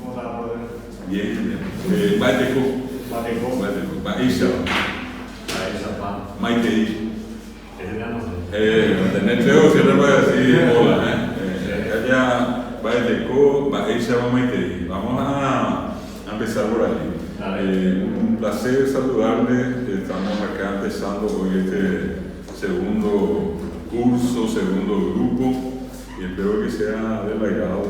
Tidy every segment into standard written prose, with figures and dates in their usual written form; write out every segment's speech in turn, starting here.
¿Cómo está, brother? Bien. Baiteco. Baisha. Maitei. Tener feo siempre va a decir hola, Allá Baiteco, Baisha, Maitei. Vamos a empezar por allí. Un placer saludarles. Estamos acá empezando hoy este segundo curso, segundo grupo. Y espero que sea del agrado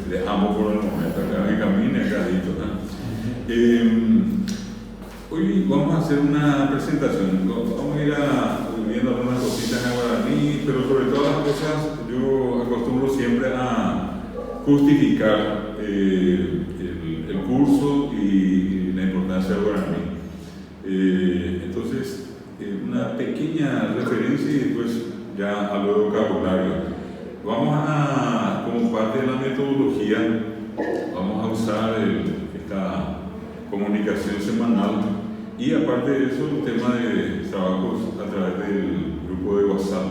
de ambos por el momento, acá en camino y acá adentro. Hoy vamos a hacer una presentación. Vamos a ir viendo algunas cositas en guaraní, pero sobre todas las cosas yo acostumbro siempre a justificar el curso y la importancia del guaraní. Entonces, una pequeña referencia y después ya a lo vocabulario. Vamos a, como parte de la metodología, vamos a usar esta comunicación semanal y aparte de eso, el tema de trabajos a través del grupo de WhatsApp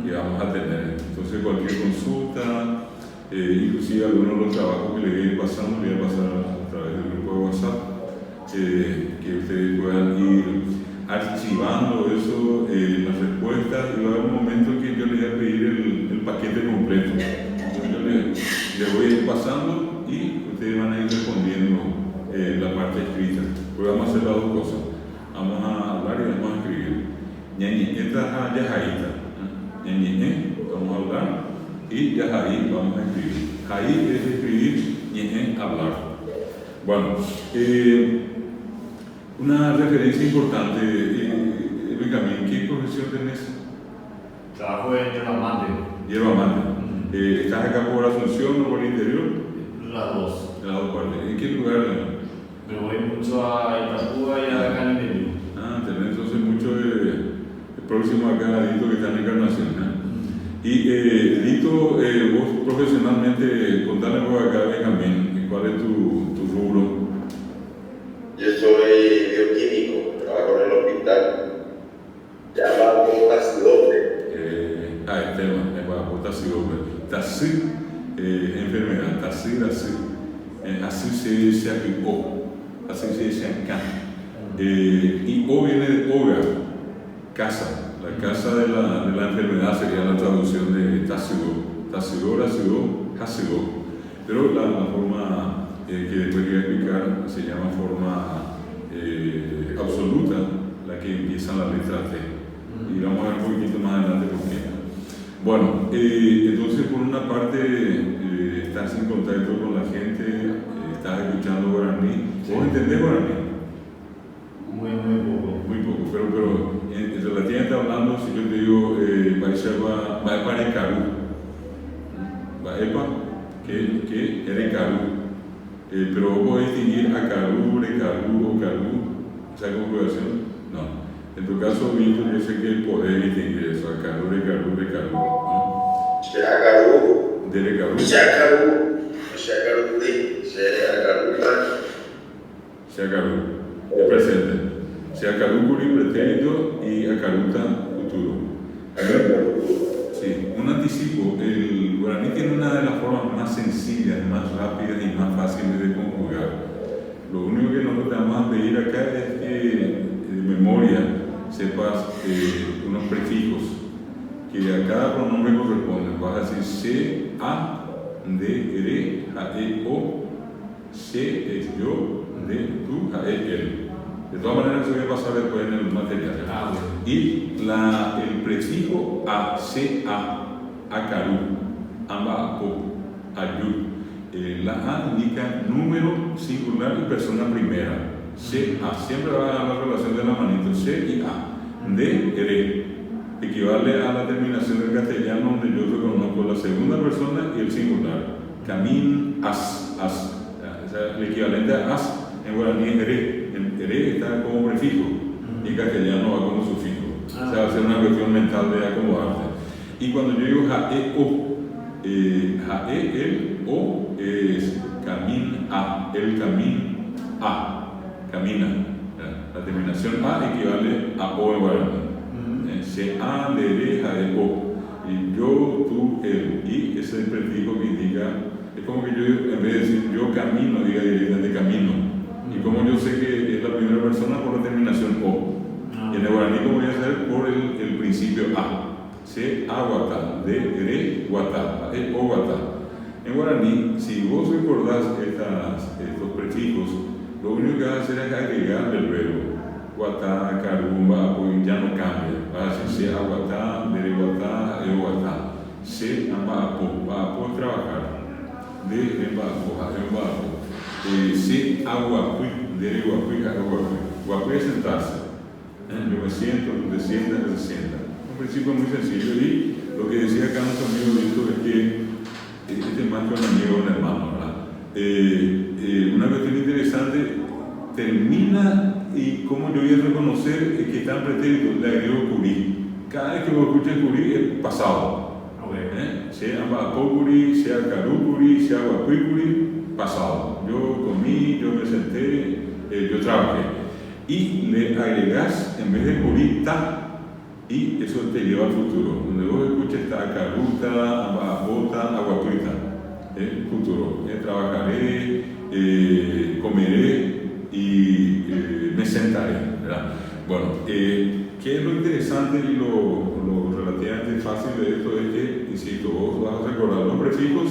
que vamos a tener. Entonces, cualquier consulta, inclusive algunos de los trabajos que le voy a ir pasando, le voy a pasar a través del grupo de WhatsApp, que ustedes puedan ir archivando eso, las respuestas, y va a haber un momento en que yo les voy a pedir el paquete completo. Entonces yo les voy a ir pasando y ustedes van a ir respondiendo la parte escrita. Pues vamos a hacer las dos cosas. Vamos a hablar y vamos a escribir. Esta es yajaíta. Vamos a hablar y yajaí vamos a escribir. Jaí es escribir, hablar. Bueno, una referencia importante, Benjamín, ¿qué profesión tenés? Trabajo en yerba mate. Yerba mate. ¿Estás acá por Asunción o por el interior? Las dos. Las dos partes. ¿En qué lugar? Me voy mucho a Itapúa y a Calimeño. Tenés entonces mucho de próximo acá a Dito que está en Encarnación. Y Dito, vos profesionalmente, contale por acá, Benjamín, ¿cuál es tu rubro? Yo soy bioquímico, trabajo en el hospital. Llamado potasio. El tema es potasio. Tasí, enfermedad, tasí. Así se aplicó, así se dice acá. Y O viene de hogar, casa. La casa de la enfermedad sería la traducción de tasio. Tasio, hasio. Pero la forma que después voy a explicar se llama forma absoluta, la que empieza la letra T. Y vamos a ver un poquito más adelante por qué. Bueno, entonces por una parte estás en contacto con la gente, estás escuchando guaraní. ¿Vos entendés guaraní? Muy poco. Muy poco, pero relativamente hablando, si yo te digo, va a para Carú, va que eres Carú. Pero vos podés distinguir a Carú, Recarú o Carú, ¿sabes cómo puede ser? No. En tu caso, Víctor, yo sé que podés distinguir eso, a Carú, Recarú, ¿no? Shacarú. De Recarú. Shacarú, el presente. Shacarú, pretérito y Acaruta, futuro. Sí, un anticipo. El guaraní tiene una de las formas más sencillas, más rápidas y más fáciles de conjugar. Lo único que nosotros te vamos a pedir acá es que de memoria sepas unos prefijos que a cada pronombre corresponden. Vas a decir C, A, D, R, A, E, O, C es yo, D, tú, A, E, él. De todas maneras, se voy a pasar después en el material. Y el prefijo A, C, A, Acarú, Amba, O, Ayú. La A indica número singular y persona primera. C, A, siempre va a dar la relación de la manito, C y A. D, R, equivale a la terminación del castellano donde yo reconozco la segunda persona y el singular. Camin, as. O sea, el equivalente a as en guaraní es ere. El ere está como prefijo y en castellano va como sufijo. O sea, va a ser una cuestión mental de acomodarte. Y cuando yo digo jae o, el o es camin a, el camin a, camina. La terminación a equivale a o en guaraní. Se a, le, jae o. Y yo, tú, él. Y ese es el prefijo que indica Es como que yo, en vez de decir yo camino, diga directamente camino. Y como yo sé que es la primera persona por la terminación O. Y en el guaraní, como voy a hacer por el principio A. Se aguata, de, re, guata, e, o guata. En guaraní, si vos recordás estos prefijos, lo único que vas a hacer es agregar el verbo. Guatá, carumba, pues ya no cambia. Vas a decir se aguatá, de guatá, e guatá. Se ambapo, vapo es trabajar. De embapo, a embapo. Se aguapui, de guapui, a guapui. Guapui es sentarse. Yo me siento, tú te sientas, él se sienta. Un principio muy sencillo. Y lo que decía acá nuestro amigo Víctor es que este más que un amigo, un hermano, ¿verdad? Una cuestión interesante, termina y como yo voy a reconocer que está en pretérito, le agrego curí. Cada vez que vos escuches curí es pasado. Sea ambapocuri, sea carucuri, sea guapuicuri, pasado. Yo comí, yo me senté, yo trabajé. Y le agregás, en vez de curí, ta, y eso te lleva al futuro. Donde vos escuches ta, caruta, ambapota, aguapuita. Futuro. Trabajaré, comeré y me sentaré, ¿verdad? Bueno, ¿qué es lo interesante y lo relativamente fácil de esto? Es que, insisto, vos vas a recordar los prefijos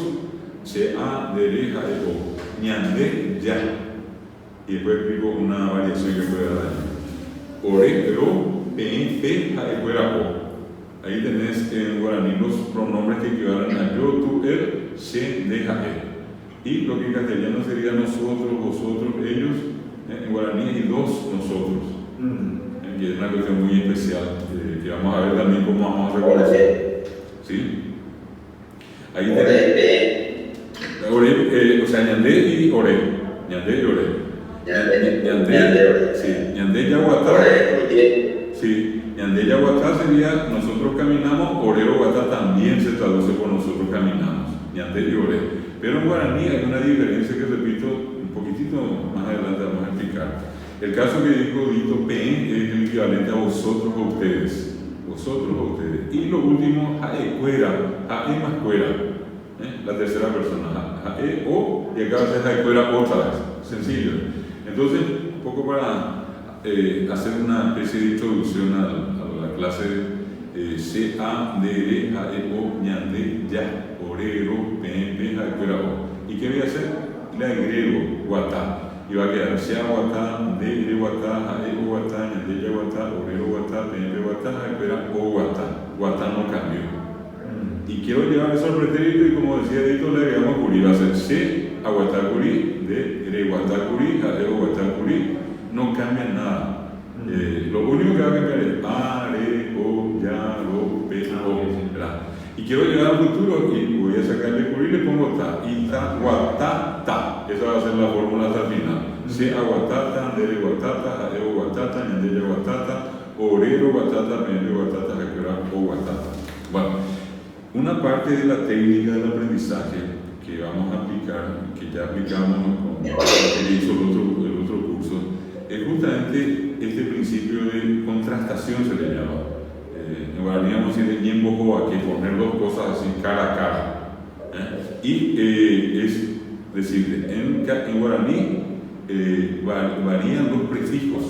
se, a, de, re, ja, e, o, ñandé, ya. Y después explico una variación que puede dar ahí. Ore, ro, pe, pe, ja, e, fuera, o. Ahí tenés en guaraní los pronombres que equivalen a yo, tú, él, se, de, ja, e. Y lo que en castellano sería nosotros, vosotros, ellos. En guaraní hay dos nosotros. Y es una cuestión muy especial que vamos a ver también cómo vamos a reconocer. ¿Sí? Ahí tenemos. Ore, o sea, ñandé y oré. Ñandé y oré. Ñandé, sí. Ñandé yaguatá. Sí. Ñandé yaguatá sería nosotros caminamos, orero guatá también se traduce por nosotros caminamos. Ñandé y oré. Pero en guaraní hay una diferencia que repito un poquitito más adelante vamos a explicar. El caso que dijo Dito P es el equivalente a vosotros o ustedes. Vosotros o ustedes. Y lo último, jae cuera. Jae más cuera. La tercera persona. Jae o, y acá se jae cuera otra vez. Sencillo. Entonces, un poco para hacer una especie de introducción a la clase C, A, D, R, jae o, ñande, ya, orero, pe, jae cuera o. ¿Y qué voy a hacer? Le agrego guatá. Y va a quedar sea guatá, de guatá, jae guatá, ñandella guatá, orero guatá, pepe guatá, jaecuera o guatá. Guatá no cambió. Y quiero llevar eso al pretérito y como decía Dito, le agregamos curí. Va a ser se, aguatá curí, de guatá curí, jae guatá curí. No cambia nada. Lo único que va a cambiar es a, re, o, ya, ro, pe, o, ¿verdad? Y quiero llegar al futuro y voy a sacarle curí y le pongo ta. Y ta, guatá, ta. Esa va a ser la fórmula hasta el final. Se aguatata, dere guatata, jaeo guatata, ñandella guatata, orero guatata, medio guatata, jaquera o guatata. Bueno, una parte de la técnica del aprendizaje que vamos a aplicar, que ya aplicamos con lo que hizo el otro curso, es justamente este principio de contrastación, se le llama. En guaraní vamos a decir ñembojoa, que poner dos cosas así cara a cara. Y es decir, en guaraní varían los prefijos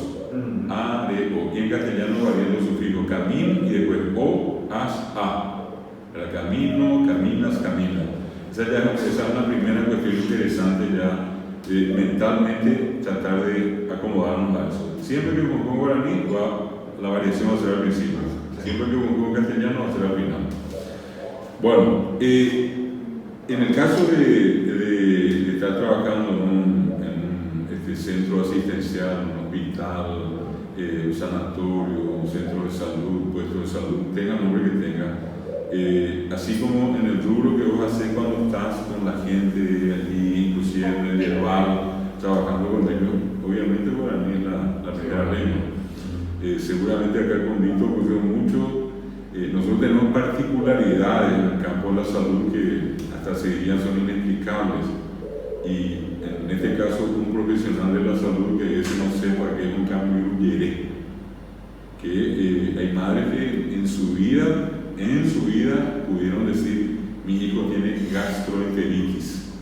a, de, o, y en castellano varían los sufijos camino y después o, as, a. Camino, caminas, camina. Esa es una primera cuestión interesante ya, mentalmente tratar de acomodarnos a eso. Siempre que pongo en guaraní, la variación va a ser al principio. Siempre que pongo en castellano va a ser al final. Bueno, en el caso de estar trabajando en un centro asistencial, un hospital, un sanatorio, un centro de salud, puesto de salud, tenga el nombre que tenga, así como en el rubro que vos haces cuando estás con la gente allí, inclusive en el herbal, trabajando con ellos, obviamente para mí es la primera lengua. Seguramente acá con Dito ocurrió mucho. Nosotros tenemos particularidades en el campo de la salud que hasta seguirían son inexplicables. Y en este caso, un profesional de la salud que ese no sepa que es un cambio yere. Que hay madres que en su vida pudieron decir: mi hijo tiene gastroenteritis.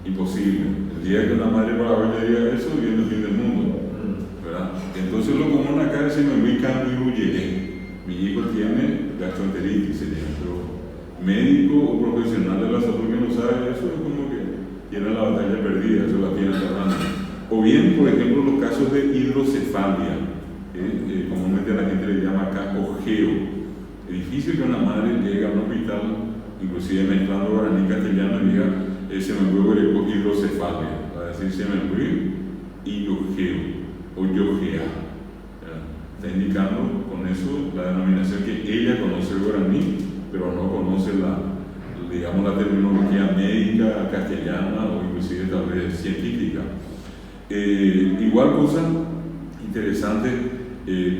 imposible. El día que una madre paraguaya diga eso, viene el fin del mundo, ¿verdad? Entonces lo común acá es me voy cambio y llegué. Mi hijo tiene gastroenteritis, pero médico o profesional de la salud que no sabe eso es como que tiene la batalla perdida, eso la tiene cerrando. O bien, por ejemplo, los casos de hidrocefalia, comúnmente la gente le llama acá ojeo. Es difícil que una madre llegue a un hospital, inclusive mezclando guaraní castellano, y diga se me fue hidrocefalia, va a decir se me fue y ojeo o yojea. Está indicando con eso la denominación que ella conoce el guaraní, pero no conoce digamos, la terminología médica, castellana o inclusive tal vez científica. Igual cosa interesante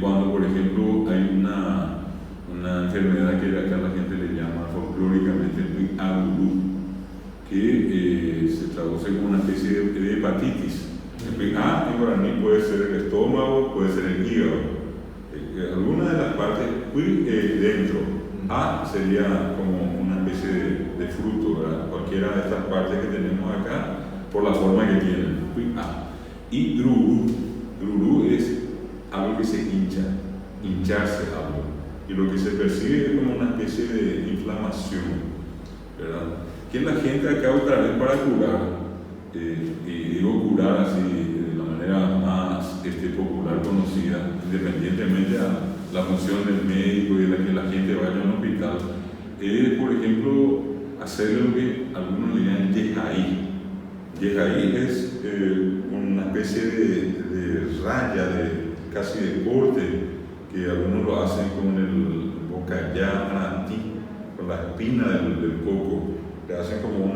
cuando, por ejemplo, hay una enfermedad que acá la gente le llama folclóricamente agurú, que se traduce como una especie de hepatitis. En guaraní puede ser el estómago, puede ser el hígado. Alguna de las partes dentro. A sería como una especie de fruto, ¿verdad? Cualquiera de estas partes que tenemos acá, por la forma que tienen. Y grurú es algo que se hincha, hincharse algo. Y lo que se percibe es como una especie de inflamación, ¿verdad? Que la gente acá otra vez para curar, y digo curar así de la manera más popular conocida, independientemente a la función del médico y de que la gente vaya a un hospital, por ejemplo, hacer lo que algunos le llaman yejaí. Yejaí es una especie de raya, casi de corte, que algunos lo hacen con el bocayá manatí, con la espina del coco. Le hacen como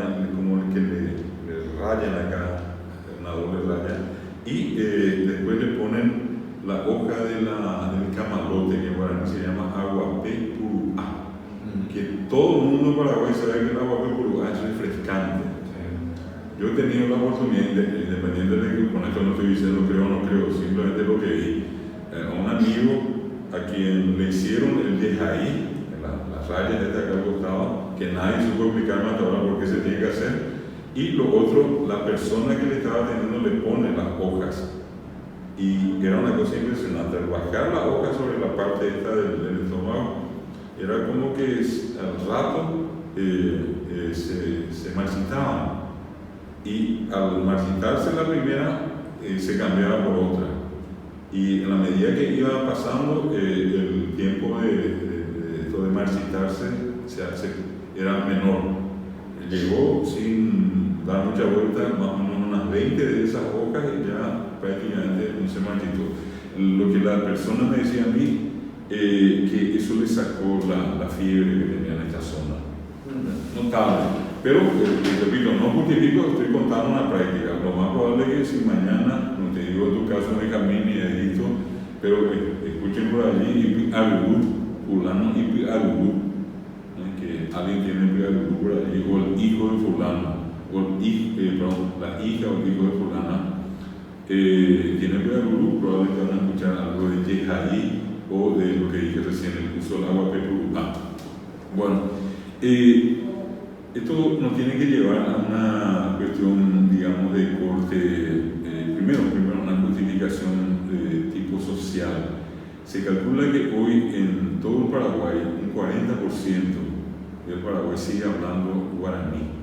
que le rayan acá, una doble raya, y después le ponen la hoja del camalote, que en guaraní se llama aguapé puruá, que todo el mundo en Paraguay sabe que el aguapé puruá es refrescante. Yo he tenido la oportunidad, independiente de que con esto no estoy diciendo creo o no creo, simplemente lo que vi, a un amigo a quien le hicieron el yejaí, las rayas de acá al costado, que nadie supo explicarme hasta ahora por qué se tiene que hacer, y lo otro, la persona que le estaba atendiendo le pone las hojas. Y era una cosa impresionante, al bajar la hoja sobre la parte esta del estómago, era como que al rato se marchitaban. Y al marchitarse la primera, se cambiaba por otra. Y en la medida que iba pasando, el tiempo de marchitarse era menor. Llegó sin dar mucha vuelta, más o menos unas 20 de esas hojas y ya prácticamente no se marchitó. Lo que la persona me decía a mí, que eso le sacó la fiebre que tenía en esta zona. Notable. Pero, repito, no justifico, estoy contando una práctica. Lo más probable es que si mañana, no te digo en tu caso, Benjamín ni Edito, pero escuchen por allí, Agurú, fulano y Agurú, que alguien tiene Agurú por allí, o el hijo de fulano, o la hija o el hijo de fulana, tiene Agurú, probablemente van a escuchar algo de yejaí o de lo que dije recién, el uso del agua pepurá. Bueno, esto nos tiene que llevar a una cuestión, digamos, de corte, primero una justificación de tipo social. Se calcula que hoy en todo el Paraguay, un 40% del Paraguay sigue hablando guaraní.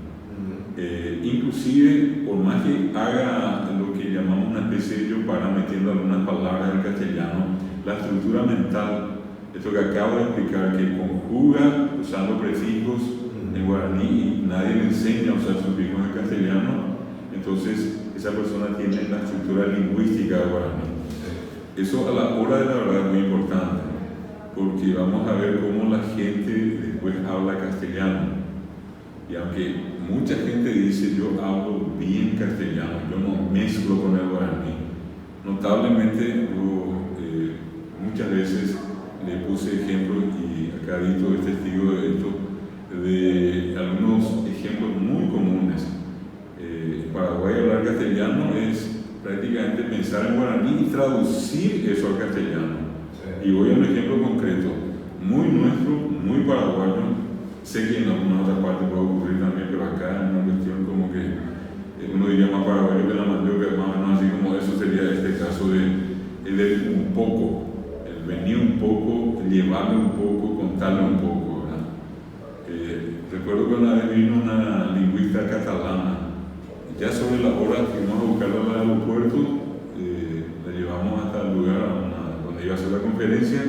Inclusive, por más que haga lo que llamamos una especie de yopara, metiendo algunas palabras del castellano, la estructura mental, esto que acabo de explicar, que conjuga usando prefijos en guaraní y nadie le enseña a usar sufijos en castellano, entonces esa persona tiene la estructura lingüística de guaraní. Eso a la hora de la verdad es muy importante, porque vamos a ver cómo la gente después habla castellano. Y aunque mucha gente dice yo hablo bien castellano, yo no mezclo con el guaraní, notablemente yo muchas veces le puse ejemplos, y acá Dito es testigo de esto, de algunos ejemplos muy comunes. En Paraguay hablar castellano es prácticamente pensar en guaraní y traducir eso al castellano. Sí. Y voy a un ejemplo concreto, muy nuestro, muy paraguayo. Sé que en alguna otra parte puede ocurrir también, pero acá es una cuestión como que uno diría más paraguayo que la mandioca, más o menos así como eso sería este caso de el un poco, el venir un poco, el llevarle un poco, contarle un poco, ¿verdad? Recuerdo que una vez vino una lingüista catalana, ya sobre la hora fuimos a buscarla al aeropuerto, la llevamos hasta el lugar donde iba a hacer la conferencia,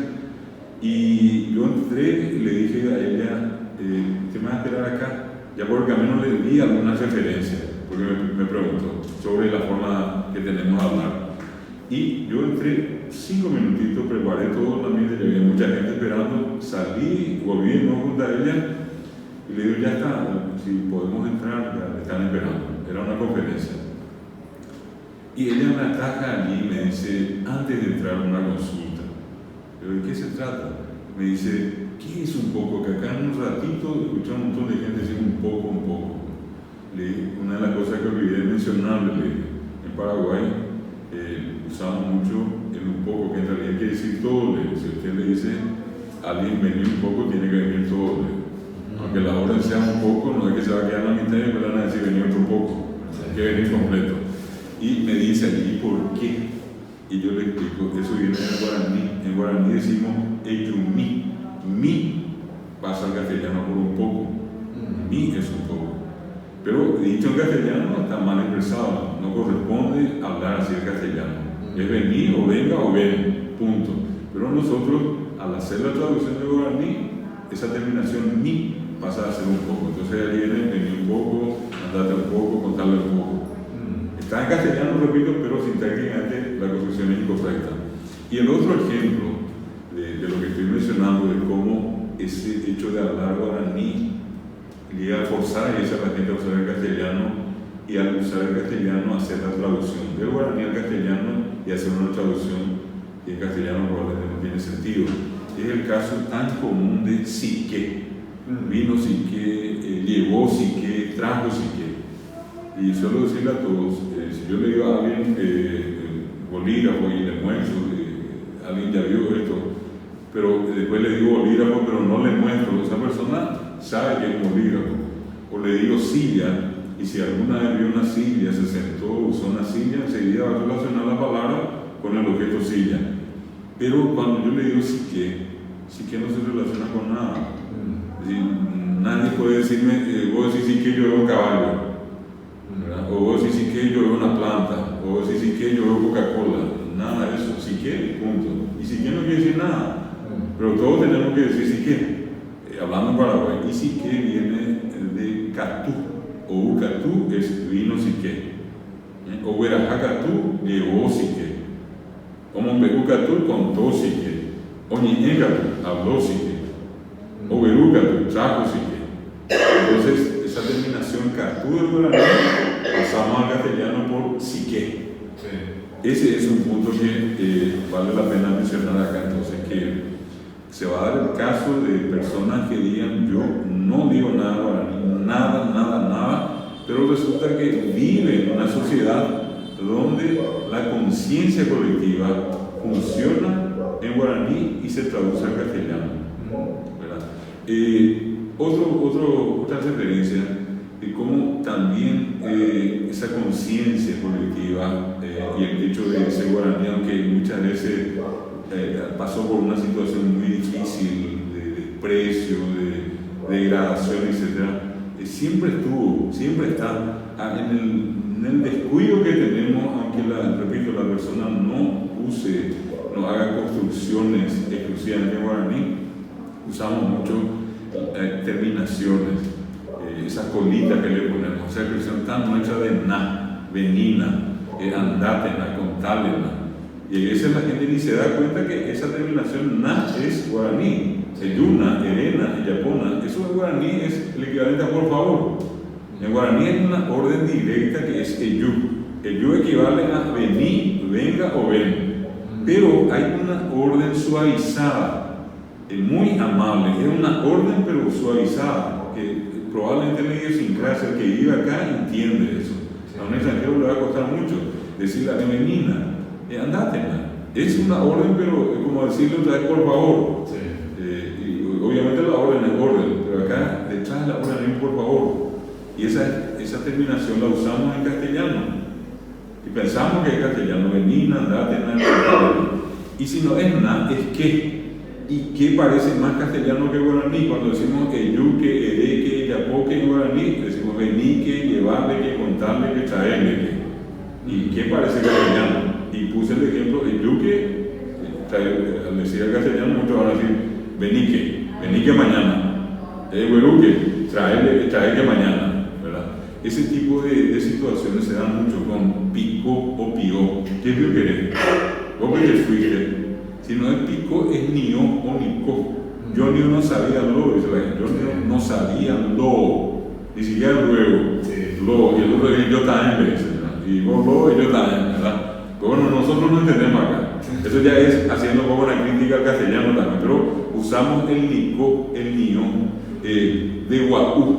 y yo entré y le dije a ella, ¿te me vas a esperar acá? Ya por el camino le di alguna referencia, porque me preguntó sobre la forma que tenemos de hablar. Y yo entré 5 minutitos, preparé todo, también había mucha gente esperando, salí, volví no junto a ella, y le digo, ya está, si podemos entrar, ya están esperando. Era una conferencia. Y ella me ataca allí y me dice, antes de entrar a una consulta, ¿pero de qué se trata? Me dice, ¿qué es un poco? Que acá en un ratito escuché a un montón de gente decir un poco, un poco. Una de las cosas que olvidé mencionarle, en Paraguay usamos mucho el un poco, que en realidad quiere decir todo. Si usted le dice a alguien venir un poco, tiene que venir todo. Aunque la orden sea un poco, no es que se va a quedar en la mitad y me van a decir venir otro poco, hay que venir completo. Y me dice allí, ¿por qué? Y yo le explico, eso viene en guaraní. En guaraní decimos eyumí. Mi pasa al castellano por un poco. Mi es un poco. Pero dicho en castellano está mal expresado. No corresponde hablar así el castellano. Es venir o venga o ven. Punto. Pero nosotros, al hacer la traducción de guaraní, esa terminación mi pasa a ser un poco. Entonces ahí viene venir un poco, andarte un poco, contarle un poco. Está en castellano, repito, pero sintácticamente la construcción es incorrecta. Y el otro ejemplo de lo que estoy mencionando, de cómo ese hecho de hablar guaraní llega a forzar a la gente a usar el castellano, y al usar el castellano hacer la traducción del guaraní al castellano y hacer una traducción que en castellano probablemente no tiene sentido. Es el caso tan común de psique. Vino psique, llevó psique, trajo psique. Y suelo decirle a todos, si yo le digo a alguien bolígrafo y le muestro, alguien ya vio esto, pero después le digo bolígrafo pero no le muestro, esa persona sabe que es bolígrafo. O le digo silla, y si alguna vez vio una silla, se sentó, usó una silla, enseguida va a relacionar la palabra con el objeto silla. Pero cuando yo le digo psique no se relaciona con nada. Es decir, nadie puede decirme, vos decís psique, yo veo un caballo, ¿verdad? O vos decís psique, yo veo una planta, o vos decís psique, yo veo Coca-Cola. Nada de eso, psique, punto. Y psique no quiere decir nada, pero todos tenemos que decir psique. Hablando en Paraguay, y psique viene de catú, o ucatú es vino psique, o huerajacatú llevó psique, o mombeucatú contó psique, o ñiñecatú habló psique, o verucatú trajo psique. Entonces, esa terminación catú del guaraní pasamos al castellano por psique. Ese es un punto que vale la pena mencionar acá. Entonces, que se va a dar el caso de personas que digan, yo no digo nada guaraní, nada, pero resulta que vive en una sociedad donde la conciencia colectiva funciona en guaraní y se traduce al castellano, ¿verdad? Otra referencia de cómo también esa conciencia colectiva y el hecho de ser guaraní, aunque muchas veces pasó por una situación muy difícil de desprecio, de degradación, etc., siempre está en el descuido que tenemos, aunque la persona no haga construcciones exclusivamente en guaraní, usamos mucho terminaciones, esas colitas que le ponemos, esa expresión tan hecha de na, venina, andátena, contálena. Y a veces la gente ni se da cuenta que esa terminación na es guaraní, yuna, erena, yapona. Eso en guaraní es el equivalente a por favor. En guaraní hay una orden directa que es eyu. Eyu equivale a vení, venga o ven. Pero hay una orden suavizada, muy amable. Es una orden pero suavizada, que probablemente la idiosincrasia, el que vive acá entiende eso. A un extranjero le va a costar mucho decir la femenina. Andátena. Es una orden, pero como decirle otra vez, por favor. Y obviamente la orden es orden, pero acá detrás de la orden es por favor. Y esa esa terminación la usamos en castellano y pensamos que es castellano, venir, andar, tener, y si no es nada, es que. ¿Y qué parece más castellano que guaraní? Cuando decimos eyuque, ereque, yapoque en guaraní, decimos venique, llevarle, que contarle, que traerle, que. ¿Y qué parece castellano? Y puse el ejemplo, eyuque, al decir el castellano, muchos van a decir venique mañana, hueruque, traerle mañana, ¿verdad? Ese tipo de situaciones se dan mucho con pico o pío. ¿Qué vio querer? ¿Vos que te fuiste? Si no es pico, es nió o nico. Yo no sabía lo, dice la gente. Yo no sabía lo, ni siquiera luego. Lo, y el otro dice yo también, dice, y vos lo, y yo también, ¿verdad? Pero bueno, nosotros no entendemos acá. Eso ya es haciendo un poco una crítica al castellano también, pero usamos el nico, el nió, de guaú,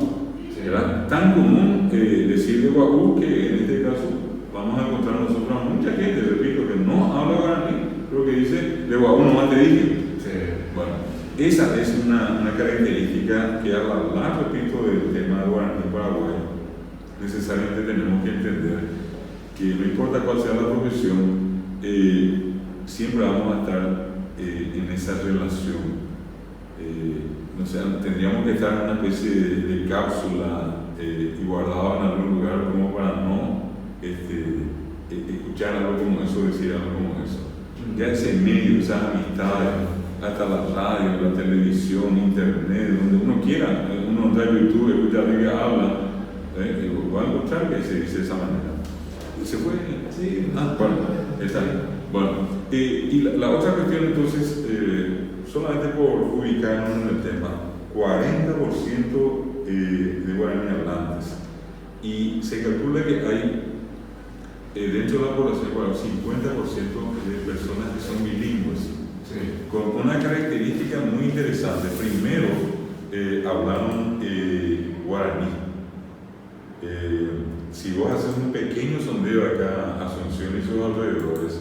¿verdad? Tan común decir de guaú que en este caso vamos a encontrar nosotros a mucha gente, repito, que no habla guaraní. Lo que dice, de guau, nomás te dije. Sí. Bueno, esa es una característica que al hablar, repito, del tema de guaraní Paraguay, necesariamente tenemos que entender que no importa cuál sea la profesión, siempre vamos a estar en esa relación. O sea, tendríamos que estar en una especie de cápsula y guardado en algún lugar como para no escuchar algo como eso, decir algo como eso. Ya ese medio, esas amistades, hasta la radio, la televisión, internet, donde uno quiera, uno entra en YouTube, escucha a alguien que habla, va a encontrar que se dice de esa manera. ¿Se fue? Sí. Bueno, está ahí. Bueno, y la otra cuestión entonces, solamente por ubicarnos en el tema, 40% de guaraní hablantes, y se calcula que hay dentro de la población, 50% de personas que son bilingües, con una característica muy interesante. Primero, hablaron guaraní. Si vos haces un pequeño sondeo acá, Asunción y sus alrededores,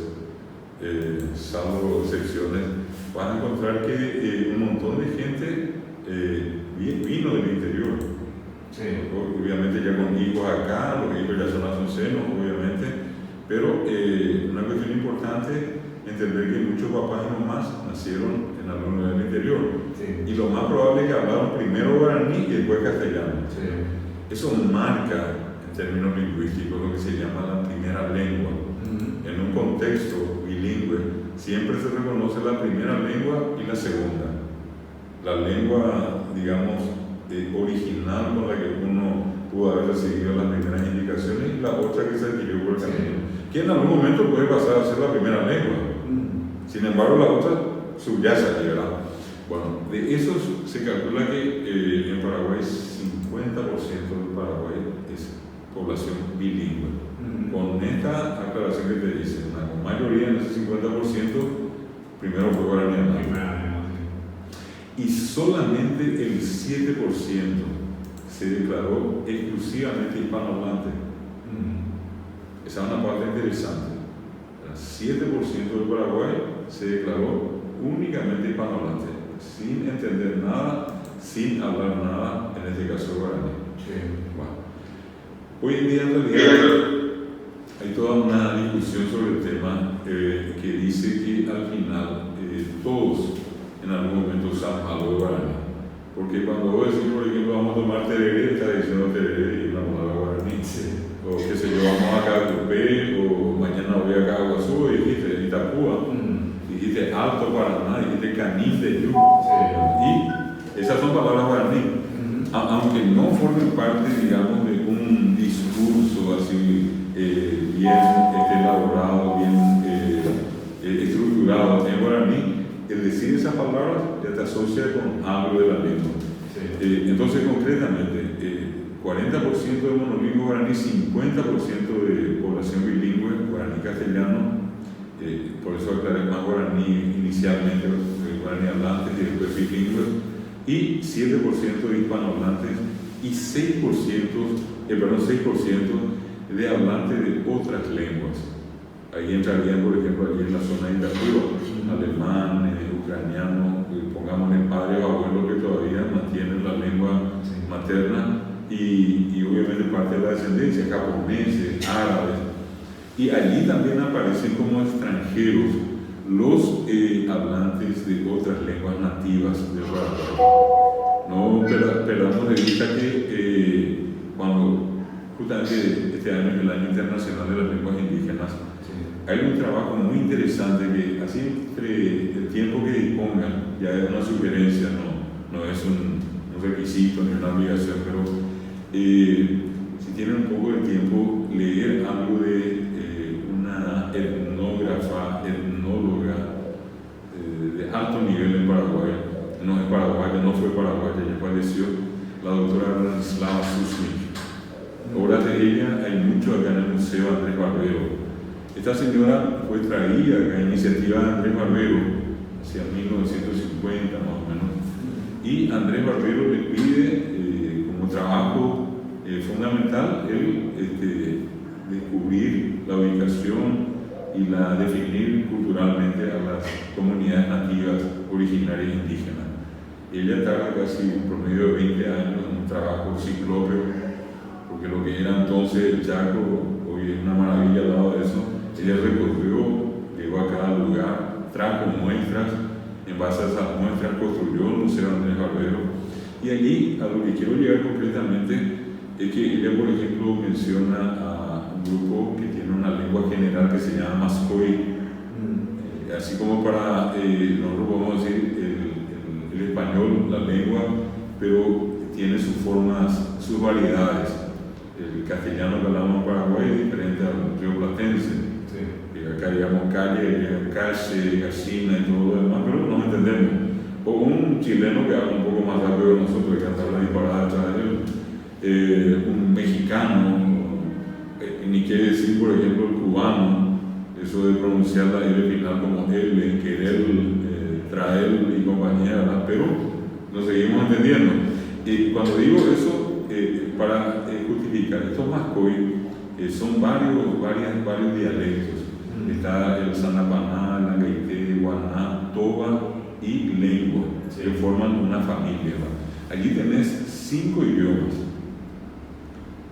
salvo excepciones, vas a encontrar que un montón de gente vino del interior. Obviamente ya con hijos acá, los hijos ya son asuncenos, obviamente. Pero una cuestión importante, entender que muchos papás y mamás nacieron en algún lugar del interior. Y lo más probable es que hablaron primero guaraní y después castellano. Eso marca, en términos lingüísticos, lo que se llama la primera lengua. En un contexto bilingüe, siempre se reconoce la primera lengua y la segunda. La lengua, digamos, original con la que uno pudo haber recibido las primeras indicaciones y la otra que se adquirió por el camino, que en algún momento puede pasar a ser la primera lengua. Sin embargo, la otra subyace allí, ¿verdad? Bueno, de esos se calcula que en Paraguay 50% del Paraguay es población bilingüe. Con esta aclaración que te dice, la mayoría en ese 50% primero fue guaraní. Y solamente el 7% se declaró exclusivamente hispanohablante. Esa es una parte interesante. El 7% del Paraguay se declaró únicamente hispanohablante, sin entender nada, sin hablar nada, en este caso guaraní. Bueno. Hoy en día en realidad hay toda una discusión sobre el tema que dice que al final todos en algún momento usamos algo de guaraní. Porque cuando vos decís, por ejemplo, vamos a tomar tereré, está diciendo tereré y una palabra guaraní. O qué sé yo, vamos acá a Cupé, o mañana voy acá a Guazú, y dijiste Itapúa, dijiste Alto Paraná, dijiste Canil de Yu. Y esas son palabras guaraní. Aunque no formen parte, digamos, de un discurso así bien elaborado, bien estructurado en guaraní, el decir esas palabras ya te asocia con algo de la lengua. Entonces, concretamente, 40% de monolingüe guaraní, 50% de población bilingüe, guaraní castellano, por eso aclaré más guaraní inicialmente, guaraní hablantes y después bilingües, y 7% de hispanohablantes y 6% de hablantes de otras lenguas. Ahí entrarían, por ejemplo, allí en la zona de Itapúa, alemán, ucraniano, pongamos el padre o abuelo que todavía mantienen la lengua materna y obviamente parte de la descendencia, japoneses, árabes. Y allí también aparecen como extranjeros los hablantes de otras lenguas nativas del Paraguay. No perdamos de vista que cuando justamente este año es el Año Internacional de las Lenguas Indígenas, hay un trabajo muy interesante que así entre el tiempo que dispongan, ya es una sugerencia, no es un requisito ni una obligación, pero si tienen un poco de tiempo, leer algo de una etnógrafa, etnóloga de alto nivel en Paraguay, no es paraguaya, no fue paraguaya, ya falleció, la doctora Branislava Susnik. Obras de ella hay mucho acá en el Museo Andrés Barbero. Esta señora fue traída a iniciativa de Andrés Barbero hacia 1950 más o menos, y Andrés Barbero le pide como trabajo fundamental descubrir la ubicación y la definir culturalmente a las comunidades nativas originarias indígenas. Ella tarda casi un promedio de 20 años en un trabajo ciclópeo, porque lo que era entonces el Chaco hoy es una maravilla al lado de eso. Ella recorrió, llegó a cada lugar, trajo muestras, en base a esas muestras construyó el Museo Andrés Barbero. Y allí, a lo que quiero llegar concretamente, es que ella, por ejemplo, menciona a un grupo que tiene una lengua general que se llama Mascoy, así como para, nosotros podemos decir el español, la lengua, pero tiene sus formas, sus variedades. El castellano que hablamos en Paraguay es diferente al rioplatense. Acá digamos calle, calle, gallina y todo lo demás, pero nos entendemos. O un chileno que habla un poco más rápido que nosotros, que habla disparada atrás de él, un mexicano, ni quiere decir, por ejemplo, el cubano, eso de pronunciar la L final como L, querer, traer y compañía, ¿verdad? Pero nos seguimos entendiendo. Y cuando digo eso, para justificar, estos mascoy son varios dialectos. Está el Sanapaná, el Angaité, Guaná, Toba y Lengua, que forman una familia. Allí tenés 5 idiomas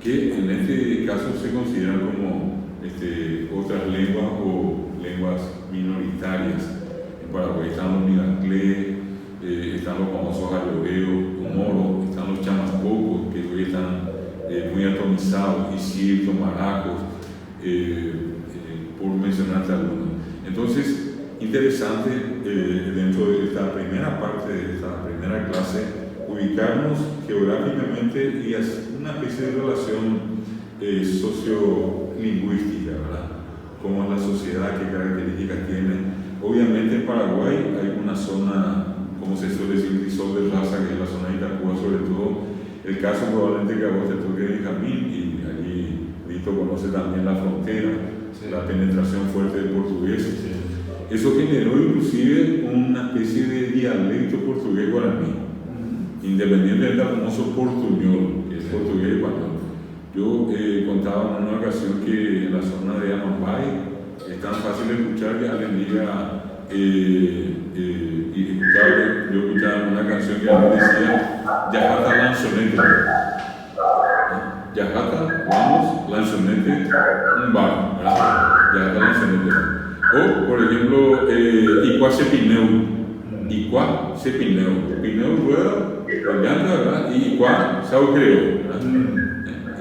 que en este caso se consideran como otras lenguas o lenguas minoritarias. En Paraguay están los Miranclé, están los famosos Ayoreos, Moro, están los Chamascocos, que hoy están muy atomizados, Isil, Maracos, por mencionarte algunos. Entonces, interesante dentro de esta primera parte de esta primera clase, ubicarnos geográficamente y hacer una especie de relación sociolingüística, ¿verdad? Cómo es la sociedad, qué características tiene. Obviamente en Paraguay hay una zona, como se suele decir, crisol de raza, que es la zona de Itacúa, sobre todo. El caso probablemente que a vos te toque Benjamín, y allí Vito conoce también la frontera, la penetración fuerte del portugués. Eso generó inclusive una especie de dialecto portugués guaraní, independiente del famoso portuñol, que es portugués español. Yo contaba en una ocasión que en la zona de Amambay es tan fácil de escuchar que alguien diga, yo escuchaba una canción que alguien decía, Yajata lanzonete. Yajata, vamos, lanzonete, un bar, ¿verdad? Yajata lanzonete. O, por ejemplo, Icua Sepineu. Icua Sepineu. Pineu rueda, llanta, ¿verdad? Y Icua Sao Creo, ¿verdad?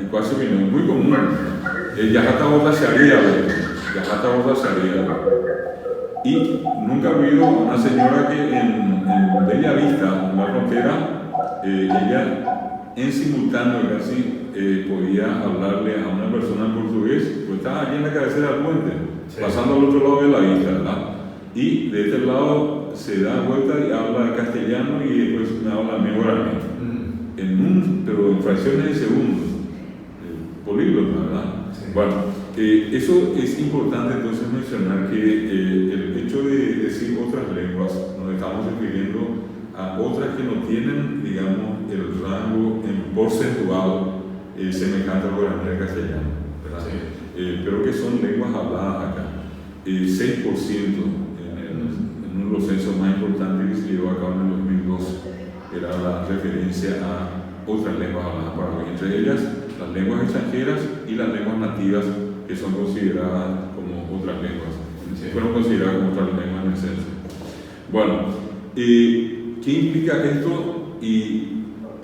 Icua Sepineu, muy común. Yajata Bota Sharia, Yajata Bota Sharia. Y nunca he oído una señora que en Bella Vista, en la frontera, ella en simultáneo casi podía hablarle a una persona en portugués, pues estaba allí en la cabecera del puente, pasando al otro lado de la vista, ¿verdad? Y de este lado se da vuelta y habla castellano y después me habla mi guaraní, pero en fracciones de segundos, políglota, ¿verdad? Sí. Bueno, eso es importante entonces mencionar que el hecho de decir otras lenguas, nos estamos refiriendo a otras que no tienen, digamos, el rango en porcentual semejante al guaraní al castellano, ¿verdad? Sí. Pero que son lenguas habladas acá. 6% en uno de los censos más importantes que se llevó a cabo en el 2002 era la referencia a otras lenguas habladas para hoy, entre ellas las lenguas extranjeras y las lenguas nativas, que son consideradas como otras lenguas, fueron consideradas como otras lenguas en esencia. Bueno, ¿qué implica esto? Y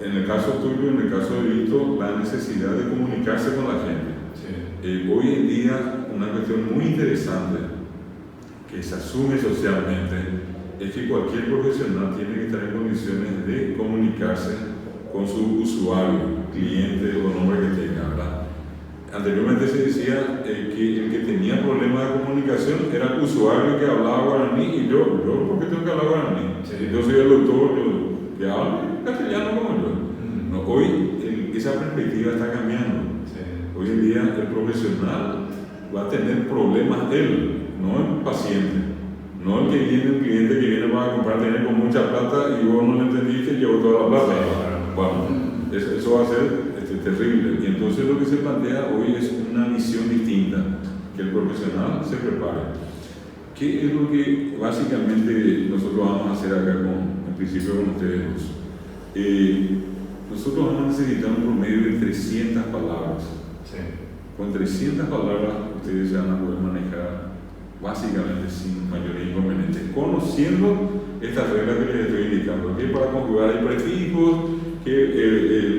en el caso tuyo, en el caso de Vito, la necesidad de comunicarse con la gente. Hoy en día, una cuestión muy interesante que se asume socialmente es que cualquier profesional tiene que estar en condiciones de comunicarse con su usuario, cliente o nombre que tenga, ¿verdad? Anteriormente se decía que el que tenía problemas de comunicación era el usuario que hablaba guaraní, y yo ¿por qué tengo que hablar guaraní? Yo soy el doctor, yo que hablo castellano como yo. No, hoy esa perspectiva está cambiando. Hoy en día el profesional va a tener problemas él, no el paciente. No el que viene, un cliente que viene para comprar dinero con mucha plata y vos no le entendiste y llevó toda la plata. Bueno, eso va a ser terrible. Y entonces lo que se plantea hoy es una visión distinta, que el profesional se prepare. ¿Qué es lo que básicamente nosotros vamos a hacer acá en principio con ustedes dos? Nosotros vamos a necesitar un promedio de 300 palabras. Con 300 palabras ustedes se van a poder manejar básicamente sin mayor inconveniente, conociendo estas reglas que les estoy indicando, que para conjugar hay prefijos, que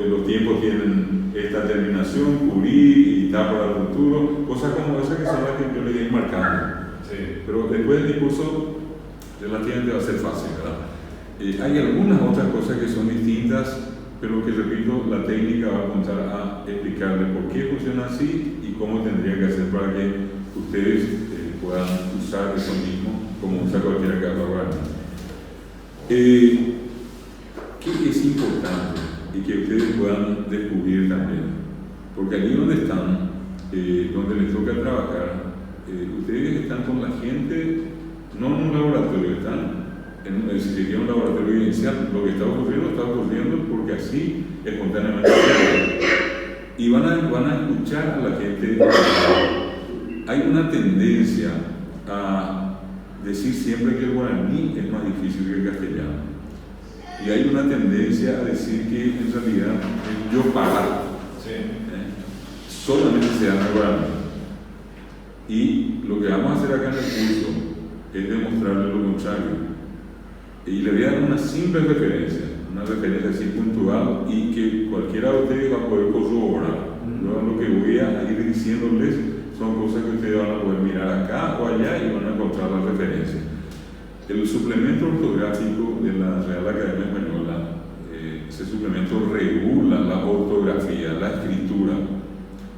los tiempos tienen esta terminación, cubrir y está para el futuro, cosas como esas que son las que yo les voy marcando. Pero después del discurso relativamente va a ser fácil, ¿verdad? Hay algunas otras cosas que son distintas, pero que, repito, la técnica va a apuntar a explicarles por qué funciona así y cómo tendría que hacer para que ustedes puedan usar eso mismo como usa cualquiera que habla guaraní. ¿Qué es importante y que ustedes puedan descubrir también? Porque allí donde están, donde les toca trabajar, ustedes están con la gente, no en un laboratorio, están si se quiere un laboratorio evidencial. Lo que está ocurriendo porque así espontáneamente y van a escuchar a la gente. Hay una tendencia a decir siempre que el guaraní es más difícil que el castellano, y hay una tendencia a decir que en realidad el yo pagar solamente se da en el guaraní. Y lo que vamos a hacer acá en el curso es demostrarle lo contrario. Y le voy a dar una simple referencia, una referencia así puntual, y que cualquiera de ustedes va a poder corroborar. Lo que voy a ir diciéndoles son cosas que ustedes van a poder mirar acá o allá y van a encontrar la referencia. El suplemento ortográfico de la Real Academia Española, ese suplemento regula la ortografía, la escritura,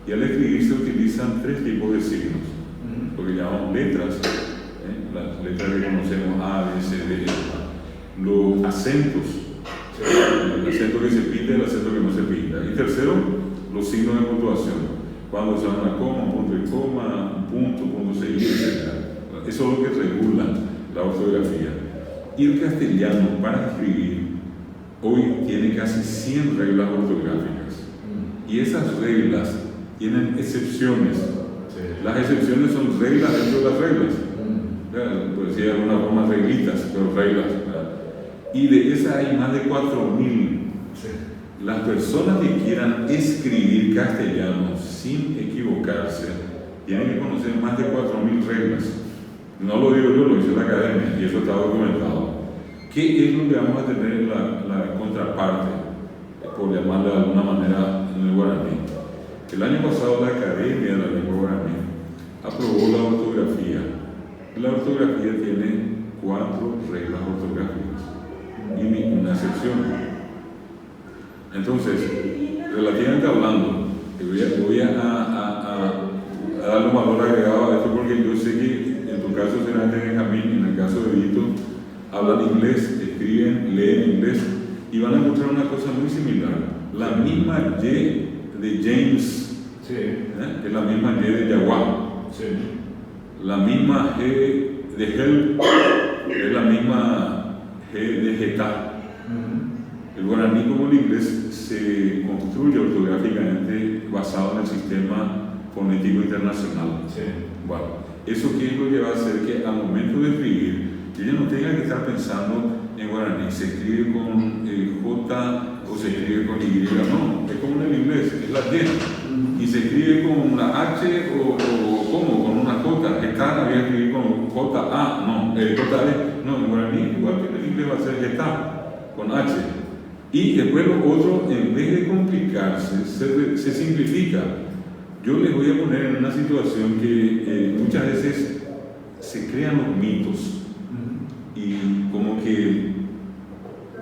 y al escribir se utilizan 3 tipos de signos, lo que llamamos letras, las letras que conocemos, A, B, C, D, los acentos, el acento que se pinta y el acento que no se pinta, y tercero, los signos de puntuación, cuando se una coma, un punto y coma, un punto seguido, etc. Eso es lo que regula la ortografía. Y el castellano, para escribir, hoy tiene casi 100 reglas ortográficas, y esas reglas tienen excepciones. Las excepciones son reglas dentro de las reglas. Por decir de alguna forma, reglitas, pero reglas. Y de esas hay más de 4.000. Las personas que quieran escribir castellano sin equivocarse tienen que conocer más de 4.000 reglas. No lo digo yo, lo dice la academia, y eso está documentado. ¿Qué es lo que vamos a tener en la contraparte, por llamarla de alguna manera, en el guaraní? El año pasado la Academia de la Lengua Guaraní aprobó la ortografía. La ortografía tiene 4 reglas ortográficas y una excepción. Entonces, relativamente hablando, voy a darle un valor agregado a esto, porque yo sé que en tu caso será de Benjamín, en el caso de Vito, hablan inglés, escriben, leen inglés, y van a encontrar una cosa muy similar. La misma Y de James es la misma Y de Yaguá. La misma G de Help es la misma G de Geta. El guaraní, como el inglés, se construye ortográficamente basado en el sistema fonético internacional. Bueno, ¿eso qué es lo que va a hacer? Que al momento de escribir, yo ya no tenga que estar pensando en guaraní. Se escribe con J, o se escribe con Y, no, es como en el inglés, es la Y, y se escribe con la H o ¿cómo? Con una J, está, había que escribir con J-A, no, J-E, no, en guaraní igual que en el inglés va a ser está, con H. Y después lo otro, en vez de complicarse, se simplifica. Yo les voy a poner en una situación que muchas veces se crean los mitos y como que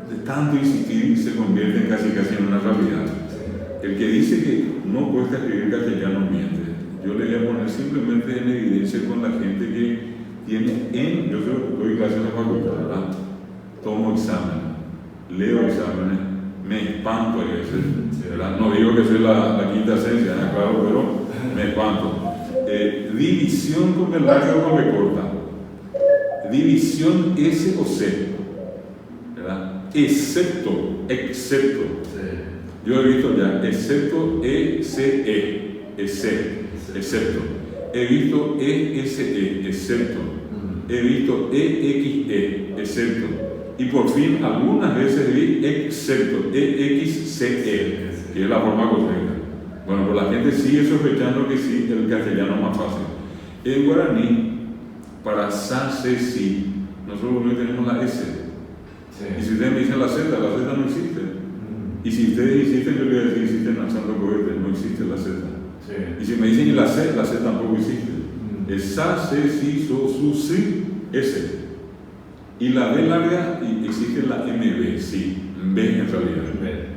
de tanto insistir se convierte casi en una realidad. El que dice que no cuesta escribir castellano miente. Yo le voy a poner simplemente en evidencia con la gente que tiene yo doy clases en la facultad, ¿verdad? Tomo examen, leo exámenes, me espanto a veces, ¿verdad? No digo que soy la quinta esencia, ¿no? Claro, pero me espanto. División con B larga o con B corta. División S o C, ¿verdad? Excepto. Yo he visto ya, excepto ECE, excepto. He visto ESE, excepto. He visto EXE, excepto. Y por fin, algunas veces vi excepto, EXCE, que es la forma correcta. Bueno, pero la gente sigue sospechando que sí, el castellano es más fácil. En guaraní, para sa, se, si, nosotros no tenemos la S. Y si ustedes me dicen la Z no existe. Y si ustedes insisten, yo les voy a decir, existen lanzando cohetes, no existe la Z. Y si me dicen la C tampoco existe. Es sa, se, si, so, su, si, S. Y la B larga, y existe la MB, sí, B en realidad.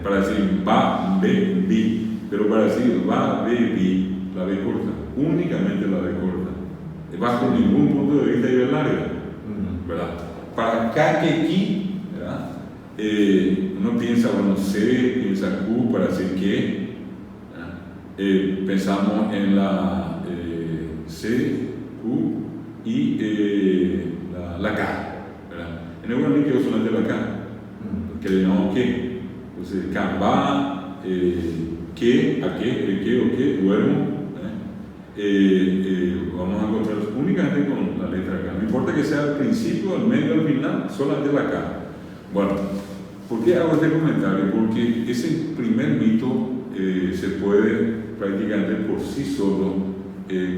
Para decir va, B, bi. Pero para decir va, B, bi, la B corta, únicamente la B corta. Bajo ningún punto de vista y B larga, ¿verdad? Para K, que ki, ¿verdad? Uno piensa, bueno, C, piensa Q para decir que, pensamos en la C, Q y la K, ¿verdad? En el guaraní quedó solamente la K, que le llamamos que. Entonces, K va, que, a qué, el qué o qué, duermo. Vamos a encontrar únicamente con la letra K. No importa que sea al principio, al medio, al final, solamente la K. Bueno, ¿por qué hago este comentario? Porque ese primer mito se puede prácticamente por sí solo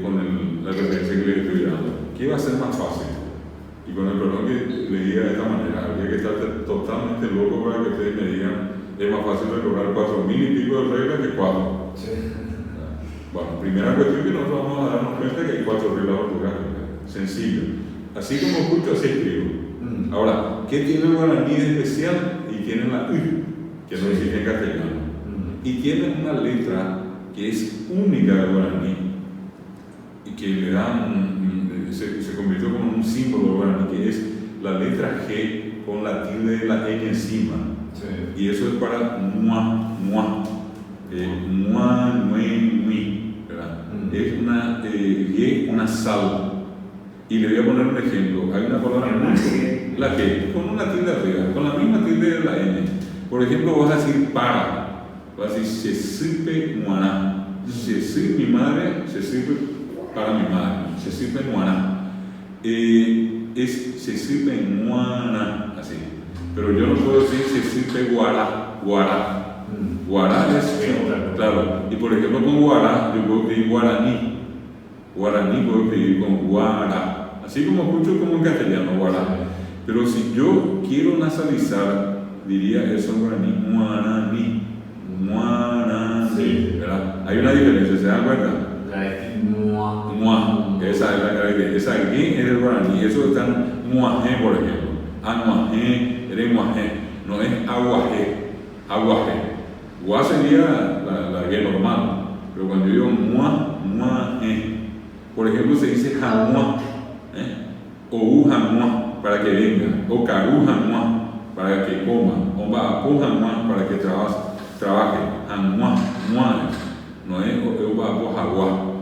con la referencia que le estoy dando. ¿Qué va a ser más fácil? Y con el perdón que le diga de esta manera, habría que estar totalmente loco para que ustedes me digan es más fácil recordar 4.000 y pico de reglas que 4. Bueno, primera cuestión que nosotros vamos a darnos cuenta que hay 4 reglas ortográficas, sencillo. Así como escucho, así escribo. Ahora, ¿qué tiene el guaraní de especial? Y tiene la U, que no existe en castellano. Y tiene una letra que es única del guaraní y que le da se convirtió como un símbolo del guaraní, que es la letra G con la tilde de la N encima. Y eso es para mua, nui, ¿verdad? Es una G, una sal. Y le voy a poner un ejemplo. Hay una palabra la G, con una tilde arriba, con la misma tilde de la N. Por ejemplo, vas a decir para. Vas a decir se sirve muaná. Se sirve mi madre, se sirve para mi madre. Se sirve muaná. Se sirve muaná, así. Pero yo no puedo decir se sirve guará. Guará es, claro. Y por ejemplo, con guará, yo puedo escribir guaraní. Guaraní puedo escribir con guará. Así como escucho como en castellano, guará. Pero si yo quiero nasalizar, diría eso en guaraní, muananí. Muananí, ¿verdad? Hay una diferencia, ¿se dan cuenta? Mua. Esa es la característica. Esa aquí es el guaraní. Eso está en muajé, por ejemplo. Anuajé, eremuajé. No es aguajé. Gua sería la G normal. Pero cuando yo digo muajé, por ejemplo, se dice jamua, o ujamua para que venga, o carujamua para que coma, o baapujamua para que trabaje, jamua, no es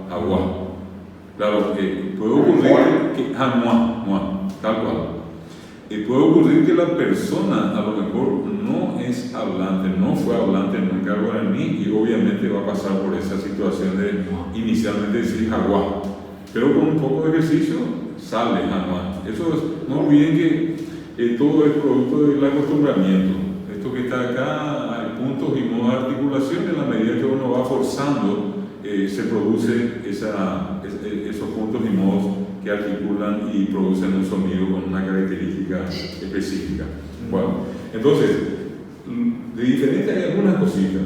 agua. Claro, puede ocurrir que jamua, tal cual. Puede ocurrir que la persona a lo mejor no es hablante, no fue hablante nunca guaraní y obviamente va a pasar por esa situación de inicialmente decir jaguá, pero con un poco de ejercicio sale jaguá. Eso es, no olviden que todo es producto del acostumbramiento. Esto que está acá, al punto puntos y modos de articulación. En la medida que uno va forzando, se produce esos puntos y modos que articulan y producen un sonido con una característica específica. Bueno, entonces, de diferente hay algunas cositas,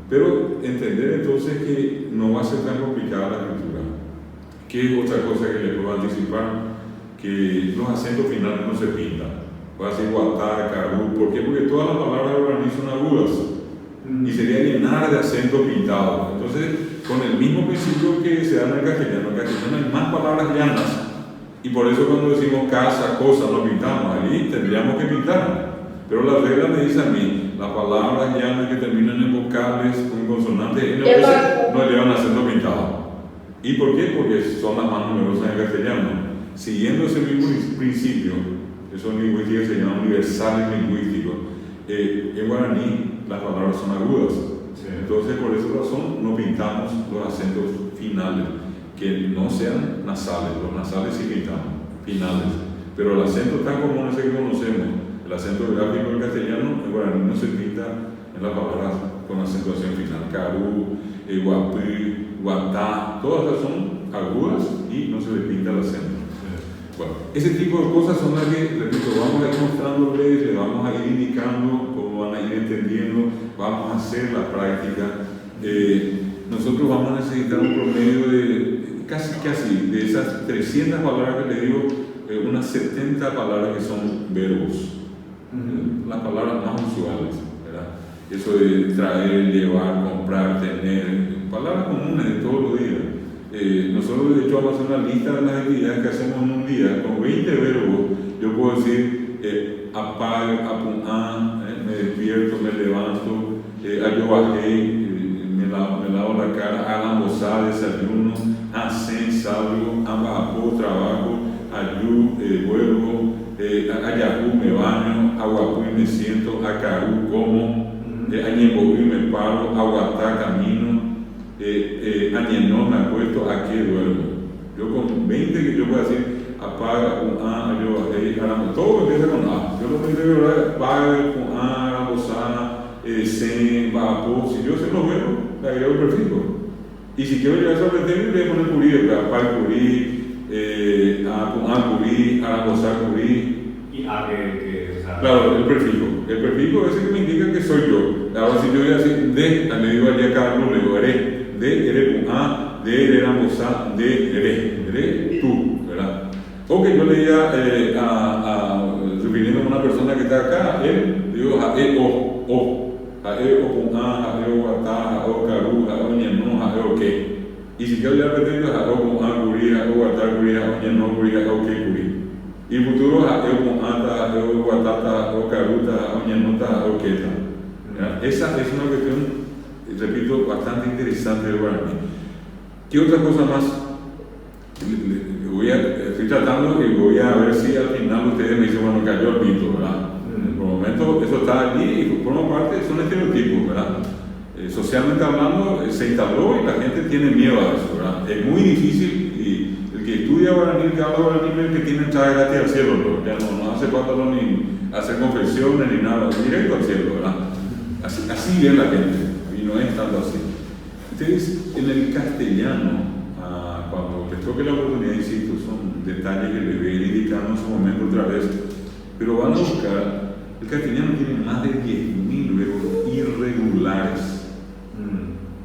pero entender entonces que no va a ser tan complicada la escritura. ¿Qué es otra cosa que les puedo anticipar? Que los acentos finales no se pintan. Va a ser guatá, carú. ¿Por qué? Porque todas las palabras de guaraní son agudas y sería llenar de acento pintado. Entonces, con el mismo principio que se da en el castellano hay más palabras llanas, y por eso cuando decimos casa, cosa, no pintamos. Allí tendríamos que pintar. Pero la regla me dice a mí, las palabras llanas que terminan en vocales o en consonantes no llevan acento pintado. ¿Y por qué? Porque son las más numerosas en castellano. Siguiendo ese mismo principio, eso en lingüística se llama universales lingüísticos, en guaraní las palabras son agudas. Sí. Entonces, por esa razón, no pintamos los acentos finales, que no sean nasales. Los nasales sí pintamos, finales. Pero el acento tan común ese que conocemos, el acento gráfico del castellano, en guaraní no se pinta en las palabras con acentuación final. Carú, guapí, guatá, todas esas son agudas y no se le pinta el acento. Bueno, ese tipo de cosas son las que, repito, vamos a ir mostrándoles, le vamos a ir indicando cómo van a ir entendiendo, vamos a hacer la práctica. Nosotros vamos a necesitar un promedio de casi de esas 300 palabras que les digo, unas 70 palabras que son verbos, las palabras más usuales, ¿verdad? Eso de traer, llevar, comprar, tener, palabras comunes de todos los días. Nosotros de hecho vamos a hacer una lista de las actividades que hacemos en un día, con 20 verbos. Yo puedo decir apague, apuná, me despierto, me levanto, ayobajé, me lavo la cara, alambosá, desayuno, hacen, salgo, ambapó, trabajo, ayú, vuelvo, ayacú, me baño, aguapú, me siento, acarú, como, añembogú, me paro, aguatá, camino, añenó, me acuesto, aquí duermo. Yo con 20 que yo puedo decir apaga, ayobajé, todo empieza con A. Yo lo primero que voy a apaga, alambosá, sen, vapor. Si yo se lo veo, le agrego el prefijo. Y si quiero llegar a sorprender, le voy a poner curí, apar curí, curí, alambosá curí. Y A que o sea, claro, el prefijo. El prefijo es el que me indica que soy yo. Ahora, si yo voy a decir de, le digo allá a Carlos, le digo haré. De, ere, de, ere, alambosá, de, ere, tú, ¿verdad? O que yo le diga refiriéndome a una persona que está acá, él, digo, o. Jae o con A, jae o guatá, jae o carú, jae o ñenó, jae o qué. Y si quiero ya repetir, jae o con A, curí, jae o guatá, curí, jae o ñenó, curí, jae o qué, curí. Y el futuro, jae o con ata, jae o guatata, jae o caruta, jae o ñenota, jae o queta. Esa es una cuestión, repito, bastante interesante del guaraní. ¿Qué otra cosa más? Estoy tratando y voy a ver si al final ustedes me dicen, bueno, cayó el mito, ¿verdad? Por el momento eso está allí y por una parte son estereotipos, ¿verdad? Socialmente hablando se instaló y la gente tiene miedo a eso, ¿verdad? Es muy difícil y el que estudia guaraní, el que habla guaraní, es el que tiene entrada gratis al cielo, ¿no? Ya no hace falta ni hacer confesiones ni nada, directo al cielo, ¿verdad? Así ve la gente y no es tanto así. Ustedes en el castellano, cuando les toque la oportunidad, insisto, son detalles que les voy a ir indicando en su momento otra vez, pero van a buscar. El castellano tiene más de 10.000 verbos irregulares.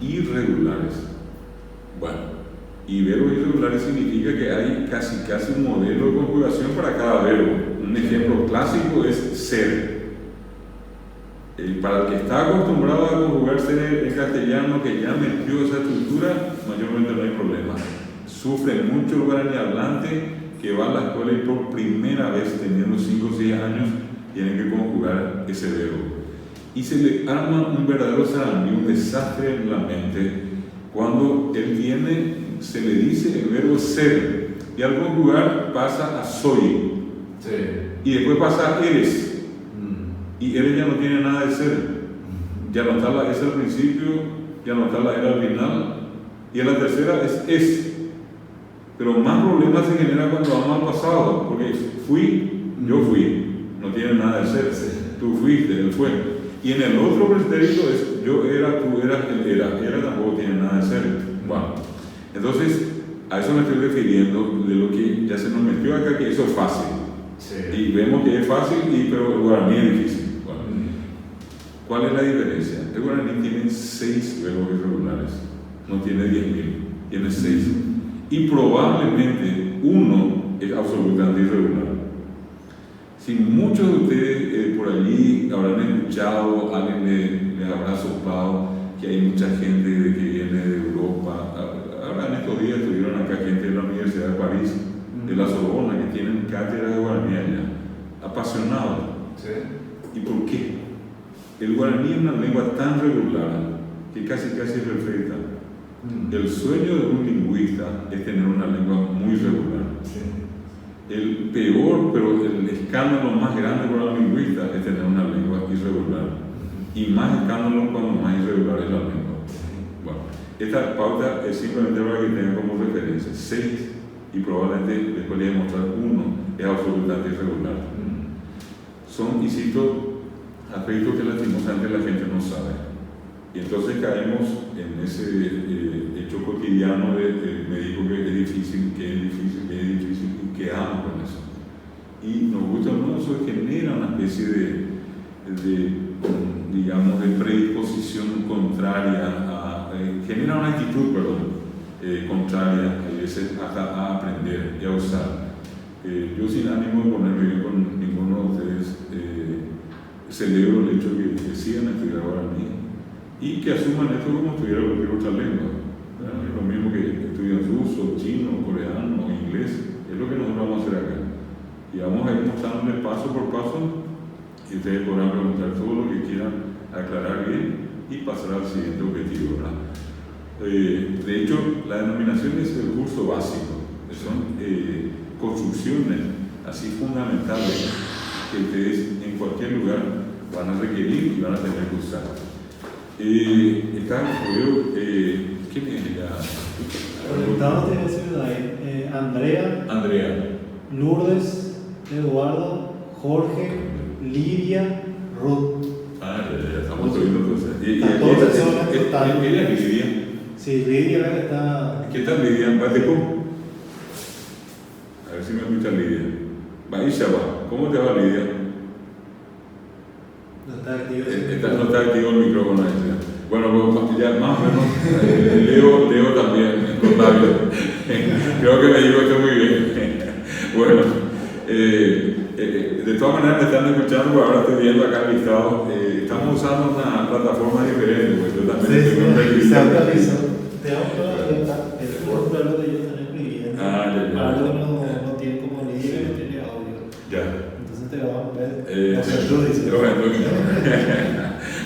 Irregulares. Bueno, y verbos irregulares significa que hay casi un modelo de conjugación para cada verbo. Un ejemplo clásico es ser. Para el que está acostumbrado a conjugar ser en castellano, que ya metió esa estructura, mayormente no hay problema. Sufre mucho el guaraní hablante que va a la escuela y por primera vez, teniendo 5 o 6 años, tienen que conjugar ese verbo. Y se le arma un verdadero sarampión, un desastre en la mente, cuando él se le dice el verbo ser, y al conjugar pasa a soy, sí. Y después pasa a eres, y eres ya no tiene nada de ser, ya no está la S al principio, ya no está la R al final, y en la tercera es. Pero más problemas se generan cuando vamos al pasado, porque yo fui, no tiene nada de ser, tú fuiste, él fue. Y en el otro pretérito es yo era, tú eras, él era tampoco tiene nada de ser. Bueno, entonces a eso me estoy refiriendo de lo que ya se nos metió acá, que eso es fácil. Sí. Y vemos que es fácil, pero el guaraní es difícil. Bueno, ¿cuál es la diferencia? El guaraní tiene 6 verbos irregulares, no tiene 10.000, tiene 6. Y probablemente uno es absolutamente irregular. Si muchos de ustedes por allí habrán escuchado, alguien les habrá soplado que hay mucha gente que viene de Europa. Ahora en estos días estuvieron acá gente de la Universidad de París, de la Sorbona, que tienen cátedra de guaraní allá, apasionados. Sí. ¿Y por qué? El guaraní es una lengua tan regular que casi es perfecta. El sueño de un lingüista es tener una lengua muy regular. Sí. El peor, pero el escándalo más grande para un lingüista es tener una lengua irregular. Y más escándalo cuando más irregular es la lengua. Bueno, esta pauta es simplemente para que tengan como referencia 6 y probablemente después les voy a mostrar 1 es absolutamente irregular. Son, insisto, aspectos que lastimosamente la gente no sabe. Y entonces caemos en ese hecho cotidiano de me dijo que es difícil, que es difícil, que es difícil, y quedamos con eso. Y nos gusta o no, eso genera una especie digamos, de predisposición contraria, genera una actitud, contraria, a veces hasta a aprender y a usar. Yo sin ánimo de ponerme bien con ninguno de ustedes, celebro el hecho de que sigan estudiar guaraní y que asuman esto como si estuviera cualquier otra lengua. Es lo mismo que estudian ruso, chino, coreano o inglés, es lo que nosotros vamos a hacer acá. Y vamos a ir mostrándole paso por paso y ustedes podrán preguntar todo lo que quieran aclarar bien y pasar al siguiente objetivo, ¿verdad? De hecho, la denominación es el curso básico, son construcciones así fundamentales que ustedes en cualquier lugar van a requerir y van a tener que usar. ¿Quién es ella? Estamos de ciudad, Andrea, Lourdes, Eduardo, Jorge, Lidia, Ruth. Ya estamos viendo cosas. Ella es Lidia. Sí, Lidia está. ¿Qué tal Lidia? A ver si me escucha Lidia. ¿Cómo te va Lidia? No está activo. No está activo el micrófono. Bueno, pues ya más o menos Leo también, con David. Creo que me dijo esto muy bien. Bueno, de todas maneras me están escuchando, porque ahora estoy viendo acá el listado. Estamos usando una plataforma diferente, pues yo también tengo un requisito. Se actualizó. Te el curso de lo que yo están escribiendo. Ya. Algo no tiene como Lidia, no tiene audio. Ya. Entonces te vamos a ver.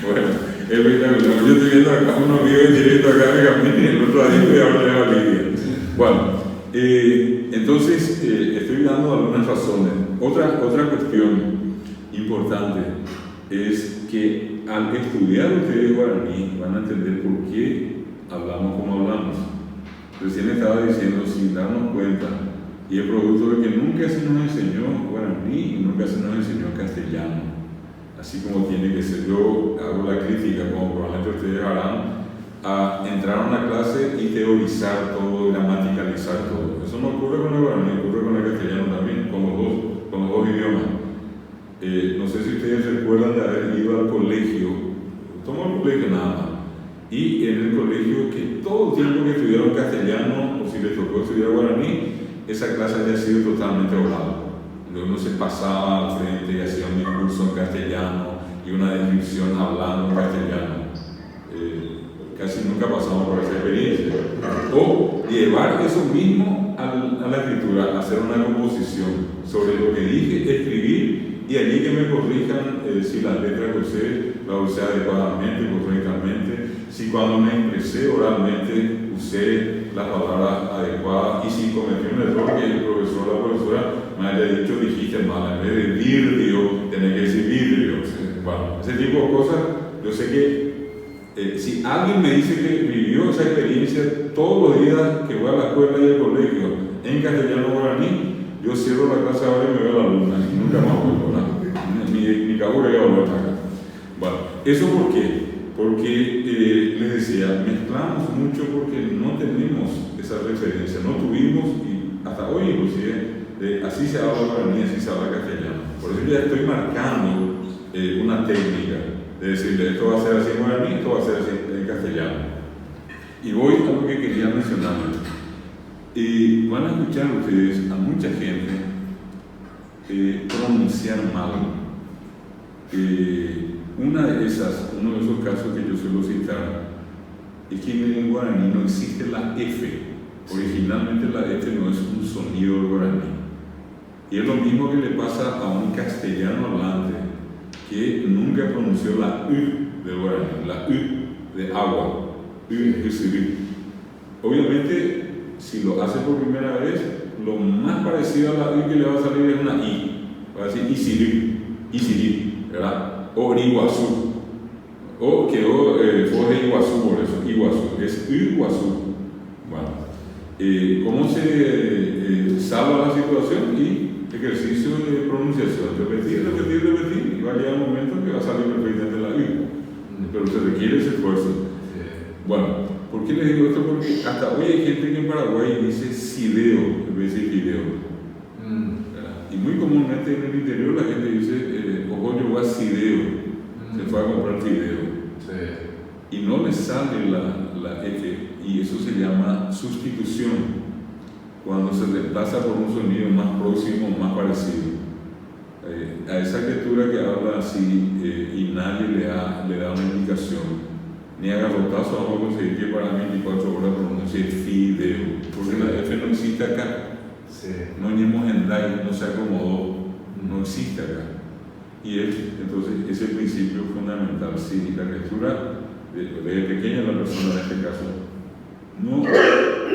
Bueno, espectacular. Yo estoy viendo acá unos videos en directo acá en Camino y el otro adentro y ahora le va a Lidia. Bueno, entonces estoy dando algunas razones. Otra cuestión importante es que al estudiar ustedes guaraní van a entender por qué hablamos como hablamos. Recién estaba diciendo, sin darnos cuenta, y es producto de que nunca se nos enseñó guaraní y nunca se nos enseñó castellano, así como tiene que ser. Yo hago la crítica, como probablemente ustedes harán, a entrar a una clase y teorizar todo, gramaticalizar todo. Eso no ocurre con el guaraní, ocurre con el castellano también, con los dos idiomas. No sé si ustedes recuerdan de haber ido al colegio, tomo el colegio nada más, y en el colegio que todo el tiempo que estudiaron castellano, o si les tocó estudiar guaraní, esa clase haya sido totalmente oral. Uno se pasaba al frente y hacía un discurso en castellano y una descripción hablando en castellano. Casi nunca pasamos por esa experiencia. O llevar eso mismo a la escritura, hacer una composición sobre lo que dije, escribir, y allí que me corrijan si las letras que usé adecuadamente, correctamente, si cuando me expresé oralmente usé las palabras adecuadas, y si cometí un error que el profesor o la profesora me haya dicho, dijiste mal, en vez de vidrio, tenés que decir vidrio. Bueno, ese tipo de cosas, yo sé que si alguien me dice que vivió esa experiencia todos los días que voy a la escuela y al colegio en castellano guaraní, yo cierro la clase ahora y me veo a la luna y nunca más vuelvo, ¿verdad? Mi cabura ya volver a acá. Bueno, ¿eso por qué? Porque les decía, mezclamos mucho porque no tenemos esa referencia, no tuvimos, y hasta hoy inclusive, así se habla guaraní, así se habla castellano. Por eso ya estoy marcando una técnica de decirle, esto va a ser así en guaraní, esto va a ser así en castellano. Y voy a lo que quería mencionarles. Y van a escuchar ustedes a mucha gente pronunciar mal. Uno de esos casos que yo suelo citar es que en el guaraní no existe la F. Originalmente la F no es un sonido guaraní. Y es lo mismo que le pasa a un castellano hablante que nunca pronunció la U del guaraní, la U de agua. Obviamente, si lo hace por primera vez, lo más parecido a la U que le va a salir es una I. Va a decir Isiri, ¿verdad? O Iguazú. O quedó Foje Iguazú por eso, Iguazú. Es Iguazú. Bueno, ¿cómo se salva la situación? Y ejercicio de pronunciación. Repetir, y va a llegar un momento que va a salir perfectamente la U. Pero se requiere ese esfuerzo. Bueno, ¿por qué les digo esto? Porque hasta hoy hay gente que en Paraguay dice sideo en vez de fideo. Y muy comúnmente en el interior la gente dice, ojo, yo voy a sideo, se fue a comprar fideo. Y no le sale la F, y eso se llama sustitución, cuando se reemplaza por un sonido más próximo, más parecido. A esa criatura que habla así y nadie le da una indicación, ni a garrotazo vamos a conseguir que para 24 horas pronuncie fideo, porque la F no existe acá. No venimos en DAI, no se acomodó, no existe acá. Y entonces ese principio fundamental, si la criatura desde pequeña, la persona en este caso no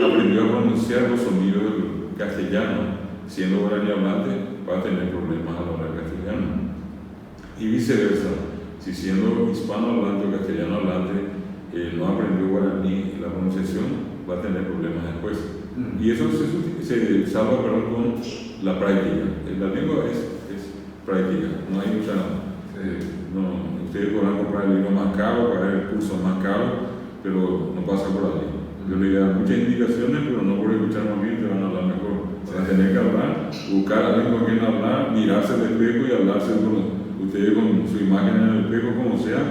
aprendió a pronunciar los sonidos del castellano, siendo guaraní hablante, va a tener problemas al hablar castellano. Y viceversa, si siendo hispano hablante o castellano hablante no aprendió guaraní la pronunciación, va a tener problemas después. Y eso se salva con la práctica. La lengua es práctica, no hay mucha. Ustedes podrán comprar el libro más caro, pagar el curso más caro, pero no pasa por ahí. Yo le doy muchas indicaciones, pero no por escuchar más bien te van a hablar mejor. Van a tener que hablar, buscar a alguien con quien hablar, mirarse al espejo y hablarse ustedes con su imagen en el espejo, como sea,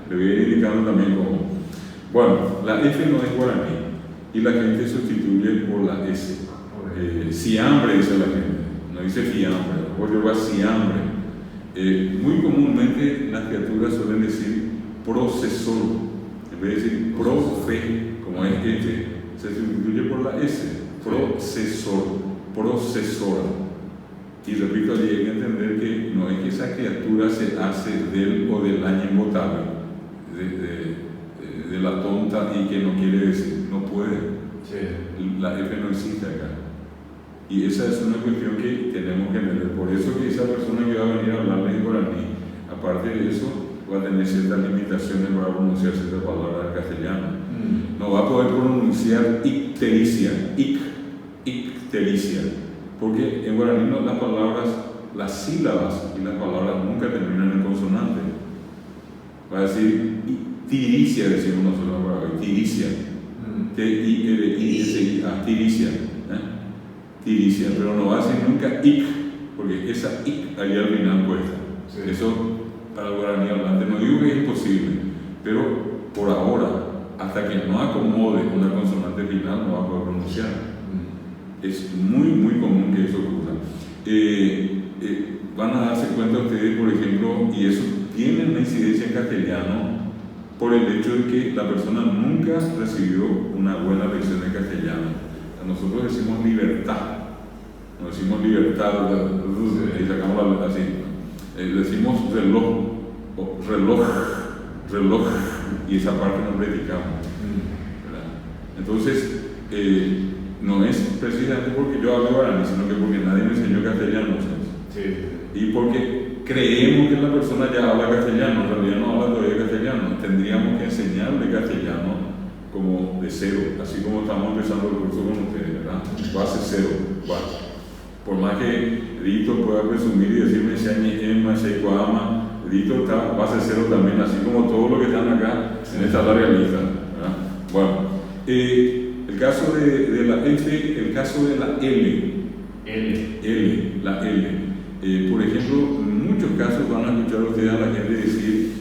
le voy a ir indicando también cómo. Bueno, la F no es guaraní y la gente sustituye por la S. Siambre dice la gente, no dice fiambre, o yo voy a siambre. Muy comúnmente las criaturas suelen decir procesor, en vez de decir profe, como es F, se sustituye por la S, procesor, procesora. Y repito, allí hay que entender que no es que esa criatura se hace del o del año imbotable, de la tonta y que no quiere decir, no puede. La F no existe acá. Y esa es una cuestión que tenemos que entender. Por eso que esa persona que va a venir a hablarle en guaraní, aparte de eso, va a tener ciertas limitaciones para pronunciar ciertas palabras en castellano. No va a poder pronunciar ictericia, ictericia, porque en guaraní las palabras, las sílabas y las palabras nunca terminan en consonante. Va a decir tiricia, decimos nosotros en Paraguay, tiricia, T-I-R-I-S-I-A, tiricia. Tiricia, pero no va a decir nunca ic, porque esa ic ahí al final cuesta. Eso para el guaraní hablante, no digo que es imposible, pero por ahora, hasta que no acomode una consonante final, no va a poder pronunciar. Es muy, muy común que eso ocurra. Van a darse cuenta ustedes, por ejemplo, y eso tiene una incidencia en castellano, por el hecho de que la persona nunca recibió una buena lección de castellano. Nosotros decimos libertad, no decimos libertad, y sacamos así, decimos reloj, y esa parte no predicamos. Entonces, no es precisamente porque yo hablo guaraní, sino que porque nadie me enseñó castellano, ¿sabes? Y porque creemos que la persona ya habla castellano, en realidad no habla todavía castellano, tendríamos que enseñarle castellano como de cero, así como estamos empezando el curso con ustedes, ¿verdad? Base cero, por más que Rito pueda presumir y decirme si hay Emma, si hay Coama, Víctor está base cero también, así como todos los que están acá en esta larga lista, ¿verdad? Bueno, el caso de la F, el caso de la L, la L. Por ejemplo, en muchos casos van a escuchar ustedes a la gente decir,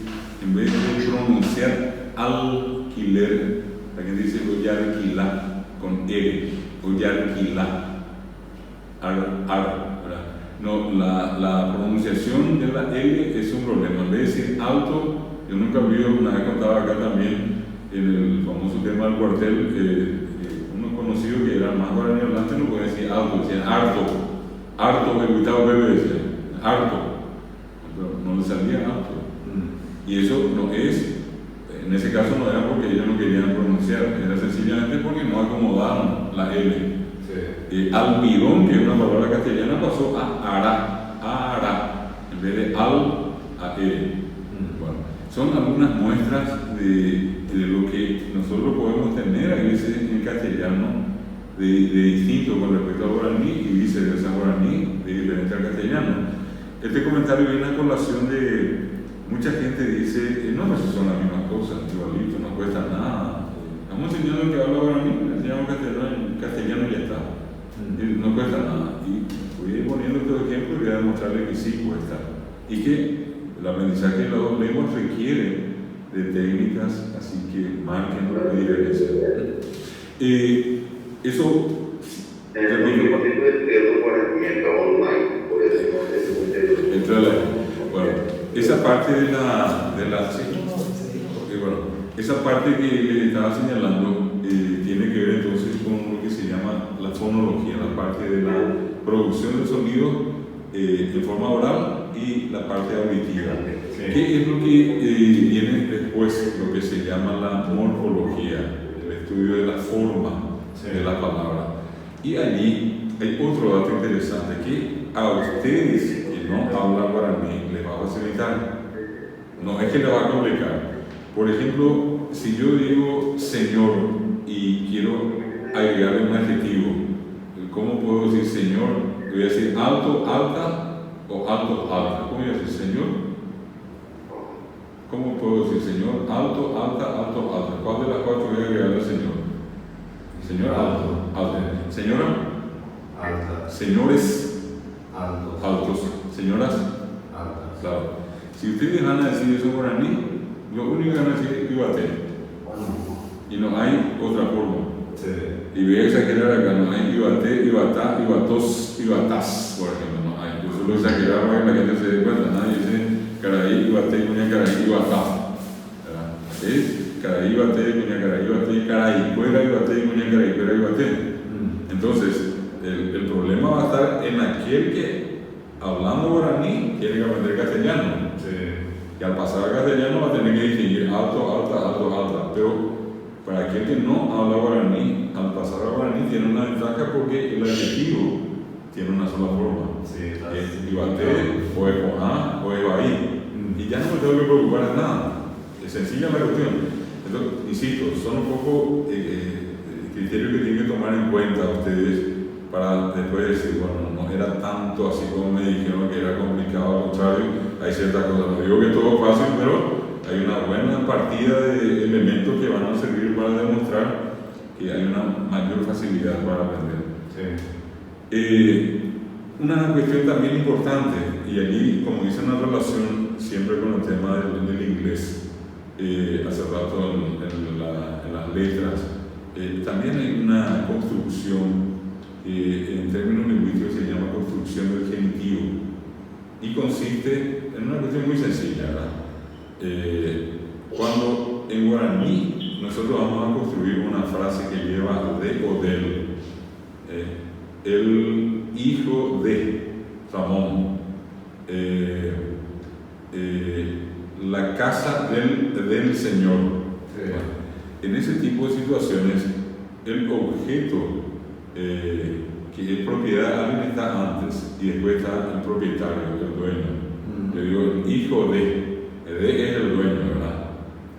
en vez de pronunciar alquiler, la gente dice oyarquilá con L, oyarquilá, ¿verdad? No, la pronunciación de la L es un problema. En vez de decir auto, yo nunca vi, una vez contaba acá también, en el famoso tema del cuartel, uno conocido que era más guaraní hablante no puede decir auto, decía harto, me gustaba bebé, decía, harto, pero no le salía auto. Y eso no es, en ese caso no era porque ellos no querían pronunciar, era sencillamente porque no acomodaron la L. Almidón, que es una palabra castellana, pasó a ara, en vez de al, a L. Bueno, son algunas muestras de lo que nosotros podemos tener a veces en castellano de distinto con respecto al guaraní y viceversa guaraní de diferente al castellano. Este comentario viene a colación de mucha gente dice, no, eso son las mismas cosas, igualito, no cuesta nada. Estamos enseñando que habla guaraní, enseñamos castellano y ya está. No cuesta nada. Y voy poniendo estos ejemplos y voy a demostrarle que sí cuesta. Y que el aprendizaje de las dos lenguas requiere de técnicas, así que marquen la diferencia. Eso. Bueno, esa parte de la esa parte que le estaba señalando tiene que ver entonces con lo que se llama la fonología, la parte de la producción del sonido en forma oral y la parte auditiva. ¿Qué es lo que viene después? Lo que se llama la morfología, el estudio de la forma de la palabra. Y allí hay otro dato interesante que a ustedes que no hablan guaraní les va a facilitar. No es que les va a complicar. Por ejemplo, si yo digo señor y quiero agregarle un adjetivo, ¿cómo puedo decir señor? Voy a decir alto, alta o alto, alta. ¿Cómo voy a decir señor? ¿Cómo puedo decir señor? Alto, alta, alto, alta. ¿Cuál de las cuatro voy a agregarle al señor? Señor alto, alto. Señora alta. Señores altos. Señoras altas. Claro. Si ustedes van a decir eso en guaraní, lo único que van a decir es ibate. Y no hay otra forma. Y voy a exagerar acá, no hay ibate, ibatá, ibatos, ibatás, por ejemplo, no hay. Yo solo exagerar para que la gente se dé cuenta, nadie dice caraí, ibate, cuña, caraí, ibatá. Es caraí, ibate, cuña, caraí, ibate, caraí, cuera, ibate, cuña, caraí, cuera, ibate. Entonces, el problema va a estar en aquel que, hablando guaraní, tiene que aprender castellano. Y al pasar al castellano va a tener que distinguir alto, alta, alto, alta. Pero para aquel que no habla guaraní, al pasar al guaraní tiene una ventaja porque el adjetivo tiene una sola forma. Es ibate, o es coná, o es bahí. Y ya no me tengo que preocupar de nada. Es sencilla la cuestión. Entonces, insisto, son un poco criterios que tienen que tomar en cuenta ustedes para después decir, bueno, no era tanto así como me dijeron que era complicado, al contrario, hay ciertas cosas. No digo que todo es fácil, pero hay una buena partida de elementos que van a servir para demostrar que hay una mayor facilidad para aprender. Una cuestión también importante, y allí, como dice, una relación siempre con el tema del inglés, hace rato en las letras, también hay una construcción, en términos lingüísticos se llama construcción del genitivo, y consiste en una cuestión muy sencilla, ¿verdad? Cuando en guaraní nosotros vamos a construir una frase que lleva de o del, el hijo de Ramón, la casa del Señor. En ese tipo de situaciones, el objeto que es propiedad de alguien está antes y después está el propietario, el dueño. Le digo, el hijo de es el dueño, ¿verdad?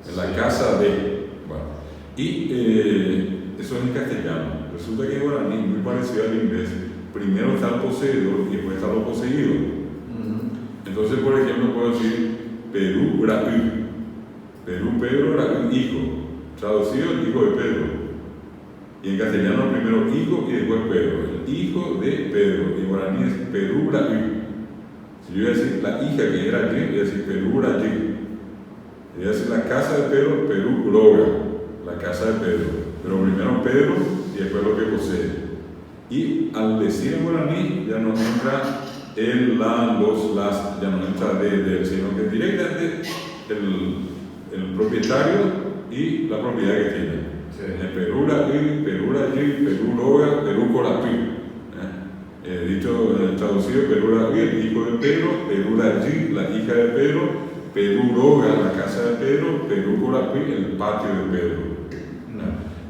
En la casa de. Bueno, y eso es en castellano. Resulta que en guaraní, muy parecido al inglés, primero está el poseedor y después está lo poseído. Entonces, por ejemplo, puedo decir, Perú, Raúl. Perú, Pedro, Raúl, hijo. Traducido, el hijo de Pedro. Y en castellano primero hijo y después Pedro. El hijo de Pedro. Y en guaraní es Perú, Raúl. Si yo iba a decir la hija que era allí, iba a decir Perú, Raúl. Iba a decir la casa de Pedro, Perú, Loga. La casa de Pedro. Pero primero Pedro y después lo que posee. Y al decir en guaraní ya no entra el, la, los, las, ya no entra de, sino que directamente el propietario y la propiedad que tiene. Sí. Perú Raúl, Perú Raúl, Perú Loga, Perú Corapí. Traducido, Perú Raúl, el hijo de Pedro, Perú Raúl, la hija de Pedro, Perú Loga, la casa de Pedro, Perú Corapí, el patio de Pedro.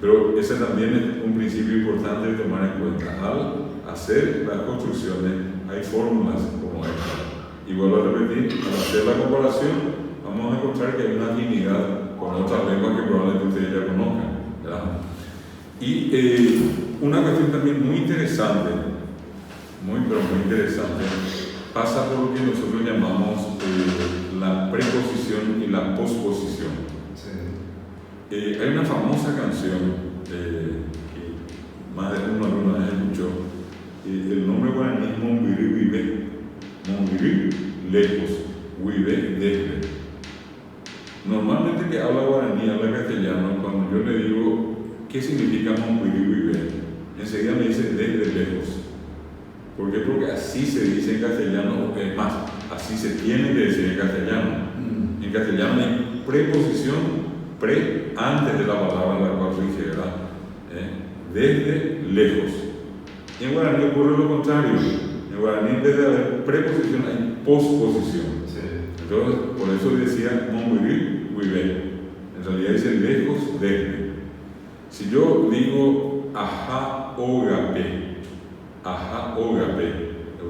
Pero ese también es un principio importante de tomar en cuenta. Al hacer las construcciones hay fórmulas como esta. Y vuelvo a repetir, al hacer la comparación vamos a encontrar que hay una afinidad con otras lenguas que probablemente ustedes ya conozcan, ¿verdad? Y una cuestión también muy interesante, muy interesante, pasa por lo que nosotros llamamos la preposición y la posposición. Hay una famosa canción que más de uno alguna vez escuchó. El nombre guaraní es Monguirí Vive. Monguirí, lejos. Vive, desde. Normalmente que habla guaraní, habla castellano, cuando yo le digo ¿qué significa Monguirí Vive? Enseguida me dice desde lejos. ¿Por qué? Porque así se dice en castellano, es más, así se tiene que decir en castellano. En castellano hay preposición antes de la palabra en la cual se dice, ¿verdad? Desde lejos. Y en guaraní ocurre lo contrario. En guaraní, en vez de haber preposición, hay posposición. Sí. Entonces, por eso decía Monguirí, Vive. En realidad dice lejos, desde. Si yo digo ajá, ógape,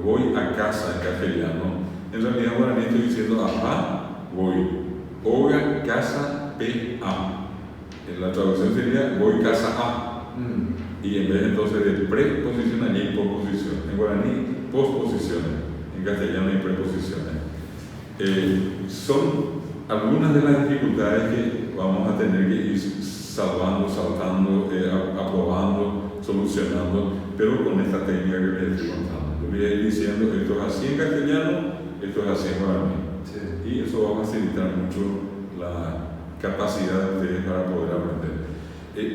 voy a casa en castellano, en realidad en guaraní estoy diciendo ajá, voy. Oga, casa, P-A. En la traducción sería voy casa a. Y en vez entonces de preposición, allí hay posposición. En guaraní, posposiciones. En castellano hay preposiciones. Son algunas de las dificultades que vamos a tener que ir saltando, aprobando, solucionando, pero con esta técnica que les estoy contando. Yo voy a ir diciendo esto es así en castellano, esto es así en guaraní. Sí. Y eso va a facilitar mucho la capacidad de ustedes para poder aprender.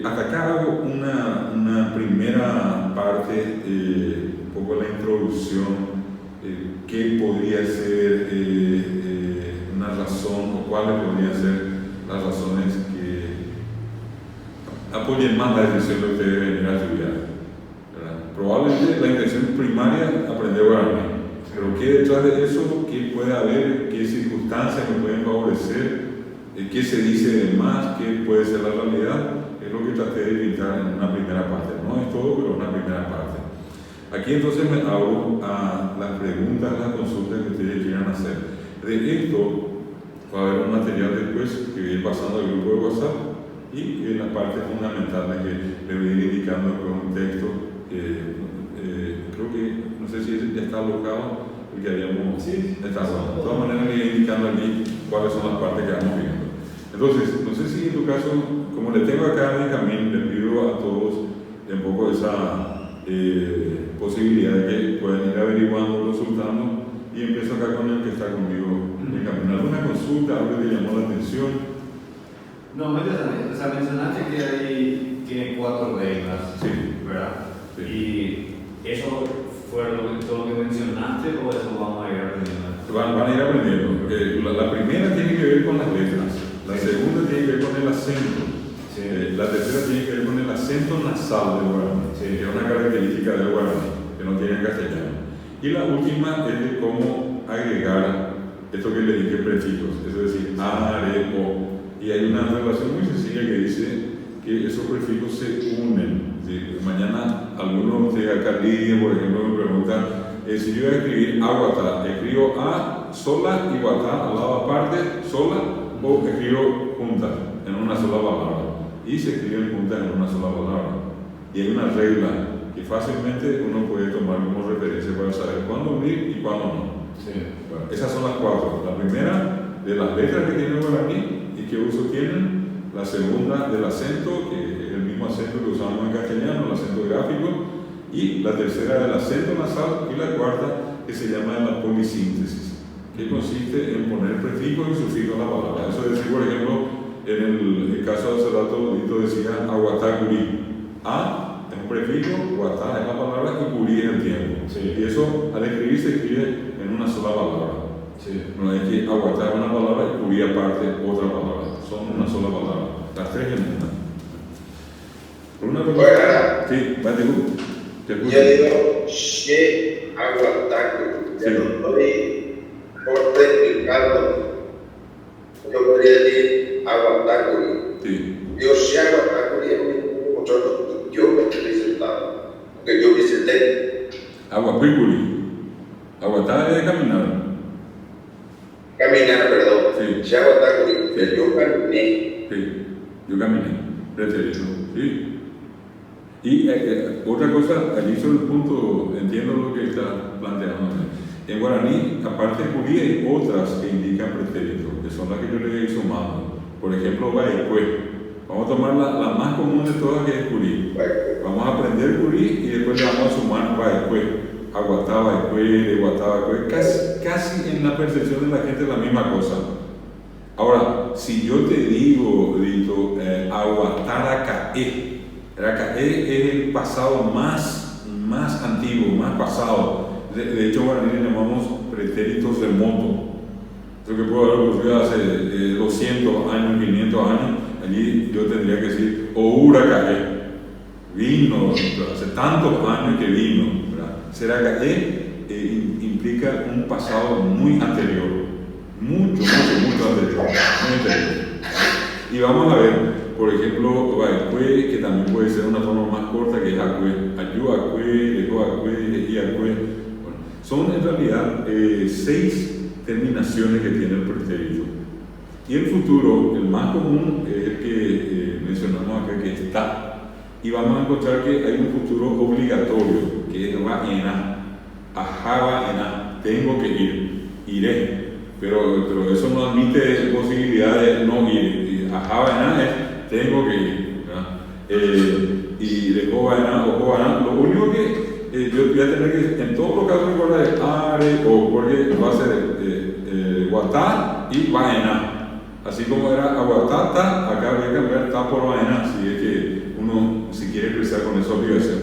Hasta acá hago una primera parte, un poco la introducción, qué podría ser una razón o cuáles podrían ser las razones que apoyen más la decisión de ustedes de venir a estudiar, ¿verdad? Probablemente la intención primaria es aprender guaraní, pero ¿qué detrás de eso? ¿Qué puede haber? ¿Qué circunstancias me pueden favorecer? ¿Qué se dice de más? ¿Qué puede ser la realidad? Es lo que traté de pintar en una primera parte. No es todo, pero una primera parte. Aquí entonces me abro a las preguntas, las consultas que ustedes quieran hacer. De esto va a haber un material después que voy a ir pasando al grupo de WhatsApp y en la parte fundamental de que le voy a ir indicando con un texto. Creo que, no sé si ya está alojado, el que habíamos. Sí, está bueno. De todas maneras, le voy indicando aquí cuáles son las partes que vamos viendo. Entonces, no sé si en tu caso, como le tengo acá en el camino, le pido a todos un poco esa posibilidad de que puedan ir averiguando, consultando, y empiezo acá con el que está conmigo en el camino. ¿Alguna consulta, algo que te llamó la atención? No, me interesante. O sea, mencionaste que tiene 4 reglas, Sí. ¿verdad? Sí. ¿Y eso fue todo lo que mencionaste o eso vamos a ir aprendiendo? Van a ir aprendiendo. La primera tiene que ver con las letras, la segunda tiene que ver con el acento, la tercera tiene que ver con el acento nasal del guaraní, que es una característica del guaraní, que no tiene en castellano. Y la última es de cómo agregar esto que le dije prefijos, es decir, are, o. Y hay una relación muy sencilla que dice que esos prefijos se unen. ¿Sí? Mañana alguno de ustedes, acá Lidia, por ejemplo, me pregunta si yo voy a escribir aguatá, ¿escribo a sola y guatá al lado aparte, sola, o escribo juntas en una sola palabra? Y se escriben juntas en una sola palabra. Y hay una regla que fácilmente uno puede tomar como referencia para saber cuándo unir y cuándo no. Sí. Bueno, esas son las 4. La primera, de las letras que tiene el guaraní y qué uso tienen. La segunda del acento, que es el mismo acento que usamos en castellano, el acento gráfico. Y la tercera del acento nasal. Y la cuarta, que se llama la polisíntesis, que consiste en poner prefijos y sufijos a la palabra. Eso es decir, por ejemplo, en el caso de hace rato, Lito decía aguatá curí. A es un prefijo, guatá es la palabra y curí es el tiempo. Sí. Y eso al escribir se escribe en una sola palabra. Sí. No es que aguatá es una palabra y curí aparte otra palabra. Son una sola palabra. Las tres en una. Por una Bueno, sí, vale, te escucho. yo digo, she aguantaco. Sí. Ya no estoy por explicarlo. Yo podría decir aguantaco. Sí. Yo she aguantaco y es un yo me estoy sentado. Porque yo me senté. Aguacuicuri. Aguatá es caminar. Caminar, perdón. Sí. She aguantaco. Yo caminé. Sí, yo caminé, pretérito, sí. Y otra cosa, allí sobre el punto, entiendo lo que está planteando. En guaraní, aparte de curí, hay otras que indican pretérito, que son las que yo le he sumado. Por ejemplo, baecue. Vamos a tomar la más común de todas, que es curí. Vamos a aprender curí y después le vamos a sumar baecue. Aguatá, baecue, deguatá, baecue. Casi en la percepción de la gente es la misma cosa. Ahora, si yo te digo, Lito, aguataracae, racae es el pasado más antiguo, más pasado. De hecho, guaraní le llamamos pretérito remoto. Lo que puedo haber ocurrido hace 200 años, 500 años, allí yo tendría que decir, ouracae, vino, hace tantos años que vino. Seracae implica un pasado muy anterior. Mucho anterior, muy anterior. Y vamos a ver, por ejemplo, baecue, que también puede ser una forma más corta, que es acue, ayuacue, lejoacue, iacue. Bueno, son en realidad 6 terminaciones que tiene el pretérito. Y el futuro, el más común, es el que mencionamos acá, que está. Y vamos a encontrar que hay un futuro obligatorio, que es va-ena, ajá-va-ena, tengo que ir, iré. Pero eso no admite posibilidad de no ir. Ajá, es tengo que ir. Y de Cobana o Cobana, lo único que yo voy a tener que, en todos los casos, recordar es are o porque va a ser guatá y vaena. Así como era aguatata, acá voy a cambiar ta por vaena, si es que uno si quiere expresar con esa obligación.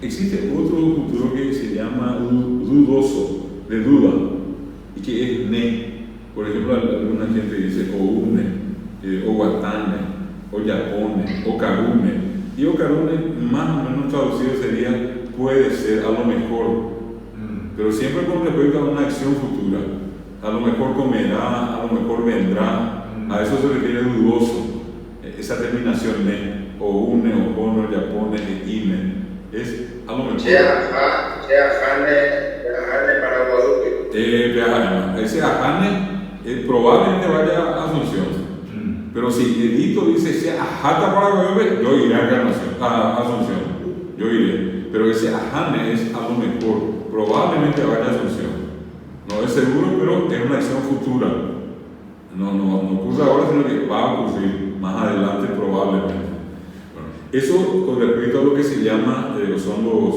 Existe otro futuro que se llama dudoso, de duda, y que es ne. Por ejemplo, alguna gente dice oune, o guatane, o yapone, o carune. Y o carune, más o menos traducido sería puede ser, a lo mejor, pero siempre con respecto a una acción futura. A lo mejor comerá, a lo mejor vendrá. A eso se refiere dudoso. Esa terminación ne, o une, o pono, yapone, ine. Es a lo mejor. Para Guadalupe. Ese ajane probablemente vaya a Asunción. Pero si el Lito dice sea ajata para Guadalupe, yo iré a Asunción. Yo iré. Pero ese ajane es a lo mejor, probablemente vaya a Asunción. No es seguro, pero es una acción futura. No ocurre ahora, sino que va a ocurrir más adelante probablemente. Bueno, eso con respecto a lo que se llama, son los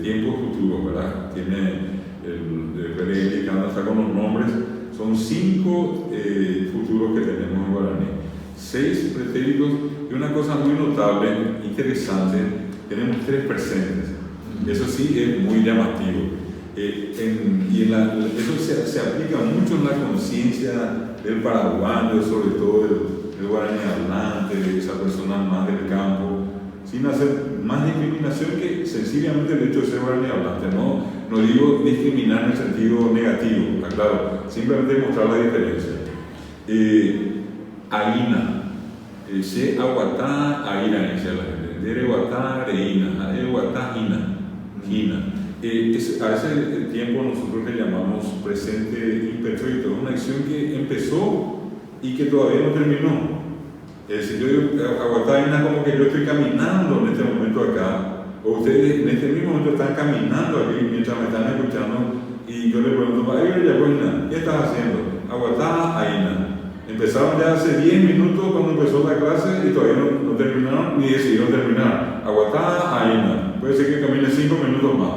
tiempos futuros, ¿verdad? Tiene el indicando hasta con los nombres. Son 5 futuros que tenemos en guaraní. 6 pretéritos y una cosa muy notable, interesante, tenemos 3 presentes. Eso sí es muy llamativo. Eso se aplica mucho en la conciencia del paraguayo, sobre todo del guaraní hablante, de esa persona más del campo, sin hacer más discriminación que sencillamente el hecho de ser guaraní hablante. No digo discriminar en el sentido negativo, claro, simplemente mostrar la diferencia. Aina, se aguatá, aina, dice la gente, dere guatá, reina, ae guatá, hina. A ese tiempo nosotros le llamamos presente imperfecto, una acción que empezó y que todavía no terminó. Si yo digo aguatá, como que yo estoy caminando en este momento acá, o ustedes en este mismo momento están caminando aquí mientras me están escuchando, y yo les pregunto, ¿qué estás haciendo? Aguatá, aina. Empezaron ya hace 10 minutos cuando empezó la clase y todavía no terminaron ni decidieron terminar. Aguatá, aina. Puede ser que camine 5 minutos más.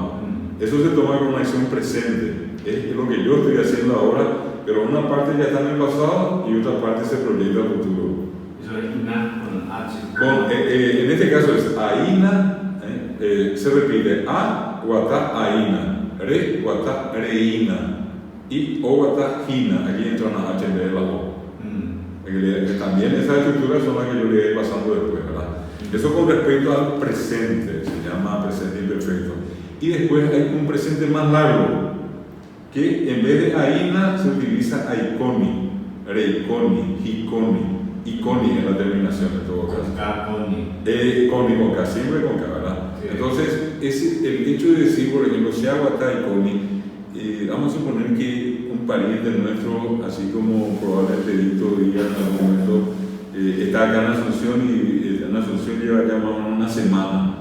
Eso se toma como una acción presente. Es lo que yo estoy haciendo ahora, pero una parte ya está en el pasado y otra parte se proyecta al futuro. Eso es ina con H. En este caso es aina, se repite a, guatá, aina, re, guatá, reina, y o, guatá, jina. Aquí entra una H en vez de la O. Que también esas estructuras son las que yo le iré pasando después, ¿verdad? Eso con respecto al presente, se llama presente imperfecto. Y después hay un presente más largo, que en vez de aina se utiliza aikoni, reikoni, hikoni, ikoni en la terminación de todo caso. Koni con K, siempre con K, ¿verdad? Sí. Entonces, el hecho de decir, por ejemplo, si aguatá ikoni, vamos a suponer que un pariente nuestro, así como probablemente Víctor Díaz en algún momento, está acá en Asunción y en Asunción lleva ya más o menos una semana,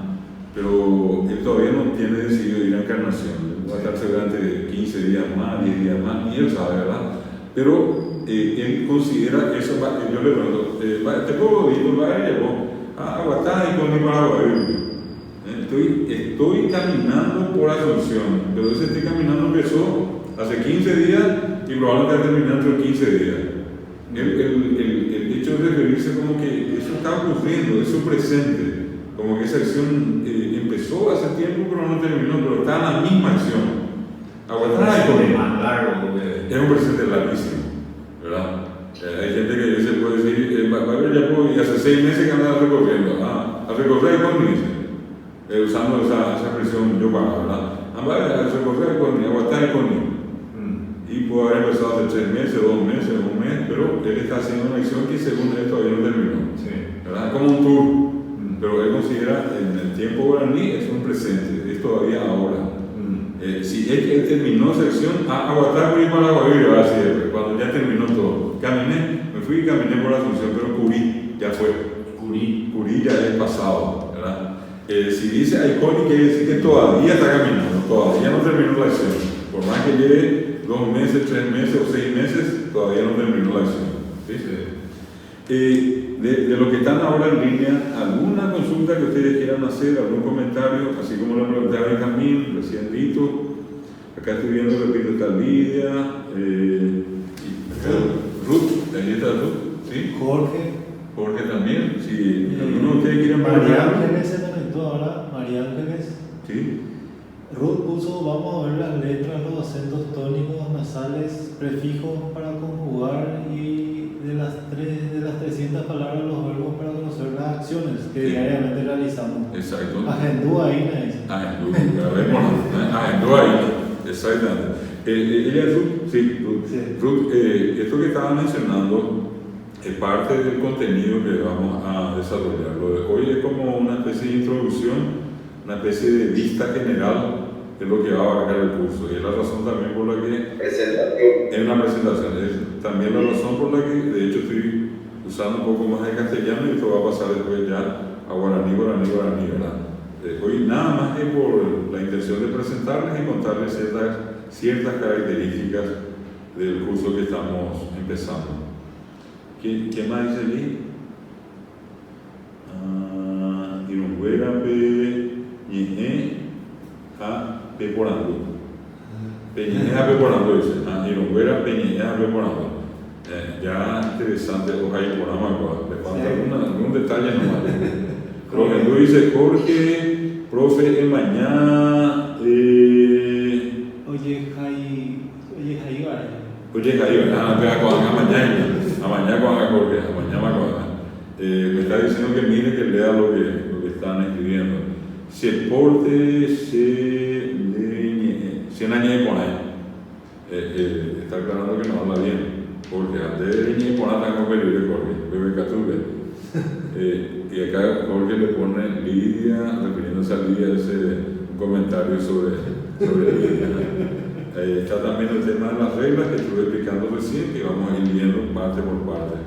pero él todavía no tiene decidido ir a Encarnación. Va a estar seguramente 15 días más, 10 días más, ni él sabe, ¿verdad? Pero él considera eso, yo le pregunto, ¿te puedo ir por la área? Aguatá y con mi Paraguay. Estoy caminando por Asunción, pero ese estoy caminando empezó hace 15 días y probablemente va a terminar dentro de 15 días. El hecho de referirse como que eso está ocurriendo, es un presente, como que esa acción empezó hace tiempo pero no terminó, pero está en la misma acción. Aguantar es un presente larguísimo, ¿verdad? Hay gente que se puede decir, y hace 6 meses que andaba recorriendo, a recorrer con dice, usando esa expresión yo para, ¿verdad? A recorrer con aguantar con y puede haber empezado hace 3 meses, 2 meses, 1 mes, pero él está haciendo una acción que según él todavía no terminó, ¿verdad? Como un tour, pero él considera en el tiempo guaraní es un presente, es todavía ahora. Si es que él terminó esa acción, aguantar por ir para Paraguay, cuando ya terminó todo. Me fui y caminé por Asunción, pero Curí ya fue. Curí ya es pasado, ¿verdad? Si dice Aikoni, quiere decir que todavía está caminando, todavía no terminó la acción. Por más que lleve 2 meses, 3 meses o 6 meses, todavía no terminó la acción. ¿Sí? De lo que están ahora en línea, ¿alguna consulta que ustedes quieran hacer, algún comentario? Así como le pregunté a Benjamín, recién Rito, acá estoy viendo, repito, está Lidia, Ruth, ahí está Ruth, ¿sí? Jorge también, si alguno de ustedes quieren María Ángeles se conectó ahora, María Ángeles. Sí. Ruth puso, vamos a ver las letras, los acentos tónicos, nasales, prefijos para conjugar y de las 300 palabras los verbos para conocer las acciones que diariamente realizamos. Exacto. Agendúa ahí, dice. Agendúa ahí, exactamente. Ella es Ruth, sí, Ruth. Sí. Ruth, esto que estaba mencionando es parte del contenido que vamos a desarrollar. Lo de hoy es como una especie de introducción, una especie de vista general de lo que va a abarcar el curso. Y es la razón también por la que... Es una presentación. Es también la razón por la que, de hecho, estoy usando un poco más de castellano y esto va a pasar después ya a guaraní, ¿verdad? Hoy nada más que por la intención de presentarles y contarles ciertas características del curso que estamos empezando. ¿Qué más dice allí? Irunguera pe ñeje a pe porando. Pe ñeje a pe porando dice. Irunguera pe ñeje a pe porando. Ya interesante, ojalá y por amagua. Le falta algún detalle nomás. Pero Jesús dice, Jorge, profe, mañana. Oye, mañana Jorge, me está diciendo que mire, que lea lo que están escribiendo. Se porte, se nañe con ahí. Está aclarando que no habla bien. Porque antes de nañe con ahí tengo que libre Jorge, bebé catube. Y acá Jorge le pone Lidia, refiriéndose a Lidia, un comentario sobre Lidia. Está también el tema de las reglas que estuve explicando recién, que vamos a ir viendo parte por parte.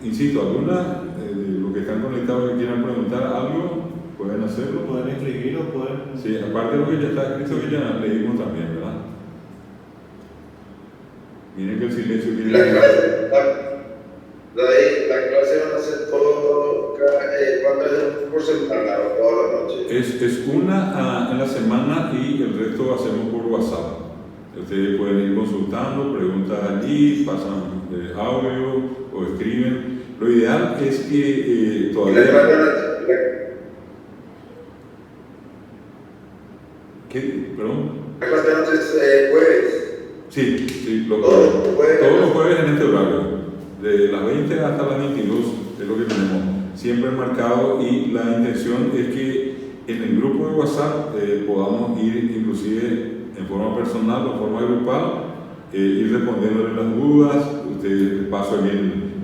Insisto, ¿alguna de los que están conectados que quieran preguntar algo? ¿Pueden hacerlo? Pueden escribirlo, pueden... Sí, aparte de lo que ya está escrito, que ya leímos también, ¿verdad? Miren que el silencio tiene La clase, la clase van a ser todo, ¿cuánto es por semana o toda la noche? Es una en la semana y el resto lo hacemos por WhatsApp. Ustedes pueden ir consultando, preguntan allí, pasan audio o escriben. Lo ideal es que ¿Y todavía... la clase ¿Qué? ¿Perdón? de noche es jueves? Sí, Todos todos los jueves en este horario, de las 20 hasta las 22 es lo que tenemos siempre marcado, y la intención es que en el grupo de WhatsApp podamos ir inclusive en forma personal o forma grupal, ir respondiéndole las dudas. Ustedes les paso aquí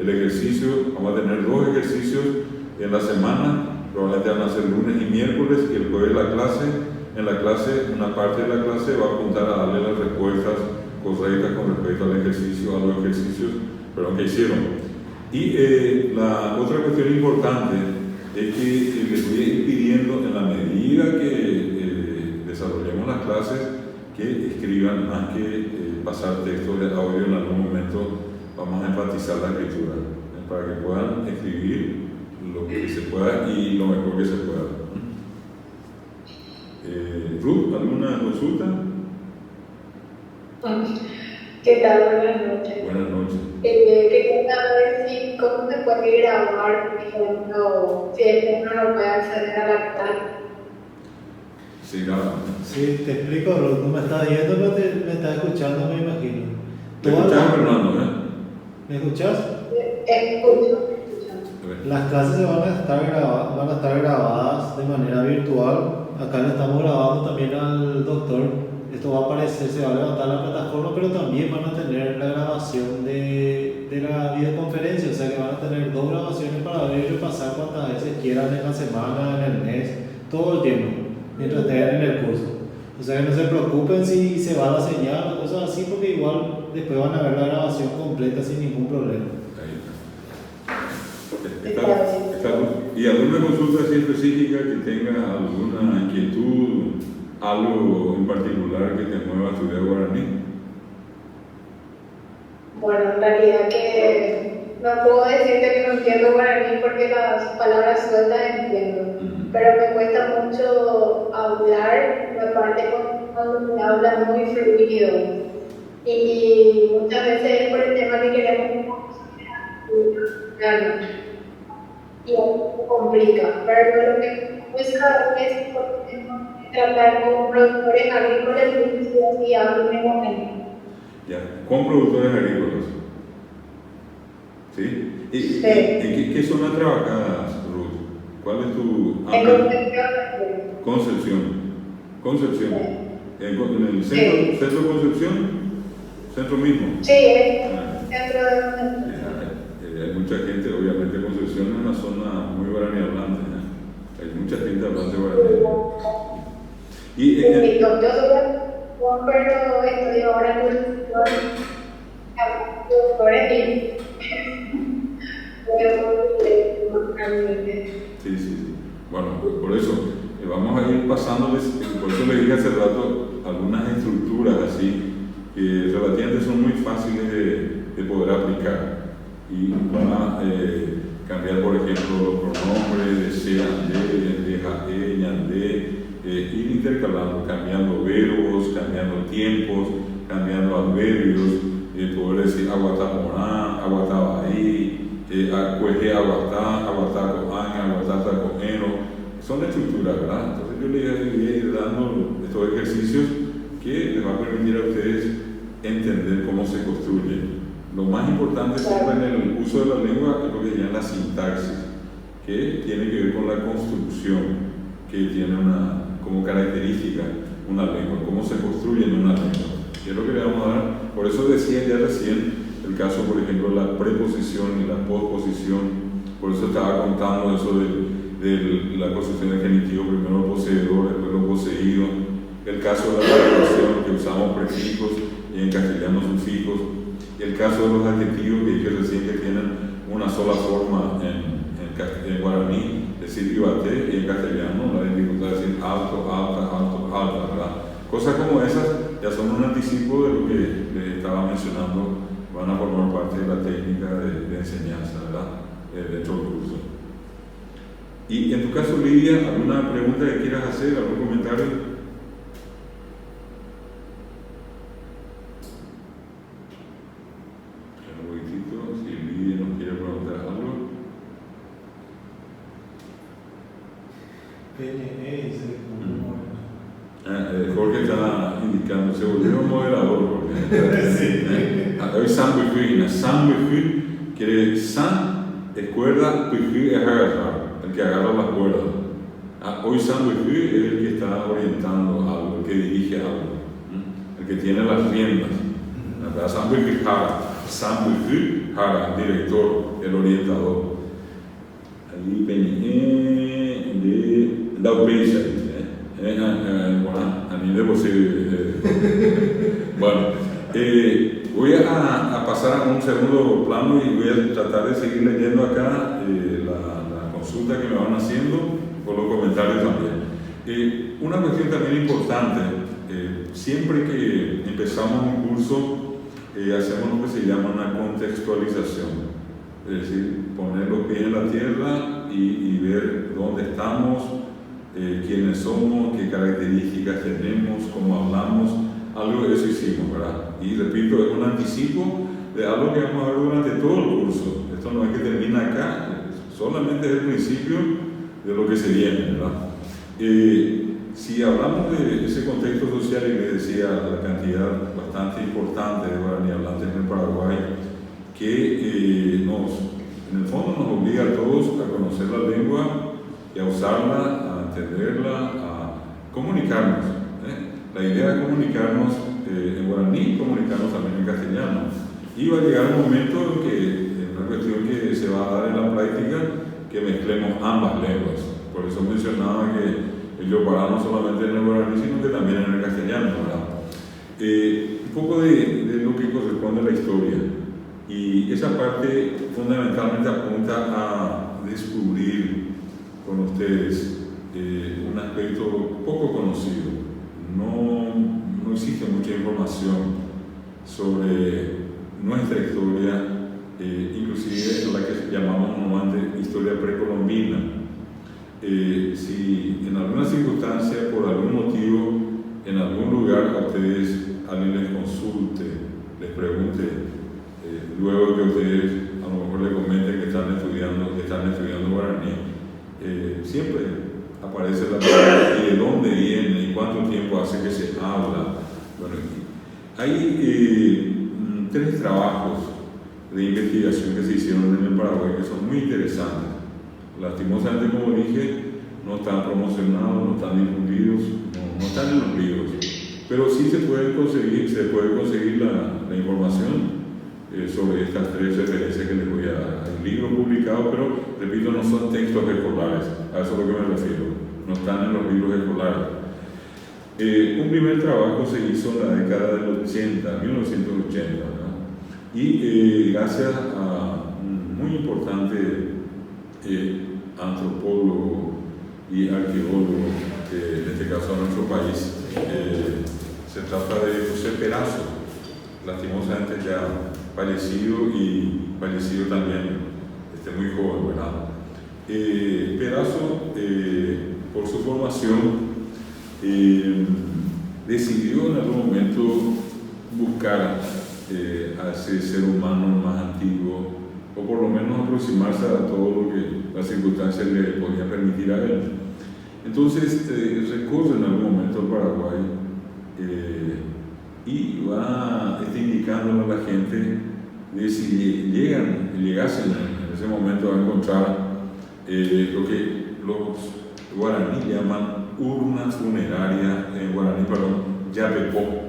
el ejercicio. Vamos a tener 2 ejercicios en la semana, probablemente van a ser lunes y miércoles, y el jueves la clase. En la clase, una parte de la clase va a apuntar a darle las respuestas correctas con respecto al ejercicio, a los ejercicios que hicieron. Y la otra cuestión importante es que les voy a ir pidiendo, en la medida que desarrollemos las clases, que escriban más que pasar texto de audio. En algún momento vamos a enfatizar la escritura, para que puedan escribir lo que se pueda y lo mejor que se pueda. Ruth, ¿alguna consulta? ¿Qué tal? Buenas noches. Buenas noches. Quería saber si cómo se puede grabar, por ejemplo, si uno no puede acceder a la clase. Sí, graba. Sí, te explico, Ruth, no me estás viendo, pero me estás escuchando, me imagino. Te escuchamos, Fernando, ¿Me escuchas? Escucho. Las clases van a estar grabadas de manera virtual. Acá le estamos grabando también al doctor. Esto va a aparecer, se va a levantar la plataforma, pero también van a tener la grabación de la videoconferencia. O sea que van a tener 2 grabaciones para ver y repasar cuantas veces quieran en la semana, en el mes, todo lleno, mientras estén en el curso. O sea que no se preocupen si se va la señal o cosas así, porque igual después van a ver la grabación completa sin ningún problema. ¿Y alguna consulta así específica que tenga alguna inquietud, algo en particular que te mueva a estudiar guaraní? Bueno, en realidad que no puedo decirte que no entiendo guaraní porque las palabras sueltas entiendo, pero me cuesta mucho hablar, aparte cuando me habla muy fluido, y muchas veces es por el tema que queremos y eso complica, pero lo que busca es tratar con productores agrícolas y hablo en momento. Ya, con productores agrícolas. ¿Sí? ¿En qué zona trabajas, Ruth? ¿Cuál es tu...? En Concepción. Sí. ¿En el centro de Concepción? ¿Centro mismo? Sí, es centro de Concepción. Hay mucha gente, obviamente Concepción es una zona muy guaraní hablante, hay mucha gente hablante guaraní. Yo soy pero estudio ahora Sí. Bueno, por eso vamos a ir pasándoles, por eso les dije hace rato algunas estructuras así que relativamente son muy fáciles de poder aplicar. Y van a cambiar, por ejemplo, los pronombres de se, ande, de jae, ñande, ir intercalando, cambiando verbos, cambiando tiempos, cambiando adverbios, poder decir aguatamorán, aguatabaí, acueje aguatá, aguatacoán, aguatatacoeno. Son estructuras, ¿verdad? Entonces yo les voy a ir dando estos ejercicios que les va a permitir a ustedes entender cómo se construye. Lo más importante siempre en el uso de la lengua es lo que llaman la sintaxis, que tiene que ver con la construcción que tiene como característica una lengua, cómo se construye en una lengua. Y es lo que le vamos a dar. Por eso decía ya recién el caso, por ejemplo, la preposición y la posposición. Por eso estaba contando eso de la construcción del genitivo, primero el poseedor, después lo poseído. El caso de la relación, que usamos prefijos y en castellano sufijos. El caso de los adjetivos, que dije recién que tienen una sola forma en guaraní, es decir, ibate, y en castellano la dificultad de decir alto, alta, ¿verdad? Cosas como esas ya son un anticipo de lo que les estaba mencionando van a formar parte de la técnica de enseñanza, ¿verdad? Dentro del curso. Y en tu caso, Lidia, ¿alguna pregunta que quieras hacer, algún comentario? Si Lidia nos quiere preguntar algo. Jorge está indicando, se volvió un moderador. Hoy San Bujuy, San Bujuy quiere San es cuerda, Bujuy es agarrar, el que agarra las cuerdas. Hoy San Bujuy es el que está orientando algo, el que dirige algo, el que tiene las riendas. San Bujuy Jara, San Bujuy Jara, el director, el orientador. Allí de la Upeisha. A mí debo ser. Bueno, voy a pasar a un segundo plano y voy a tratar de seguir leyendo acá la consulta que me van haciendo, por los comentarios también. Una cuestión también importante, siempre que empezamos un curso, hacemos lo que se llama una contextualización, es decir, poner los pies en la tierra y ver dónde estamos, quiénes somos, qué características tenemos, cómo hablamos. Algo de eso hicimos, ¿verdad? Y repito, es un anticipo de algo que vamos a ver durante todo el curso. Esto no es que termina acá, solamente es el principio de lo que se viene, ¿verdad? Si hablamos de ese contexto social, y les decía la cantidad bastante importante de guaraní hablantes en el Paraguay, que en el fondo nos obliga a todos a conocer la lengua y a usarla, a entenderla, a comunicarnos. La idea de comunicarnos en guaraní y comunicarnos también en castellano. Y va a llegar un momento en que, es una cuestión que se va a dar en la práctica, que mezclemos ambas lenguas. Por eso mencionaba que el yopará no solamente en el guaraní, sino que también en el castellano, ¿verdad? Un poco de lo que corresponde a la historia. Y esa parte fundamentalmente apunta a descubrir con ustedes un aspecto poco conocido. No existe mucha información sobre nuestra historia, inclusive la que llamamos normalmente historia precolombina. Si en alguna circunstancia, por algún motivo, en algún lugar a ustedes alguien les consulte, les pregunte, luego que ustedes a lo mejor les comenten que están estudiando guaraní, siempre aparece la pregunta y de dónde viene y cuánto tiempo hace que se habla. Bueno, hay 3 trabajos de investigación que se hicieron en el Paraguay que son muy interesantes. Lastimosamente, como dije, no están promocionados, no están difundidos, no están en los libros, pero sí se puede conseguir la información sobre estas 3 referencias que les voy a dar. Hay libros publicados, pero repito, no son textos escolares, a eso es a lo que me refiero, no están en los libros escolares. Un primer trabajo se hizo en la década del 80, 1980, ¿verdad? Y gracias a un muy importante antropólogo y arqueólogo, en este caso de nuestro país, se trata de José Perazo, lastimosamente ya fallecido y fallecido también muy joven, ¿verdad? Perazo, por su formación, decidió en algún momento buscar a ese ser humano más antiguo, o por lo menos aproximarse a todo lo que las circunstancias le podían permitir a él. Entonces recorre en algún momento el Paraguay y va indicándole a la gente de si llegasen en ese momento a encontrar lo que los guaraní llaman urna funeraria, en guaraní, perdón, yapepó.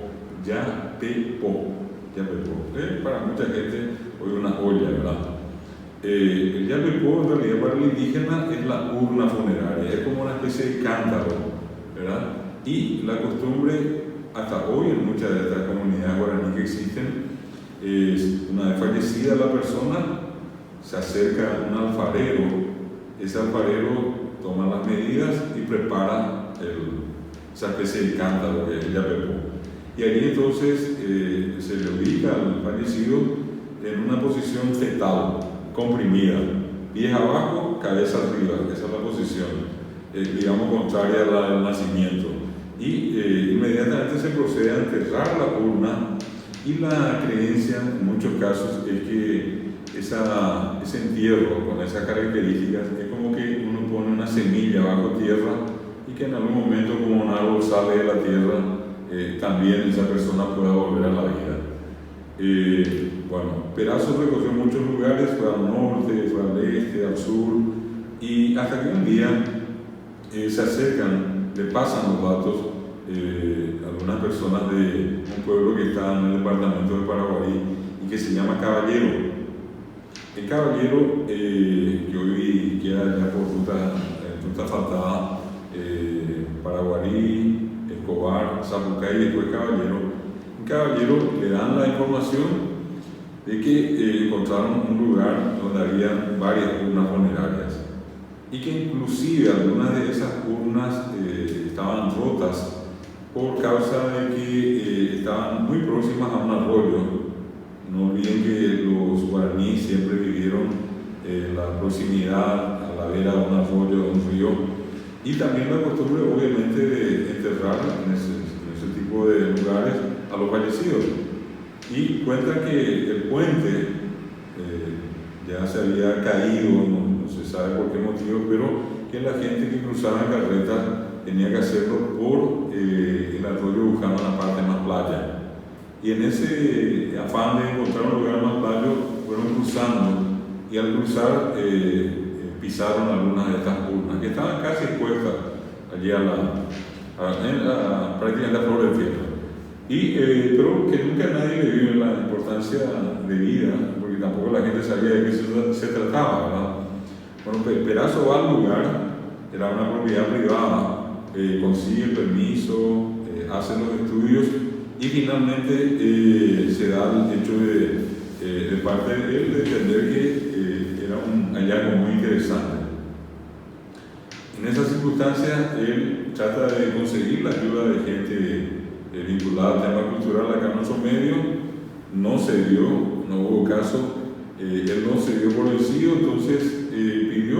Para mucha gente hoy una olla, ¿verdad? El yapepó en realidad para el indígena es la urna funeraria, es como una especie de cántaro, ¿verdad? Y la costumbre hasta hoy en muchas de estas comunidades guaraní que existen es, una vez fallecida la persona, se acerca un alfarero, ese alfarero toma las medidas y prepara esa especie de cántaro que es el yapepó. Y allí entonces se le ubica al fallecido en una posición fetal, comprimida, pies abajo, cabeza arriba, esa es la posición, digamos contraria a la del nacimiento. Y inmediatamente se procede a enterrar la urna, y la creencia en muchos casos es que ese entierro con esas características es como que uno pone una semilla bajo tierra y que en algún momento, como un árbol sale de la tierra, también esa persona pueda volver a la vida. Bueno, Perazo recorrió muchos lugares, fue al norte, fue al este, al sur, y hasta que un día se acercan, le pasan los datos algunas personas de un pueblo que está en el departamento de Paraguarí y que se llama Caballero. El Caballero, que hoy queda ya por ruta asfaltada, Paraguarí, Escobar, Zapucay y después Caballero. En Caballero le dan la información de que encontraron un lugar donde había varias urnas funerarias y que inclusive algunas de esas urnas estaban rotas por causa de que estaban muy próximas a un arroyo. No olviden que los guaraníes siempre vivieron la proximidad a la vera de un arroyo, de un río, y también la costumbre obviamente de enterrar en ese tipo de lugares a los fallecidos. Y cuenta que el puente ya se había caído, no se sabe por qué motivo, pero que la gente que cruzaba en carreta tenía que hacerlo por el arroyo buscando la parte más playa. Y en ese afán de encontrar un lugar más plano, fueron cruzando, y al cruzar pisaron algunas de estas urnas que estaban casi expuestas allí prácticamente a flor de tierra. Pero que nunca nadie le vio la importancia de vida, porque tampoco la gente sabía de qué se trataba, ¿verdad? Bueno, Perazo va al lugar, era una propiedad privada, consigue el permiso, hace los estudios y finalmente se da el hecho de parte de él de entender que era un hallazgo muy interesante. En esas circunstancias él trata de conseguir la ayuda de gente vinculada al tema cultural acá en nuestro medio. No se dio, no hubo caso, él no se dio por vencido, entonces pidió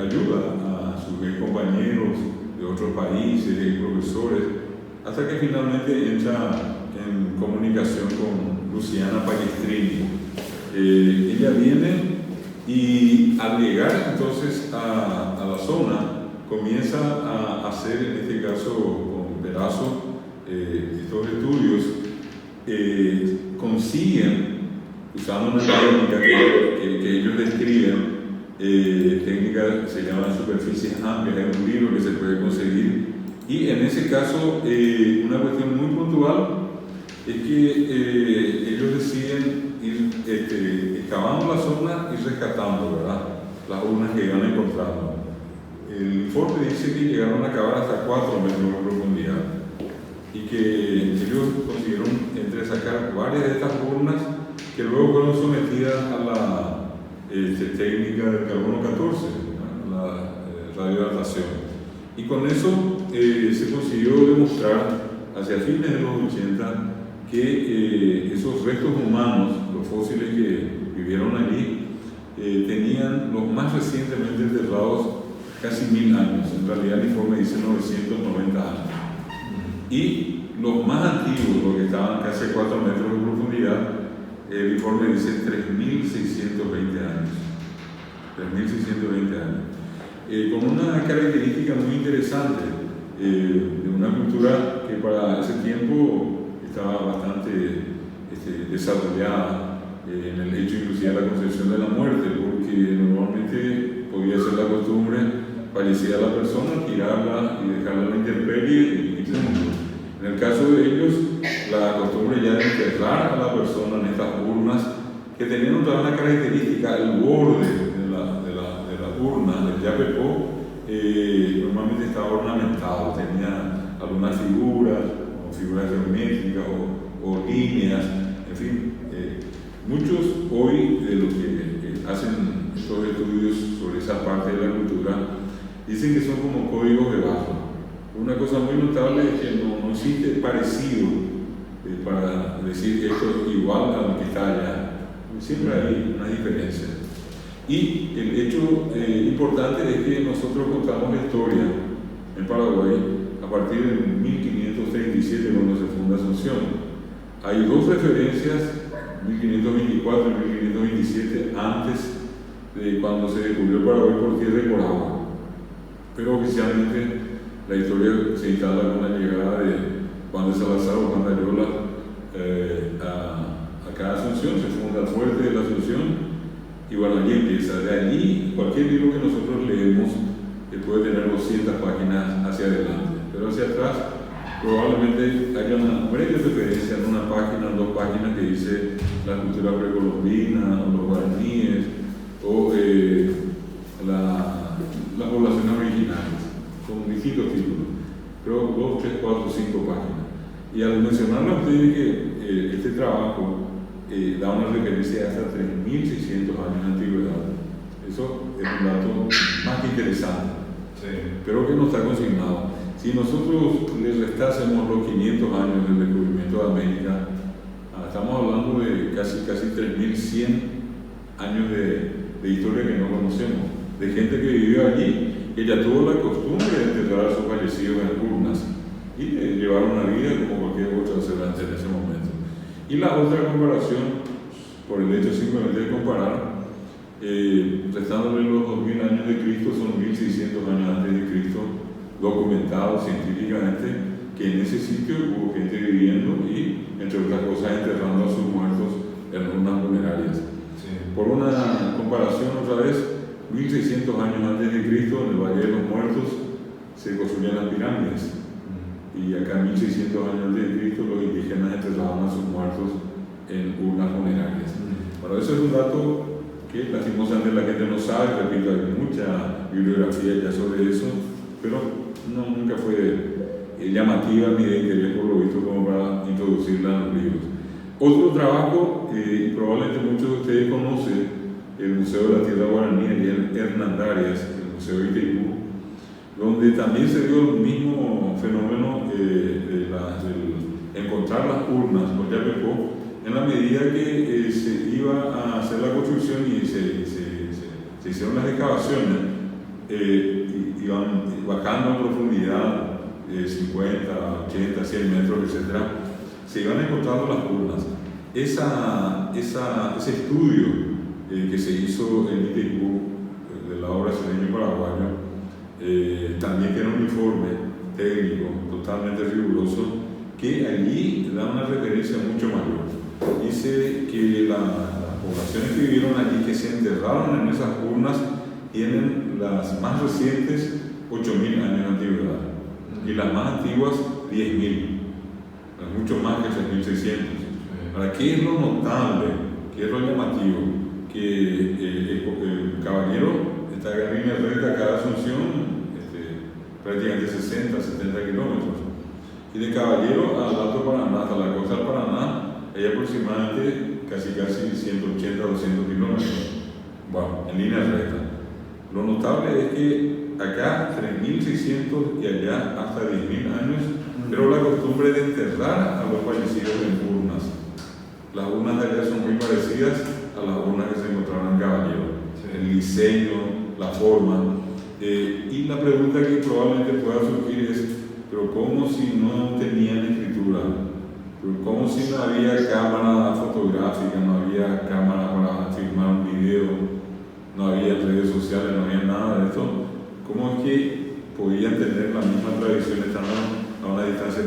ayuda a sus compañeros de otros países y profesores, hasta que finalmente entra en comunicación con Luciana Pallestrini. Ella viene y al llegar entonces a la zona comienza a hacer, en este caso con Perazo, estos estudios. Consiguen, usando una técnica que ellos describen, técnica que se llama superficies amplias, es un libro que se puede conseguir, y en ese caso una cuestión muy puntual es que ellos deciden ir excavando la zona y rescatando, ¿verdad?, las urnas que iban encontrando. El informe dice que llegaron a cavar hasta 4 metros de profundidad y que ellos consiguieron entresacar varias de estas urnas que luego fueron sometidas a la técnica del carbono 14, la radiodatación. Y con eso se consiguió demostrar hacia fines de los 80 que esos restos humanos, los fósiles que vivieron allí, tenían los más recientemente enterrados casi 1000 años. En realidad el informe dice 990 años. Y los más antiguos, los que estaban casi a 4 metros de profundidad, el informe dice 3.620 años. 3.620 años. Con una característica muy interesante, de una cultura que para ese tiempo estaba bastante desarrollada en el hecho inclusive de la concepción de la muerte, porque normalmente podía ser la costumbre, fallecía la persona, tirarla y dejarla en la intemperie y punto. En el caso de ellos, la costumbre ya de enterrar a la persona en estas urnas, que tenían toda una característica, el borde de la urna, del yapepó, normalmente estaba ornamentado, tenía algunas figuras, o figuras geométricas o líneas, en fin. Muchos hoy de los que hacen estos estudios sobre esa parte de la cultura dicen que son como códigos de barro. Una cosa muy notable es que no existe parecido para decir esto es igual a lo que está allá. Siempre hay una diferencia. Y el hecho importante es que nosotros contamos la historia en Paraguay a partir de 1537, cuando se funda Asunción. Hay dos referencias, 1524 y 1527, antes de cuando se descubrió Paraguay por tierra y por agua. Pero oficialmente la historia se instala con la llegada de Juan de Salazar o Juan de Ayola acá a Asunción, se funda el fuerte de la Asunción. Y bueno, allí empieza. De allí, cualquier libro que nosotros leemos puede tener 200 páginas hacia adelante, pero hacia atrás probablemente haya una breve referencia en una página, en 2 páginas, que dice la cultura precolombina, o los guaraníes, o las poblaciones originales, con distintos títulos, pero 2, 3, 4, 5 páginas. Y al mencionarle a ustedes que este trabajo da una referencia hasta 3.600 años de antigüedad, eso es un dato más que interesante, pero que no está consignado. Si nosotros le restásemos los 500 años del descubrimiento de América, estamos hablando de casi 3.100 años de historia que no conocemos, de gente que vivió allí, que ya tuvo la costumbre de enterrar a sus fallecidos en urnas y llevar una vida como cualquier otro observante en ese momento. Y la otra comparación, por el hecho simplemente de comparar, restándole los 2000 años de Cristo, son 1600 años antes de Cristo, documentados científicamente que en ese sitio hubo gente viviendo y, entre otras cosas, enterrando a sus muertos en urnas funerarias. Por una comparación, otra vez, 1600 años antes de Cristo, en el Valle de los Muertos, se construían las pirámides. Y acá, 1600 años antes de Cristo, los indígenas enterraban a sus muertos en urnas funerarias. Bueno, eso es un dato que lastimosamente la gente no sabe, repito, hay mucha bibliografía ya sobre eso, pero nunca fue llamativa ni de interés, por lo visto, como para introducirla en los libros. Otro trabajo, probablemente muchos de ustedes conocen, el Museo de la Tierra Guaraní, en Hernandarias, el Museo de Itaipú, donde también se dio el mismo fenómeno de encontrar las urnas por Yapepó, en la medida que se iba a hacer la construcción y se hicieron las excavaciones, iban bajando a profundidad de 50, 80, 100 metros, etc. Se iban encontrando las urnas. Ese estudio que se hizo en Itaipú, de la obra Cedeño Paraguayo, también tiene un informe técnico totalmente riguroso que allí da una referencia mucho mayor. Dice que las poblaciones que vivieron allí, que se enterraron en esas urnas, tienen las más recientes 8.000 años de antigüedad y las más antiguas 10.000, mucho más que 3.600. Ahora, ¿qué es lo notable? ¿Qué es lo llamativo? Que el caballero está en línea recta cada Asunción, prácticamente 60, 70 kilómetros, y de Caballero al Alto Paraná, hasta la costa del Paraná, hay aproximadamente casi 180, 200 kilómetros, bueno, en línea recta. Lo notable es que acá 3.600 y allá hasta 10.000 años, pero la costumbre de enterrar a los fallecidos en urnas. Las urnas de allá son muy parecidas a las urnas que se encontraron en Caballero. El diseño, la forma. Y la pregunta que probablemente pueda surgir es, ¿pero cómo si no tenían escritura? ¿Pero cómo si no había cámara fotográfica, no había cámara para filmar un video, no había redes sociales, no había nada de esto? ¿Cómo es que podían tener la misma tradición estando a una distancia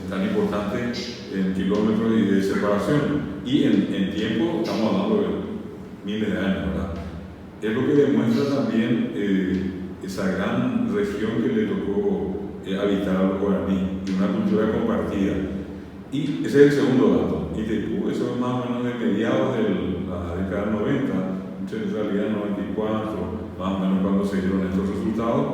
tan importante en kilómetros y de separación? Y en tiempo estamos hablando de miles de años, ¿verdad? Es lo que demuestra también esa gran región que le tocó habitar a los guaraní y una cultura compartida. Y ese es el segundo dato. Itaipú, eso es más o menos de mediados de la década del 90, en realidad 94, más o menos cuando se dieron estos resultados.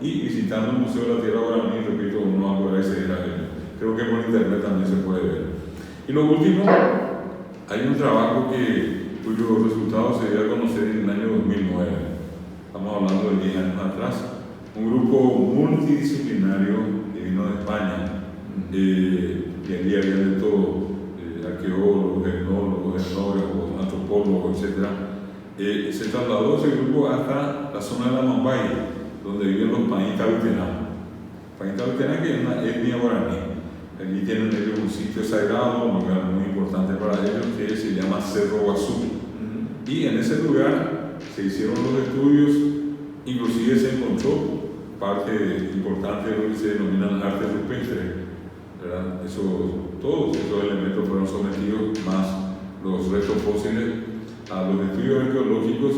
Y visitando el Museo de la Tierra Guaraní, repito, uno va a poder acceder a él. Creo que por internet también se puede ver. Y lo último, hay un trabajo cuyos resultados se dio a conocer en el año 2009. Estamos hablando de 10 años atrás. Un grupo multidisciplinario que vino de España, y allí había de todo, arqueólogos, etnólogos, etnógrafos, antropólogos, etc., se trasladó ese grupo hasta la zona de la Mambay, donde viven los Paintahuitená. Paintahuitená, que es una etnia guaraní. Allí tienen ellos un sitio sagrado, un lugar muy importante para ellos, que se llama Cerro Guazú. Y en ese lugar se hicieron los estudios, inclusive se encontró parte importante de lo que se denominan arte rupestre, ¿verdad? Todos esos elementos fueron sometidos, más los restos fósiles, a los estudios arqueológicos,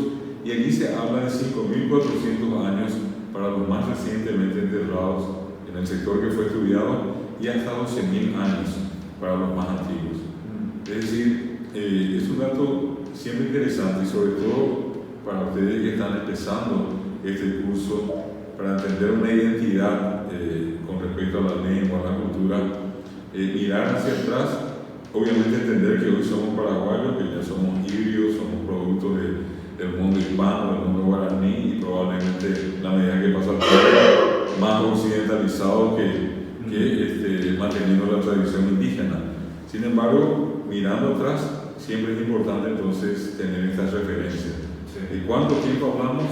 y allí se habla de 5.400 años para los más recientemente enterrados en el sector que fue estudiado, y hasta 12.000 años para los más antiguos. Es decir, es un dato siempre interesante, y sobre todo para ustedes que están empezando este curso, para entender una identidad con respecto a la lengua, a la cultura, mirar hacia atrás, obviamente entender que hoy somos paraguayos, que ya somos híbridos, somos productos del mundo hispano, del mundo guaraní, y probablemente la medida que pasa el tiempo, más occidentalizado que manteniendo la tradición indígena. Sin embargo, mirando atrás, siempre es importante entonces tener estas referencias. De cuánto tiempo hablamos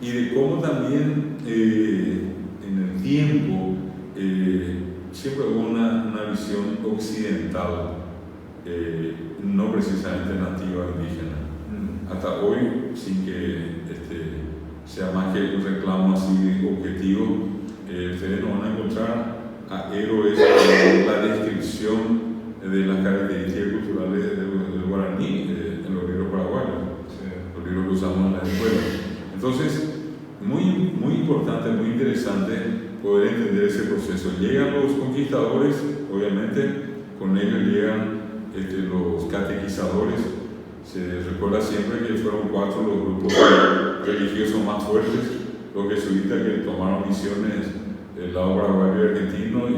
y de cómo también en el tiempo siempre hubo una visión occidental, no precisamente nativa indígena. Hasta hoy, sin que sea más que un reclamo así objetivo, ustedes no van a encontrar a héroes con la descripción de las características culturales del guaraní en los libros paraguayos, los libros que usamos en la escuela. Entonces, muy importante, muy interesante poder entender ese proceso. Llegan los conquistadores, obviamente, con ellos llegan los catequizadores. Se recuerda siempre que fueron 4 los grupos religiosos más fuertes, los jesuitas que tomaron misiones del lado paraguayo y argentino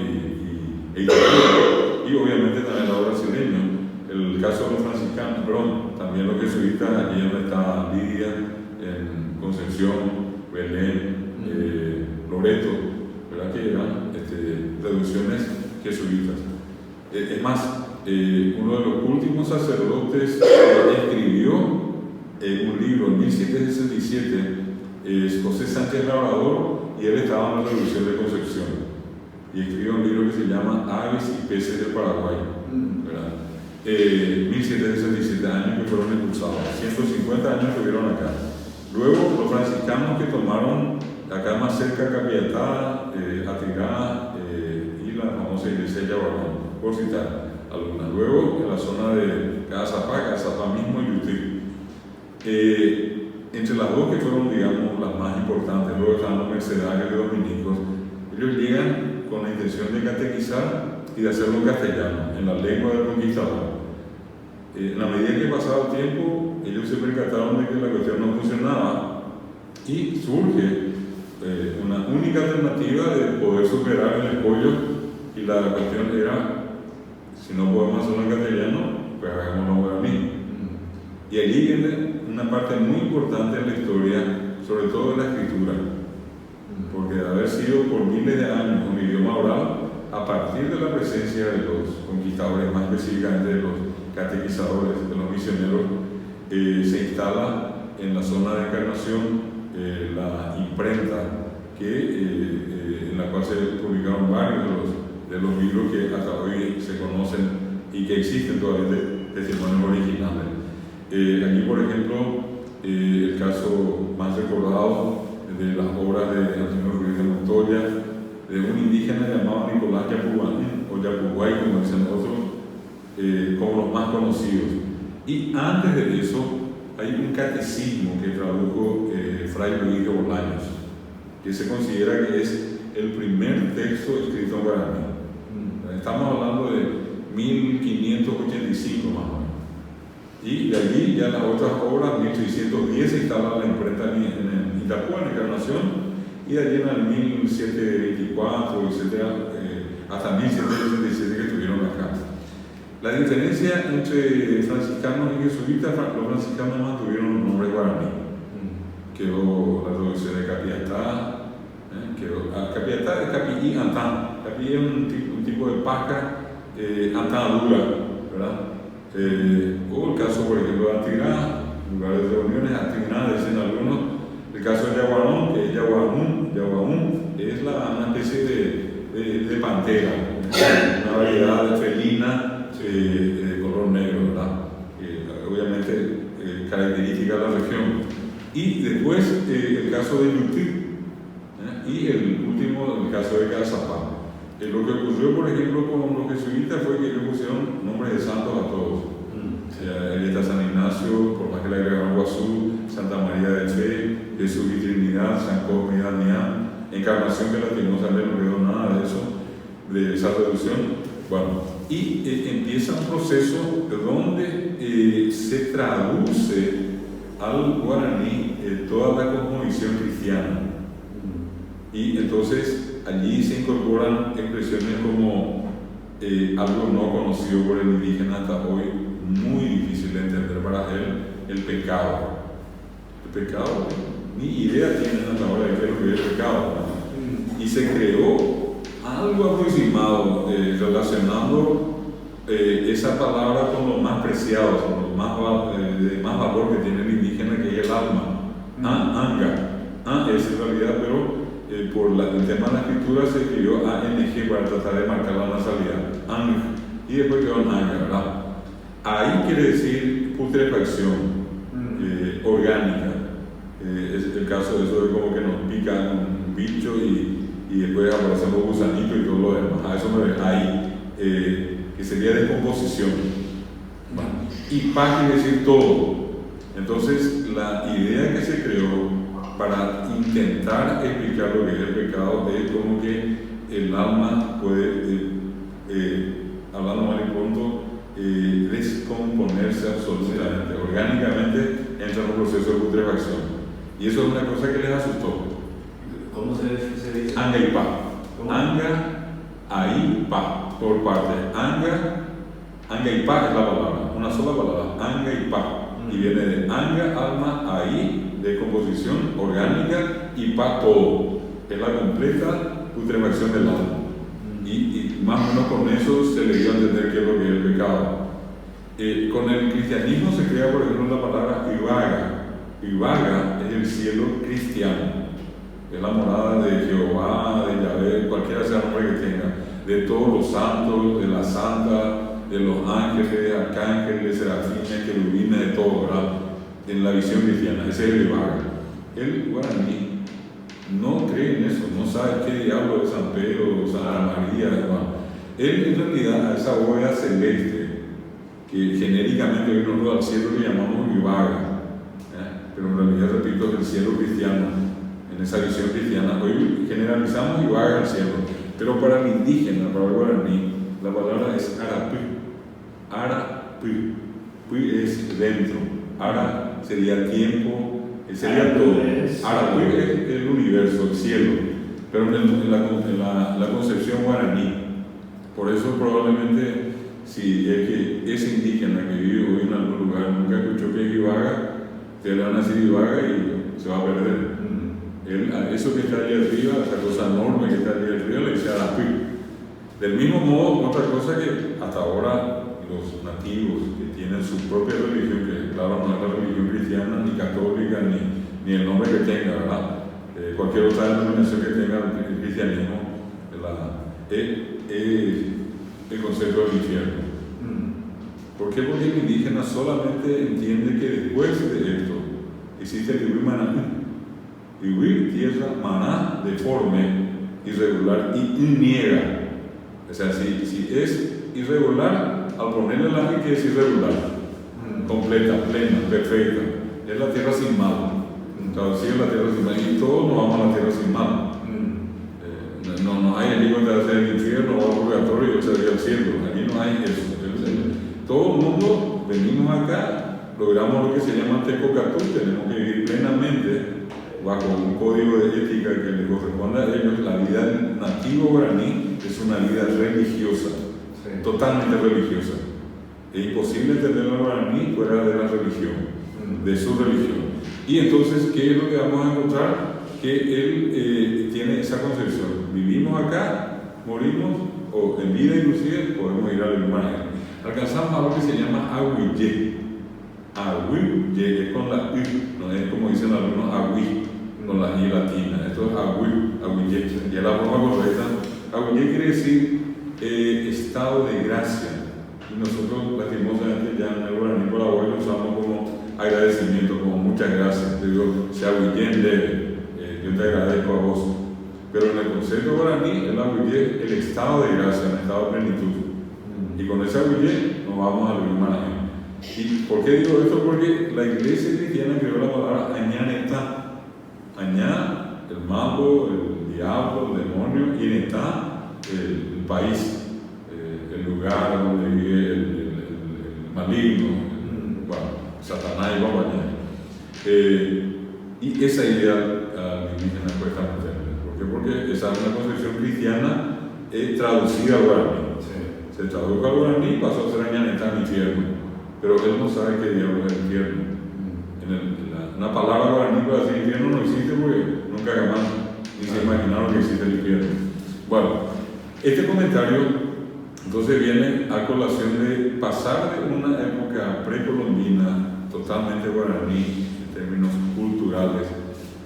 y obviamente también el lado brasileño. El caso de los franciscanos, también los jesuitas, allí donde está Lidia, en Concepción, Belén, Loreto, ¿verdad? Que eran traducciones jesuitas. Es más, uno de los últimos sacerdotes que escribió un libro en 1767 es José Sánchez Labrador, y él estaba en la Revolución de Concepción y escribió un libro que se llama Aves y Peces del Paraguay, ¿verdad? 1767 años que fueron expulsados, 150 años que vivieron acá. Luego los franciscanos que tomaron acá más cerca Capiatá, Atirá y la famosa iglesia de Yabarón, por citar algunas. Luego en la zona de Cazapá mismo y Yutí. Entre las dos que fueron, digamos, las más importantes, luego están los mercedarios de dominicos. Ellos llegan con la intención de catequizar y de hacerlo en castellano, en la lengua del conquistador. En la medida que pasaba el tiempo, ellos se percataron de que la cuestión no funcionaba y surge una única alternativa de poder superar el escollo, y la cuestión era, si no podemos hacerlo en castellano, pues hagámoslo en guaraní. Y allí viene una parte muy importante en la historia, sobre todo en la escritura, porque de haber sido por miles de años un idioma oral, a partir de la presencia de los conquistadores, más específicamente de los catequizadores, de los misioneros, se instala en la zona de Encarnación la imprenta, en la cual se publicaron varios de los libros que hasta hoy se conocen y que existen todavía testimonios originales. Aquí, por ejemplo, el caso más recordado de las obras de Antonio Ruiz de Montoya, de un indígena llamado Nicolás Yapuguay, o Yapuguay, como dicen otros, como los más conocidos. Y antes de eso, hay un catecismo que tradujo Fray Luis de Bolaños, que se considera que es el primer texto escrito en guaraní. Estamos hablando de 1585 más o menos. Y de allí ya las otras obras, 1610 se instala la imprenta en Itapúa, en Encarnación, y de allí en el 1724, etc., hasta 1767 que estuvieron acá. La diferencia entre franciscanos y jesuitas, los franciscanos mantuvieron un nombre guaraní. Quedó la traducción de Capiatá, Capiatá es Capií Antán. Capií es un tipo de paca antán dura, ¿verdad? O el caso, por ejemplo, de Antigná, lugares de reuniones, Antigná, dicen algunos. El caso de Yaguarón, que es Yaguaún, es una especie de pantera, una variedad felina de color negro, ¿verdad? Obviamente característica de la región. Y después el caso de Yutí, y el último, el caso de Cazapá. Lo que ocurrió, por ejemplo, con los jesuitas fue que ellos pusieron nombres de santos a todos. O sea, ahí está San Ignacio, por más que le agregaron Guazú, Santa María de Che, Jesús y Trinidad, San Cosme y Damián, Encarnación, que lastimosamente no quedó nada de eso, de esa reducción. Bueno, y empieza un proceso donde se traduce al guaraní toda la cosmovisión cristiana. Y entonces allí se incorporan expresiones como algo no conocido por el indígena hasta hoy, muy difícil de entender para él, el pecado. El pecado, ni idea tienen a la hora de qué es lo que es el pecado, ¿no? Y se creó algo aproximado relacionando esa palabra con lo más preciado, con lo de más valor que tiene el indígena, que es el alma. Anga es en realidad, pero por el tema de la escritura se escribió ANG para tratar de marcar la nasalidad, Ang, y después quedó en Anga, ¿verdad? Ahí quiere decir putrefacción orgánica. Es el caso de eso de como que nos pica un bicho y después aparecen los gusanitos y todo lo demás. A eso me refiero ahí, que sería descomposición. Bueno, y paz quiere decir todo. Entonces, la idea que se creó para intentar explicar lo que es el pecado es como que el alma puede, hablando mal y pronto, descomponerse absolutamente, orgánicamente entra en un proceso de putrefacción. Y eso es una cosa que les asustó. ¿Cómo se dice? Anga y pa. ¿Cómo? Anga, ahí, pa, por parte. Anga y pa es la palabra, una sola palabra, anga y pa. Y viene de anga, alma, ahí, de composición orgánica, y pa, todo. Es la completa putrefacción del alma. Y más o menos con eso se le dio a entender qué es lo que es el pecado. Con el cristianismo se crea, por ejemplo, la palabra Ibaga. Ibaga es el cielo cristiano. Es la morada de Jehová, de Yahvé, cualquiera sea el nombre que tenga, de todos los santos, de la santa, de los ángeles, arcángeles, serafines, querubines, de todo, ¿verdad? En la visión cristiana, ese es el Ibaga. El guaraní no cree en eso, no sabe qué diablo es San Pedro, Santa María, hermano. Él en realidad a esa bóveda celeste, que genéricamente hoy nosotros al cielo le llamamos Ibaga, pero en realidad, repito, es el cielo cristiano, en esa visión cristiana. Hoy generalizamos Ibaga al cielo, pero para el indígena, para el guaraní, la palabra es Arapú. Arapú, Pú es dentro, Ara sería tiempo, sería todo. Arapú es el universo, el cielo, pero en la concepción guaraní. Por eso probablemente, si es que ese indígena que vive hoy en algún lugar nunca escuchó que es Ibaga, te le van a decir Ibaga y se va a perder. Eso que está allí arriba, esa cosa enorme que está allí arriba, le dice Arapú. Del mismo modo, otra cosa que hasta ahora los nativos que tienen su propia religión, que claro no es la religión cristiana, ni católica, ni el nombre que tenga, ¿verdad? Cualquier otra denominación que tenga el cristianismo, es el concepto del infierno. ¿Por qué? Porque el indígena solamente entiende que después de esto existe el Iwi Maná. Iwi, tierra, maná, deforme, irregular y niega. O sea, si es irregular, al ponerle la I que es irregular, completa, plena, perfecta, es la tierra sin mal. Traducido la tierra sin mal, y todos nos vamos a la tierra sin mal. No hay el límite de hacer el infierno o el purgatorio y el cielo. Aquí no hay eso. Todo el mundo venimos acá, logramos lo que se llama tecocatú, tenemos que vivir plenamente bajo un código de ética que le corresponde a ellos. La vida nativo guaraní es una vida religiosa, totalmente religiosa. Es imposible entender el guaraní fuera de la religión, de su religión. Y entonces, ¿qué es lo que vamos a encontrar? Que él tiene esa concepción. Vivimos acá, morimos, o en vida inclusive podemos ir al alcanzamos algo que se llama Ahuillé. Ahuillé es con la I, no es como dicen algunos Ahui, con la I latina. Esto es Ahuillé. Y es la forma correcta. Ahuillé quiere decir estado de gracia. Y nosotros, lastimosamente, ya en el guaraní paraguayo lo usamos como agradecimiento, como muchas gracias. Te digo, se ahuillén leve, yo te agradezco a vos. Pero en el concepto guaraní, el ahuillé es el estado de gracia, el estado de plenitud. Y con ese ahuillé nos vamos a vivir Manahem. ¿Y por qué digo esto? Porque la iglesia cristiana creó la palabra añanetá. Añá, el malo, el diablo, el demonio, y netá, el país, el lugar donde vive el maligno, Satanás y compañía. Y esa idea a mi indígena cuesta mucho. ¿Por qué? Porque esa es una concepción cristiana traducida al guaraní. Se tradujo al guaraní y pasó a ser añanetá en infierno. Pero él no sabe qué diablo es el infierno. Una palabra guaraní para decir infierno no existe porque nunca jamás ni se imaginaron que existe el infierno. Bueno, este comentario entonces viene a colación de pasar de una época precolombina totalmente guaraní en términos culturales,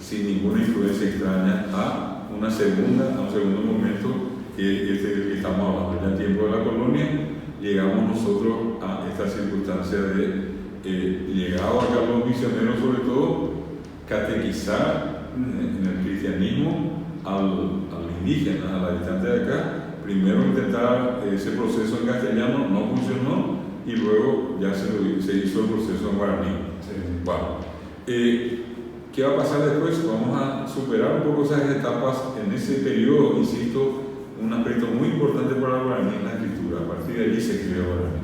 sin ninguna influencia extraña, a un segundo momento que estamos hablando. Ya en tiempo de la colonia llegamos nosotros a esta circunstancia de llegado acá los misioneros, sobre todo, catequizar en el cristianismo al indígena, al habitante de acá. Primero intentar ese proceso en castellano, no funcionó, y luego ya se hizo el proceso en guaraní. Bueno, ¿qué va a pasar después? Vamos a superar un poco esas etapas en ese periodo. Insisto, un aspecto muy importante para el guaraní es la escritura. A partir de allí se escribe guaraní.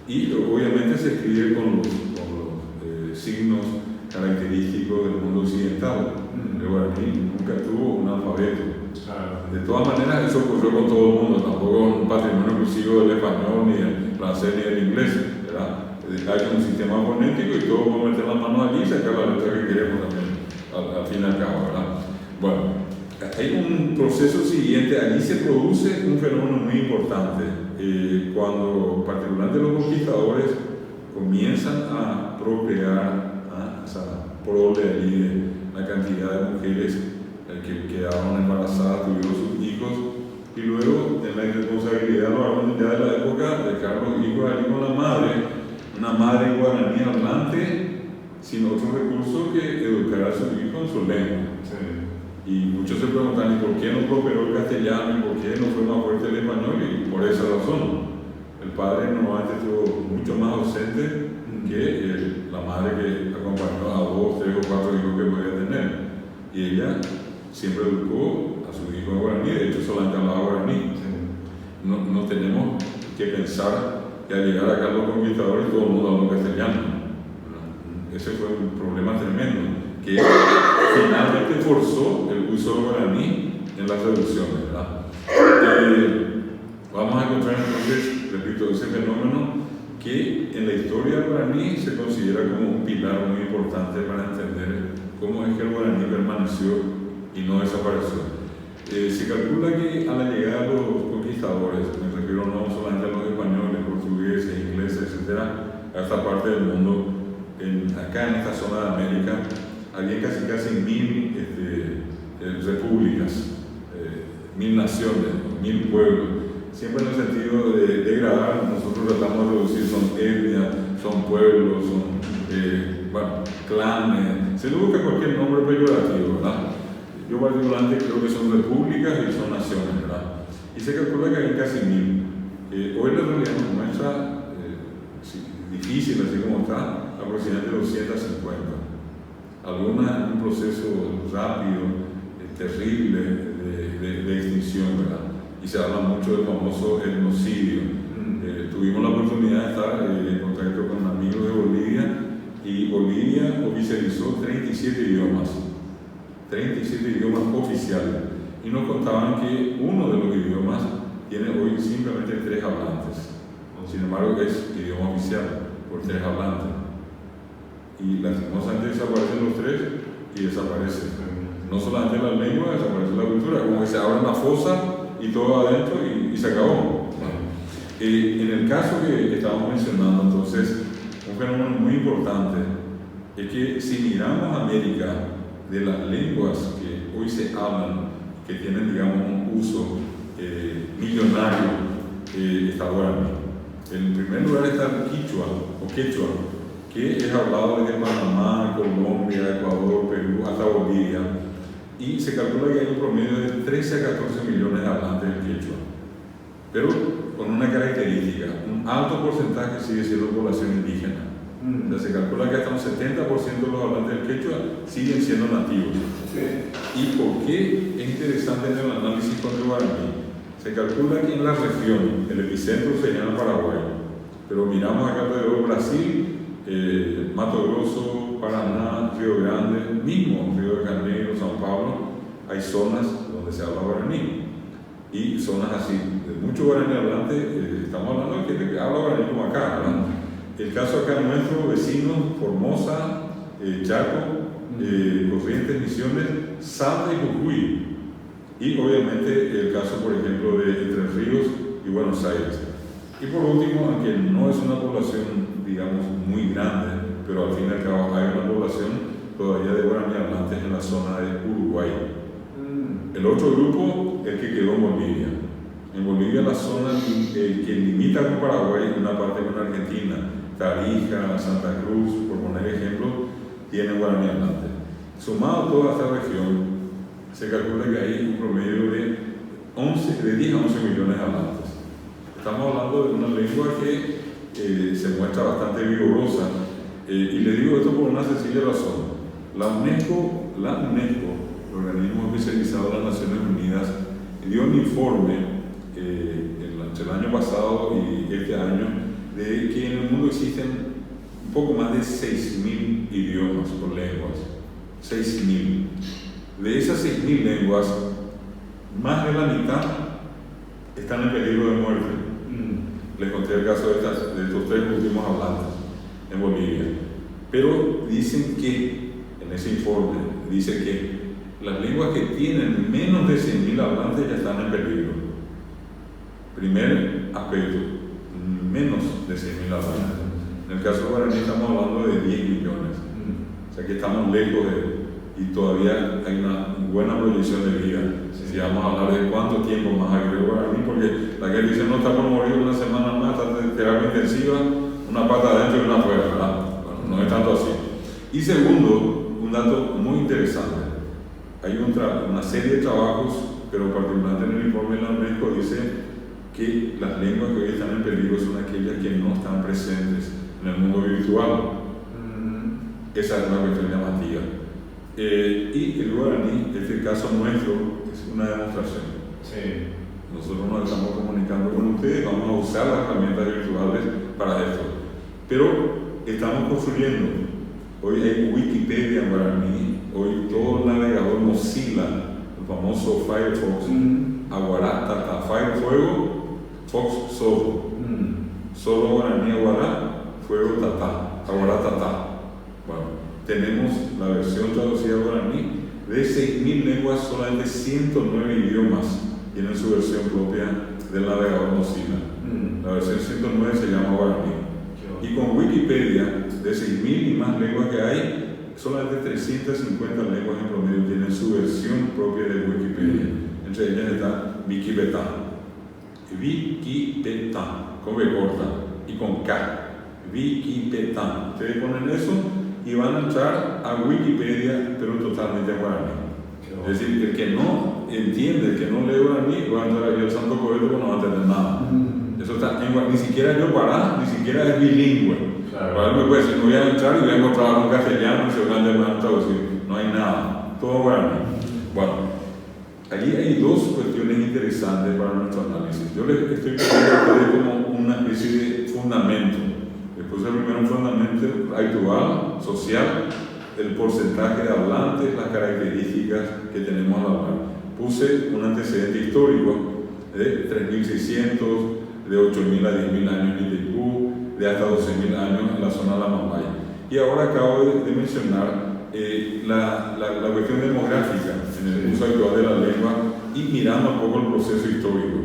Y obviamente se escribe con los signos característicos del mundo occidental. El guaraní nunca tuvo un alfabeto. De todas maneras, eso ocurrió con todo el mundo, tampoco un patrimonio exclusivo del español, ni del francés, ni del inglés, ¿verdad? Hay un sistema fonético y todos podemos meter las manos allí y sacar la letra que queremos también, al fin y al cabo, ¿verdad? Bueno, hay un proceso siguiente, allí se produce un fenómeno muy importante, cuando particularmente los conquistadores comienzan a procrear, prole allí de la cantidad de mujeres que quedaron embarazadas, tuvieron sus hijos, y luego en la irresponsabilidad los varones ya de la época dejar los hijos allí con la madre, una madre guaraní hablante, sin otro recurso que educar a sus hijos en su lengua. Y muchos se preguntan, ¿y por qué no prosperó el castellano? ¿Y por qué no fue más fuerte el español? Y por esa razón. El padre normalmente estuvo mucho más ausente que la madre que acompañó a 2, 3 o 4 hijos que podía tener. Y ella siempre educó a sus hijos en guaraní, de hecho solamente hablaba guaraní. No tenemos que pensar que al llegar acá los conquistadores todo el mundo habló castellano. Ese fue un problema tremendo, que finalmente forzó el uso del guaraní en las traducciones, ¿verdad? Vamos a encontrar entonces, repito, ese fenómeno que en la historia del guaraní se considera como un pilar muy importante para entender cómo es que el guaraní permaneció y no desapareció. Se calcula que a la llegada de los conquistadores, me refiero no solamente a los españoles, portugueses, ingleses, etc., a esta parte del mundo, acá en esta zona de América, había casi 1000 repúblicas, 1000 naciones, 1000 pueblos, siempre en el sentido de degradar. Nosotros tratamos de reducir, son etnias, son pueblos, son clanes, se le busca cualquier nombre peyorativo, ¿verdad? Yo particularmente creo que son repúblicas y son naciones, ¿verdad? Y se calcula que hay casi 1000. Hoy la realidad nos muestra difícil, así como está, aproximadamente 250. Algunas en un proceso rápido, terrible de extinción, ¿verdad? Y se habla mucho del famoso etnocidio. Tuvimos la oportunidad de estar en contacto con amigos de Bolivia, y Bolivia oficializó 37 idiomas. 37 idiomas oficiales, y nos contaban que uno de los idiomas tiene hoy simplemente 3 hablantes. Sin embargo, es idioma oficial por 3 hablantes, y lastimosamente desaparecen los 3 y desaparece no solamente la lengua, desaparece la cultura, como que se abre una fosa y todo adentro y se acabó. En el caso que estábamos mencionando, entonces, un fenómeno muy importante es que si miramos América, de las lenguas que hoy se hablan, que tienen, digamos, un uso millonario, está guaraní. En primer lugar está el quichua, o quechua, que es hablado desde Panamá, Colombia, Ecuador, Perú, hasta Bolivia, y se calcula que hay un promedio de 13 a 14 millones de hablantes del quechua, pero con una característica: un alto porcentaje sigue siendo población indígena. O sea, se calcula que hasta un 70% de los hablantes del quechua siguen siendo nativos. Sí. ¿Y por qué es interesante en el análisis con el guaraní? Se calcula que en la región, el epicentro sería en Paraguay, pero miramos acá alrededor Brasil, Mato Grosso, Paraná, Río Grande, mismo Río de Janeiro, São Paulo, hay zonas donde se habla guaraní. Y zonas así, de mucho guaraní hablante, estamos hablando de gente que habla guaraní como acá, ¿verdad? El caso acá nuestro, vecinos, Formosa, Chaco, Corrientes, Misiones, Salta y Jujuy. Y obviamente el caso, por ejemplo, de Entre Ríos y Buenos Aires. Y por último, aunque no es una población, digamos, muy grande, pero al fin y al cabo hay una población todavía de guaraní hablantes en la zona de Uruguay. El otro grupo, el que quedó en Bolivia. En Bolivia, la zona que limita con Paraguay, una parte con Argentina, Tarija, Santa Cruz, por poner ejemplos, tiene guaraní hablante. Sumado toda esta región, se calcula que hay un promedio de 10 a 11 millones de hablantes. Estamos hablando de una lengua que se muestra bastante vigorosa, y le digo esto por una sencilla razón. La UNESCO, el organismo especializado de las Naciones Unidas, dio un informe el año pasado y este año de que en el mundo existen un poco más de 6.000 idiomas o lenguas. 6.000. De esas 6.000 lenguas, más de la mitad están en peligro de muerte. Les conté el caso de estos 3 últimos hablantes en Bolivia. Pero dicen que, en ese informe, dice que las lenguas que tienen menos de 100.000 hablantes ya están en peligro. Primer aspecto, menos de 100.000 hablantes. En el caso guaraní estamos hablando de 10 millones. O sea que estamos lejos y todavía hay una buena proyección de vida. Si vamos a hablar de cuánto tiempo más hay que guaraní, porque la gente dice no está por morir una semana más, está en terapia intensiva, una pata adentro y una afuera, ¿verdad? Bueno, no es tanto así. Y segundo, un dato muy interesante. Hay una serie de trabajos, pero particularmente en el informe de la UNESCO dice que las lenguas que hoy están en peligro son aquellas que no están presentes en el mundo virtual. Esa es una cuestión llamativa. Y el guaraní, en este caso nuestro, es una demostración. Sí. Nosotros nos estamos comunicando con ustedes, vamos a usar las herramientas virtuales para esto. Pero estamos construyendo. Hoy hay Wikipedia en guaraní, hoy todo el navegador Mozilla, el famoso Firefox, Aguará, Tata, Firefuego, Fox, Solo. Solo guaraní, Aguará, Fuego, Tata, Aguará, Tata. Bueno, tenemos la versión traducida al guaraní. De 6.000 lenguas, solamente 109 idiomas tienen su versión propia del navegador Mozilla. La versión 109 se llama guaraní. Y con Wikipedia, de 6.000 y más lenguas que hay, solamente 350 lenguas en promedio tienen su versión propia de Wikipedia. Entre ellas está Wikipetá. Wikipetá, con B corta y con K. Wikipetá. Ustedes ponen eso y van a entrar a Wikipedia, pero totalmente en guaraní. Es decir, el que no entiende, el que no lee guaraní, va a entrar ahí al Santo Coelho, no va a entender nada. Eso está en guaraní, ni siquiera yo Pará, ni siquiera es bilingüe. Para mí me puede decir, no voy a entrar y voy a encontrar un castellano, se van a traducir. No hay nada, todo guaraní. Bueno, allí hay 2 cuestiones interesantes para nuestro análisis. Yo les estoy poniendo a ustedes como una especie de fundamento. Después el primer fundamento actual, social, el porcentaje de hablantes, las características que tenemos al hablar. Puse un antecedente histórico de 3.600, de 8.000 a 10.000 años en Itaipú, de hasta 12.000 años en la zona de la Mambaya. Y ahora acabo de mencionar la cuestión demográfica en el uso actual de la lengua y mirando un poco el proceso histórico.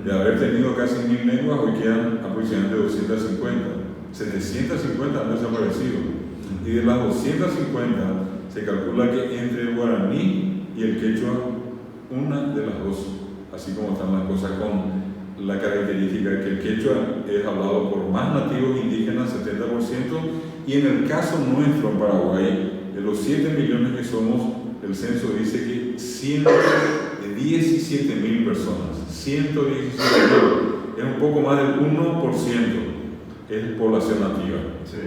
De haber tenido casi 1000 lenguas, hoy quedan aproximadamente 250. 750 han desaparecido. Y de las 250, se calcula que entre el guaraní y el quechua, una de las dos, así como están las cosas, con la característica que el quechua es hablado por más nativos indígenas, 70%, y en el caso nuestro en Paraguay, de los 7 millones que somos, el censo dice que 117.000 personas, 117.000, es un poco más del 1%, es población nativa. Sí.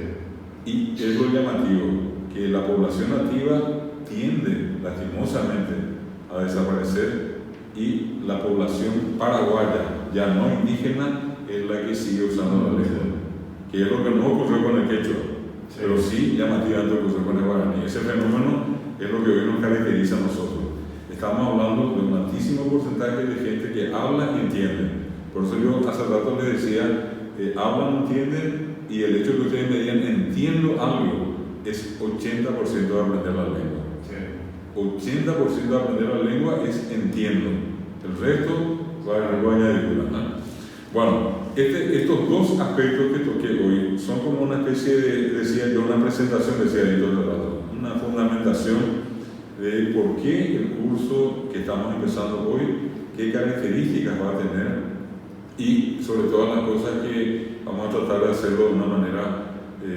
Y es lo llamativo, que la población nativa tiende, lastimosamente, a desaparecer, y la población paraguaya, ya no indígena, es la que sigue usando la lengua, que es lo que no ocurrió con el quechua, pero sí llamativamente ocurrió con el guaraní. Ese fenómeno es lo que hoy nos caracteriza a nosotros. Estamos hablando de un altísimo porcentaje de gente que habla y entiende. Por eso yo hace rato les decía, hablan, entienden, y el hecho de que ustedes me digan entiendo algo es 80% de aprender la lengua. 80% de aprender la lengua es entiendo. El resto va a ganar añadidura, ¿no? Bueno, estos dos aspectos que toqué hoy son como una especie de, decía yo, una presentación, decía Dito de rato, una fundamentación de por qué el curso que estamos empezando hoy, qué características va a tener, y sobre todas las cosas que vamos a tratar de hacerlo de una manera,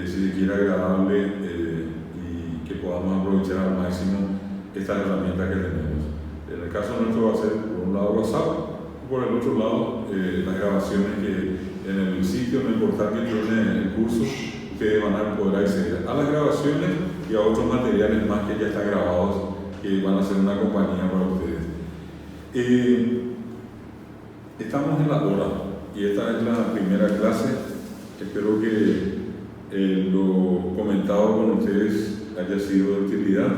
si se quiere, agradable, y que podamos aprovechar al máximo estas herramientas que tenemos. En el caso nuestro va a ser por un lado WhatsApp, y por el otro lado las grabaciones que en el sitio, no importa que tiene el curso, ustedes van a poder acceder a las grabaciones y a otros materiales más que ya están grabados, que van a ser una compañía para ustedes. Estamos en la hora y esta es la primera clase. Espero que lo comentado con ustedes haya sido de utilidad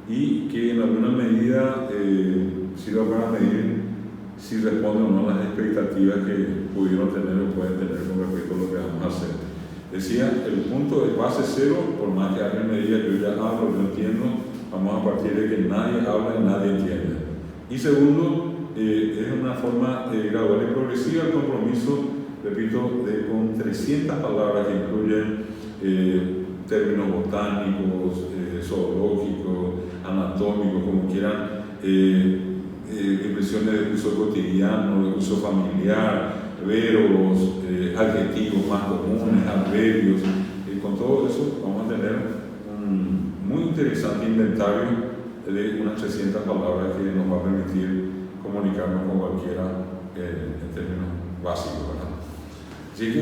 y que en alguna medida sirva para medir si responden o no las expectativas que pudieron tener o pueden tener con respecto a lo que vamos a hacer. Decía, el punto de base cero, por más que alguien me diga que yo ya hablo, yo entiendo, vamos a partir de que nadie habla y nadie entiende. Y segundo, es una forma gradual y progresiva el compromiso, repito, con 300 palabras que incluyen términos botánicos, zoológicos, anatómicos, como quieran, expresiones de uso cotidiano, de uso familiar, verbos, adjetivos más comunes, adverbios. Con todo eso vamos a tener un muy interesante inventario de unas 300 palabras que nos va a permitir comunicarnos con cualquiera en términos básicos, ¿verdad? Así que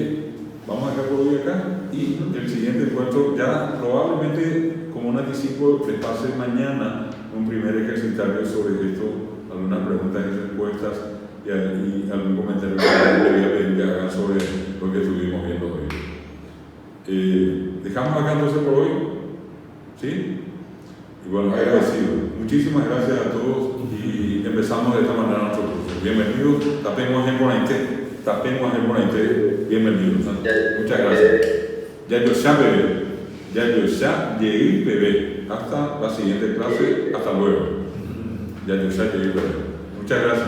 vamos a dejar por hoy acá, y el siguiente encuentro ya probablemente, como un anticipo, les pase mañana un primer ejercitario sobre esto, algunas preguntas y respuestas y algún comentario que le voy a pedir que hagan sobre lo que estuvimos viendo hoy. Dejamos acá entonces por hoy, ¿sí? Y bueno, agradecido. Muchísimas gracias a todos y empezamos de esta manera nuestro curso. Bienvenidos, tapemos en Bonaité, bienvenidos. Muchas gracias. Ya yo llegué, bebé. Hasta la siguiente clase, hasta luego. Ya yo bebé. Muchas gracias.